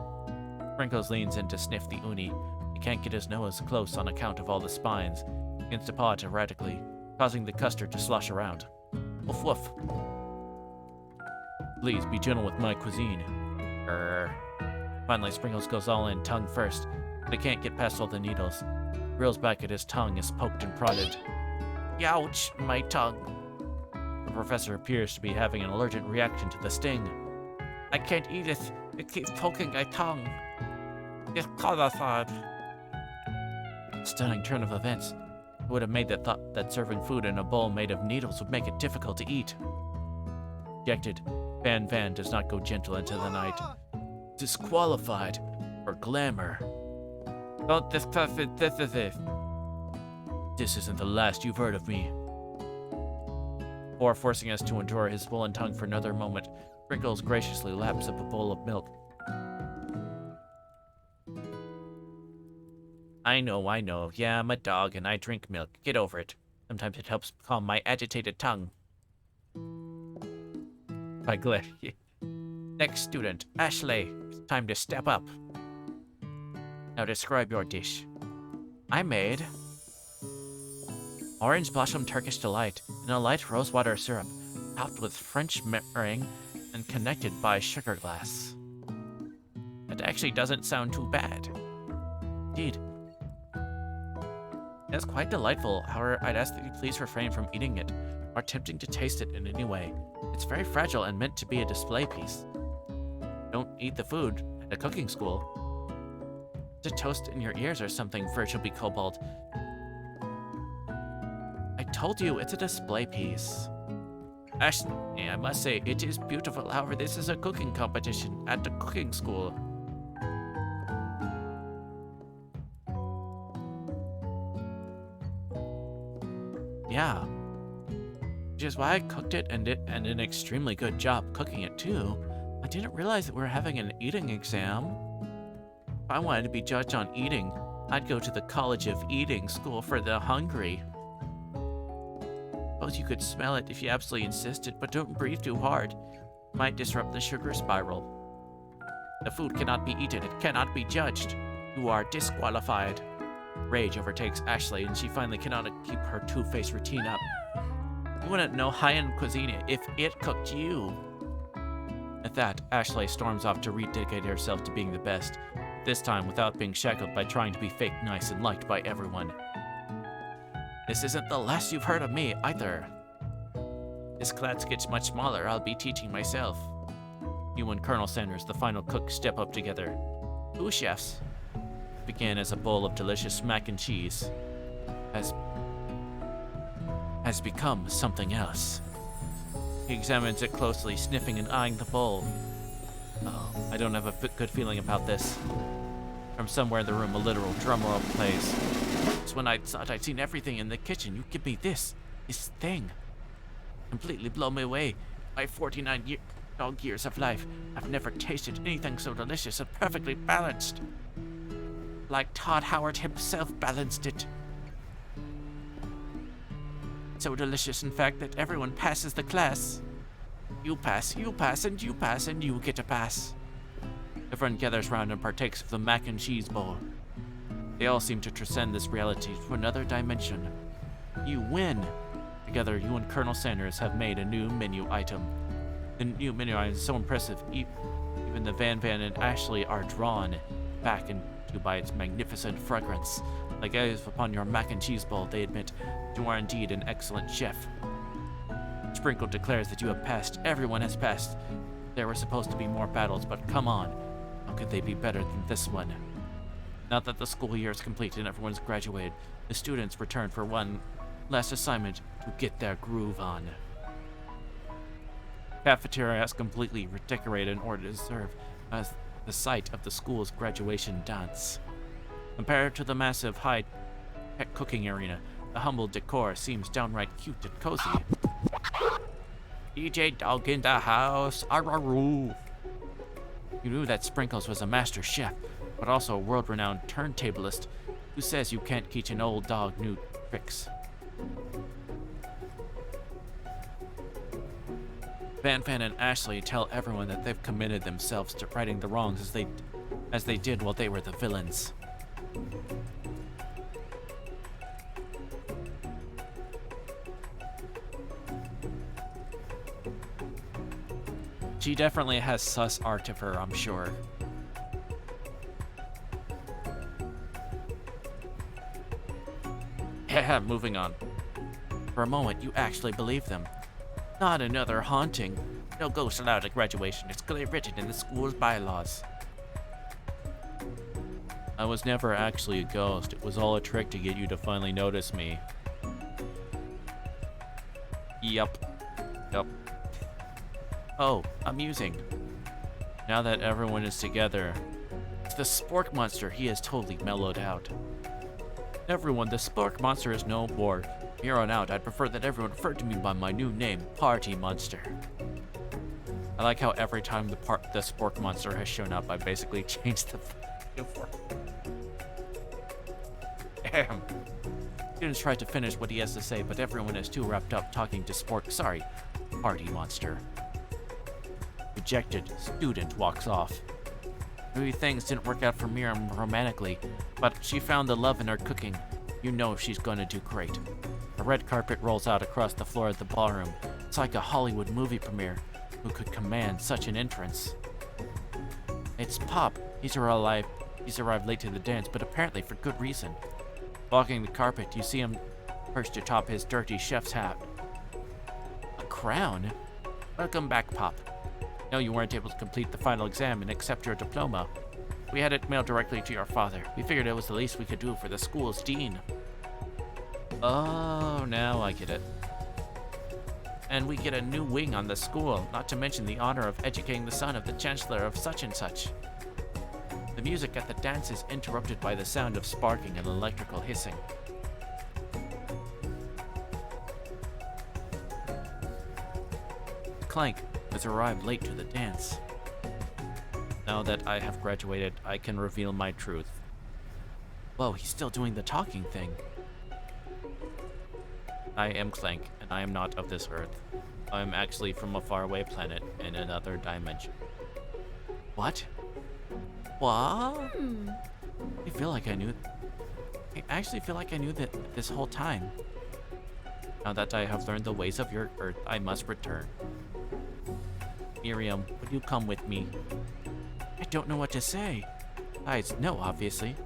Sprinkles leans in to sniff the uni. He can't get his nose close on account of all the spines. He begins to paw it erratically, causing the custard to slosh around. Woof woof. Please be gentle with my cuisine. Finally, Sprinkles goes all in, tongue first, but he can't get past all the needles. Reels back at his tongue is poked and prodded. Youch, my tongue. The professor appears to be having an allergic reaction to the sting. I can't eat it. It keeps poking my tongue. It's qualified. Stunning turn of events. Who would have made the thought that serving food in a bowl made of needles would make it difficult to eat? Rejected. Van does not go gentle into the night. Disqualified for glamour. Don't discuss it. This isn't the last you've heard of me. Before forcing us to endure his swollen tongue for another moment, Sprinkles graciously laps up a bowl of milk. I know. Yeah, I'm a dog and I drink milk. Get over it. Sometimes it helps calm my agitated tongue. I glare. Next student, Ashley. It's time to step up. Now describe your dish. I made orange blossom Turkish delight in a light rosewater syrup, topped with French meringue and connected by sugar glass. That actually doesn't sound too bad. Indeed. It's quite delightful, however, I'd ask that you please refrain from eating it or attempting to taste it in any way. It's very fragile and meant to be a display piece. Don't eat the food at a cooking school. To toast in your ears or something, Virtual Kobold. I told you, it's a display piece. Ashley, I must say, it is beautiful. However, this is a cooking competition at the cooking school. Yeah. Which is why I cooked it and did an extremely good job cooking it too. I didn't realize that we were having an eating exam. If I wanted to be judged on eating, I'd go to the College of Eating School for the Hungry. Suppose you could smell it if you absolutely insisted, but don't breathe too hard. It might disrupt the sugar spiral. The food cannot be eaten, it cannot be judged. You are disqualified. Rage overtakes Ashley, and she finally cannot keep her two-faced routine up. You wouldn't know high-end cuisine if it cooked you. At that, Ashley storms off to rededicate herself to being the best, this time without being shackled by trying to be fake nice and liked by everyone. This isn't the last you've heard of me, either. This class gets much smaller, I'll be teaching myself. You and Colonel Sanders, the final cook, step up together. Who chefs? Began as a bowl of delicious mac and cheese. Has become something else. He examines it closely, sniffing and eyeing the bowl. Oh, I don't have a good feeling about this. From somewhere in the room, a literal drum roll plays. It's when I thought I'd seen everything in the kitchen. You give me this thing. Completely blow me away. My 49 dog years of life, I've never tasted anything so delicious and perfectly balanced. Like Todd Howard himself balanced it. So delicious, in fact, that everyone passes the class. You pass, and you pass, and you get a pass. Everyone gathers round and partakes of the mac and cheese bowl. They all seem to transcend this reality to another dimension. You win! Together, you and Colonel Sanders have made a new menu item. The new menu item is so impressive, even the Van and Ashley are drawn back into by its magnificent fragrance. Like eyes upon your mac and cheese bowl, they admit you are indeed an excellent chef. Sprinkle declares that you have passed. Everyone has passed. There were supposed to be more battles, but come on. How could they be better than this one? Now that the school year is complete and everyone's graduated, the students return for one last assignment to get their groove on. Cafeteria is completely redecorated in order to serve as the site of the school's graduation dance. Compared to the massive high-tech cooking arena, the humble decor seems downright cute and cozy. DJ Dog in the house, araroo. You knew that Sprinkles was a master chef, but also a world-renowned turntablist who says you can't teach an old dog new tricks. Van and Ashley tell everyone that they've committed themselves to righting the wrongs as they did while they were the villains. She definitely has sus art of her, I'm sure. Moving on. For a moment, you actually believe them. Not another haunting. No ghosts allowed at graduation. It's clearly written in the school's bylaws. I was never actually a ghost. It was all a trick to get you to finally notice me. Yup. Oh, amusing. Now that everyone is together, it's the Spork Monster. He has totally mellowed out. Everyone, the Spork Monster is no more. Here on out, I'd prefer that everyone refer to me by my new name, Party Monster. I like how every time the Spork Monster has shown up, I basically changed the uniform. Damn. Students tried to finish what he has to say, but everyone is too wrapped up talking to Party Monster. Dejected student walks off. Maybe things didn't work out for Miriam romantically, but she found the love in her cooking. You know she's gonna do great. A red carpet rolls out across the floor of the ballroom. It's like a Hollywood movie premiere. Who could command such an entrance? It's Pop. He's arrived late to the dance, but apparently for good reason. Walking the carpet, you see him perched atop his dirty chef's hat. A crown? Welcome back, Pop. No, you weren't able to complete the final exam and accept your diploma. We had it mailed directly to your father. We figured it was the least we could do for the school's dean. Oh, now I get it. And we get a new wing on the school, not to mention the honor of educating the son of the chancellor of such and such. The music at the dance is interrupted by the sound of sparking and electrical hissing. Clank has arrived late to the dance. Now that I have graduated, I can reveal my truth. Whoa, he's still doing the talking thing. I am Clank, and I am not of this earth. I am actually from a faraway planet in another dimension. What? What? I actually feel like I knew that this whole time. Now that I have learned the ways of your earth, I must return. Miriam, would you come with me? I don't know what to say. No, obviously.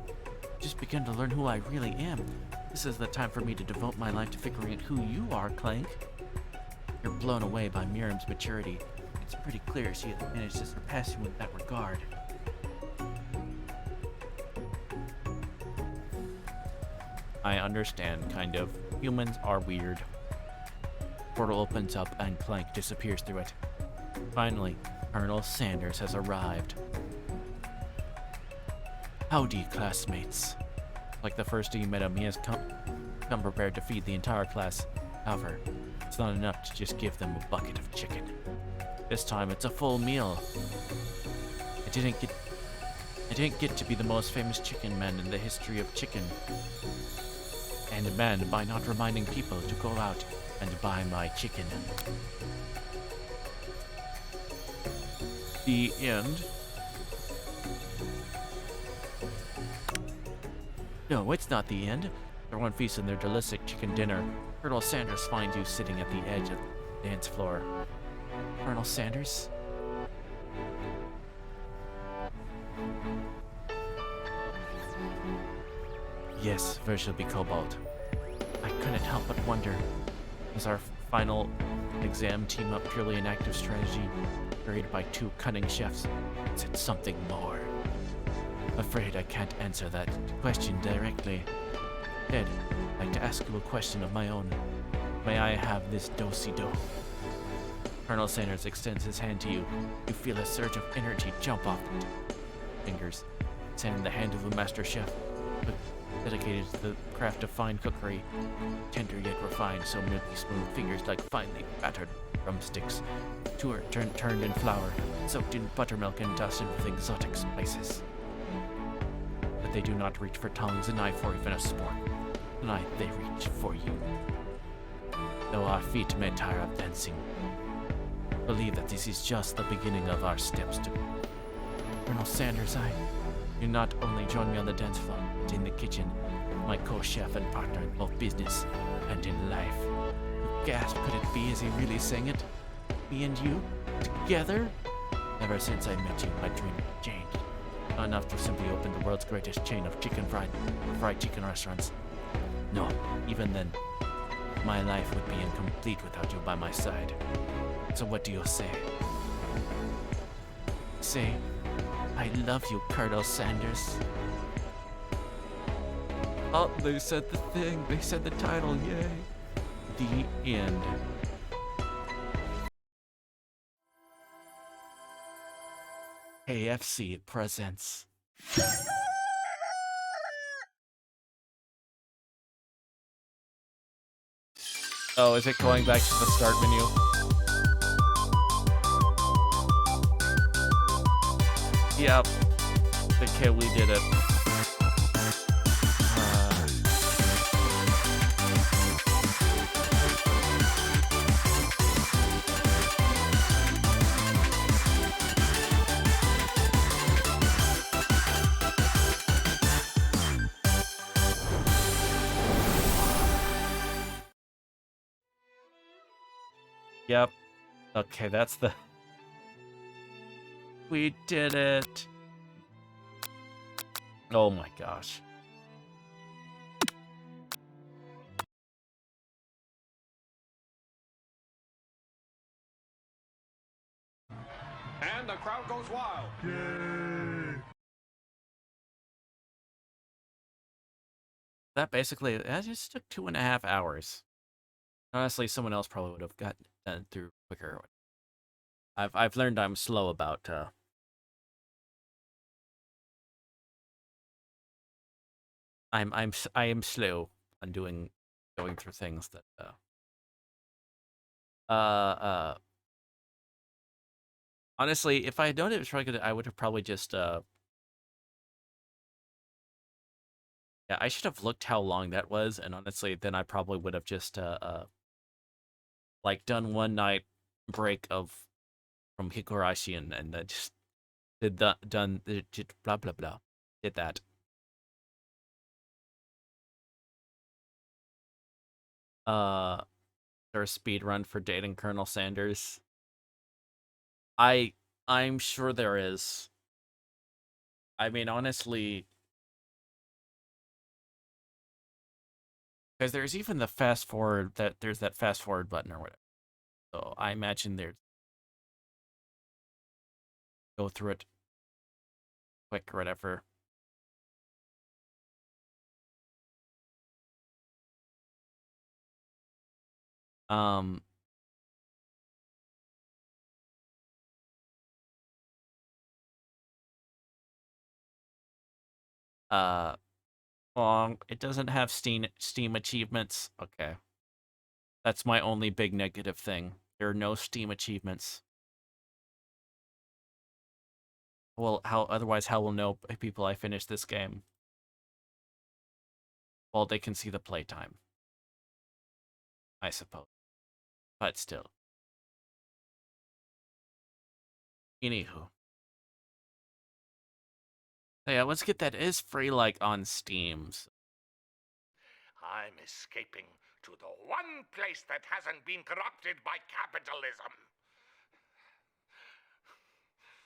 Just begin to learn who I really am. This is the time for me to devote my life to figuring out who you are, Clank. You're blown away by Miriam's maturity. It's pretty clear she has managed to surpass you in that regard. I understand, kind of. Humans are weird. Portal opens up and Clank disappears through it. Finally, Colonel Sanders has arrived. Howdy, classmates. Like the first day you met him, he has come prepared to feed the entire class. However, it's not enough to just give them a bucket of chicken. This time, it's a full meal. I didn't get to be the most famous chicken man in the history of chicken. And man by not reminding people to go out and buy my chicken. The end. No, it's not the end. Everyone feasts on their delicious chicken dinner. Colonel Sanders finds you sitting at the edge of the dance floor. Colonel Sanders? Yes, where shall be Kobold? I couldn't help but wonder, was our final exam team up purely an active strategy carried by two cunning chefs? Is it something more? Afraid I can't answer that question directly. Instead, I'd like to ask you a question of my own. May I have this do-si-do? Colonel Sanders extends his hand to you. You feel a surge of energy jump off the fingers. It's in the hand of a master chef, but dedicated to the craft of fine cookery. Tender yet refined, so milky smooth, fingers like finely battered drumsticks. Two are turned in flour, soaked in buttermilk and dusted with exotic spices. But they do not reach for tongues, a knife, or even a spork. Tonight they reach for you. Though our feet may tire of dancing, believe that this is just the beginning of our steps to Colonel Sanders. You not only join me on the dance floor, but in the kitchen, my co-chef and partner in both business and in life. You gasp, could it be? Is he really saying it? Me and you? Together? Ever since I met you, my dream changed. Not enough to simply open the world's greatest chain of fried chicken restaurants. No, even then, my life would be incomplete without you by my side. So what do you say? Say, I love you, Colonel Sanders. Oh, they said the thing. They said the title. Yay. The end. KFC presents. Oh, is it going back to the start menu? Yep. Okay, we did it. Yep. Okay, that's the... We did it. Oh my gosh. And the crowd goes wild. That basically, that just took 2.5 hours. Honestly, someone else probably would have gotten done through quicker. I've learned I'm slow about I am slow on going through things that honestly, if I had known it was probably good, I would have probably just yeah, I should have looked how long that was, and honestly, then I probably would have just like done one night break from Higurashi and then just did just blah blah blah. Did that. There a speed run for dating Colonel Sanders? I'm sure there is. I mean, honestly, because there's even the fast forward, there's that fast forward button or whatever. So I imagine they're go through it quick or whatever. Um, uh, well, it doesn't have Steam achievements. Okay. That's my only big negative thing. There are no Steam achievements. Well, how will know people I finished this game? Well, they can see the playtime, I suppose. But still. Anywho. Yeah, let's get that. It is free, like, on Steam. I'm escaping to the one place that hasn't been corrupted by capitalism.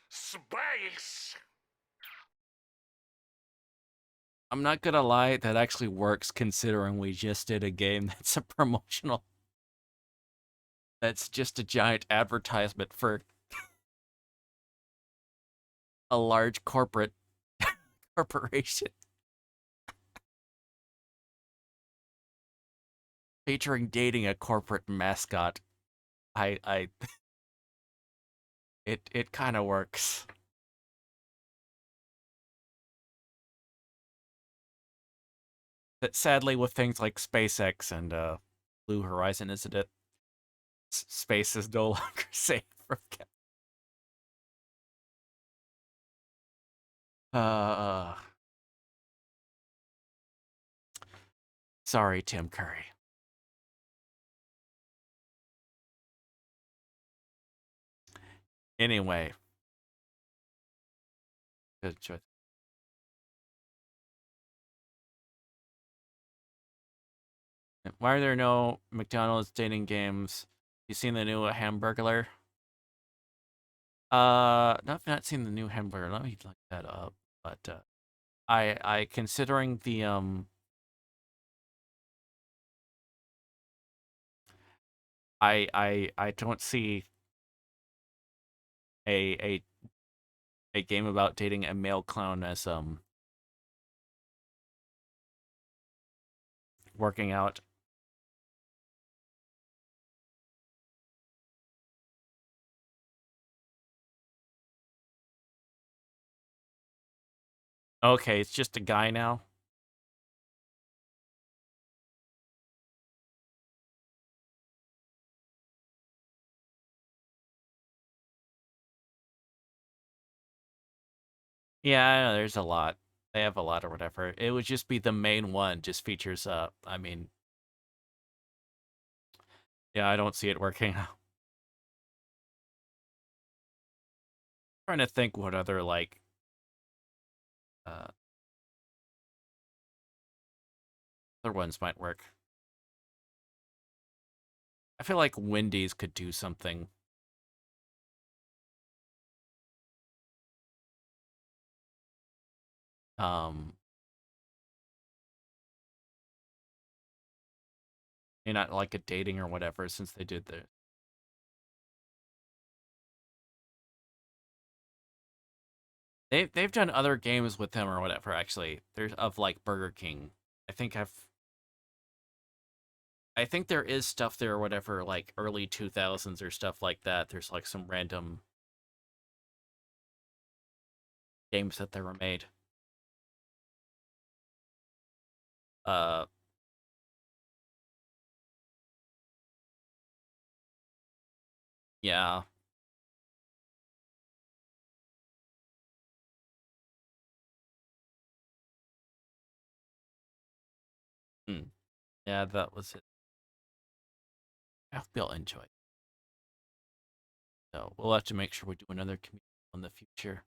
Space! I'm not gonna lie, that actually works considering we just did a game that's a promotional. That's just a giant advertisement for a large corporation. Featuring dating a corporate mascot. It kind of works. But sadly, with things like SpaceX and Blue Horizon, isn't it? Space is no longer safe from. Uh, sorry, Tim Curry. Anyway, good choice. Why are there no McDonald's dating games? You seen the new Hamburglar? No, I've not seen the new Hamburger. Let me look that up. But I considering the I don't see a a game about dating a male clown as working out. Okay, it's just a guy now. Yeah, I know, there's a lot. They have a lot or whatever. It would just be the main one, just features I mean, yeah, I don't see it working. Trying to think what other like uh other ones might work. I feel like Wendy's could do something. Um, not like a dating or whatever, since they did the. They've done other games with them or whatever. Actually, there's of like Burger King. I think I've. I think there is stuff there or whatever, like early 2000s or stuff like that. There's like some random games that they were made. Uh, yeah. Hmm. Yeah, that was it. I hope you'll enjoy it. So we'll have to make sure we do another community in the future.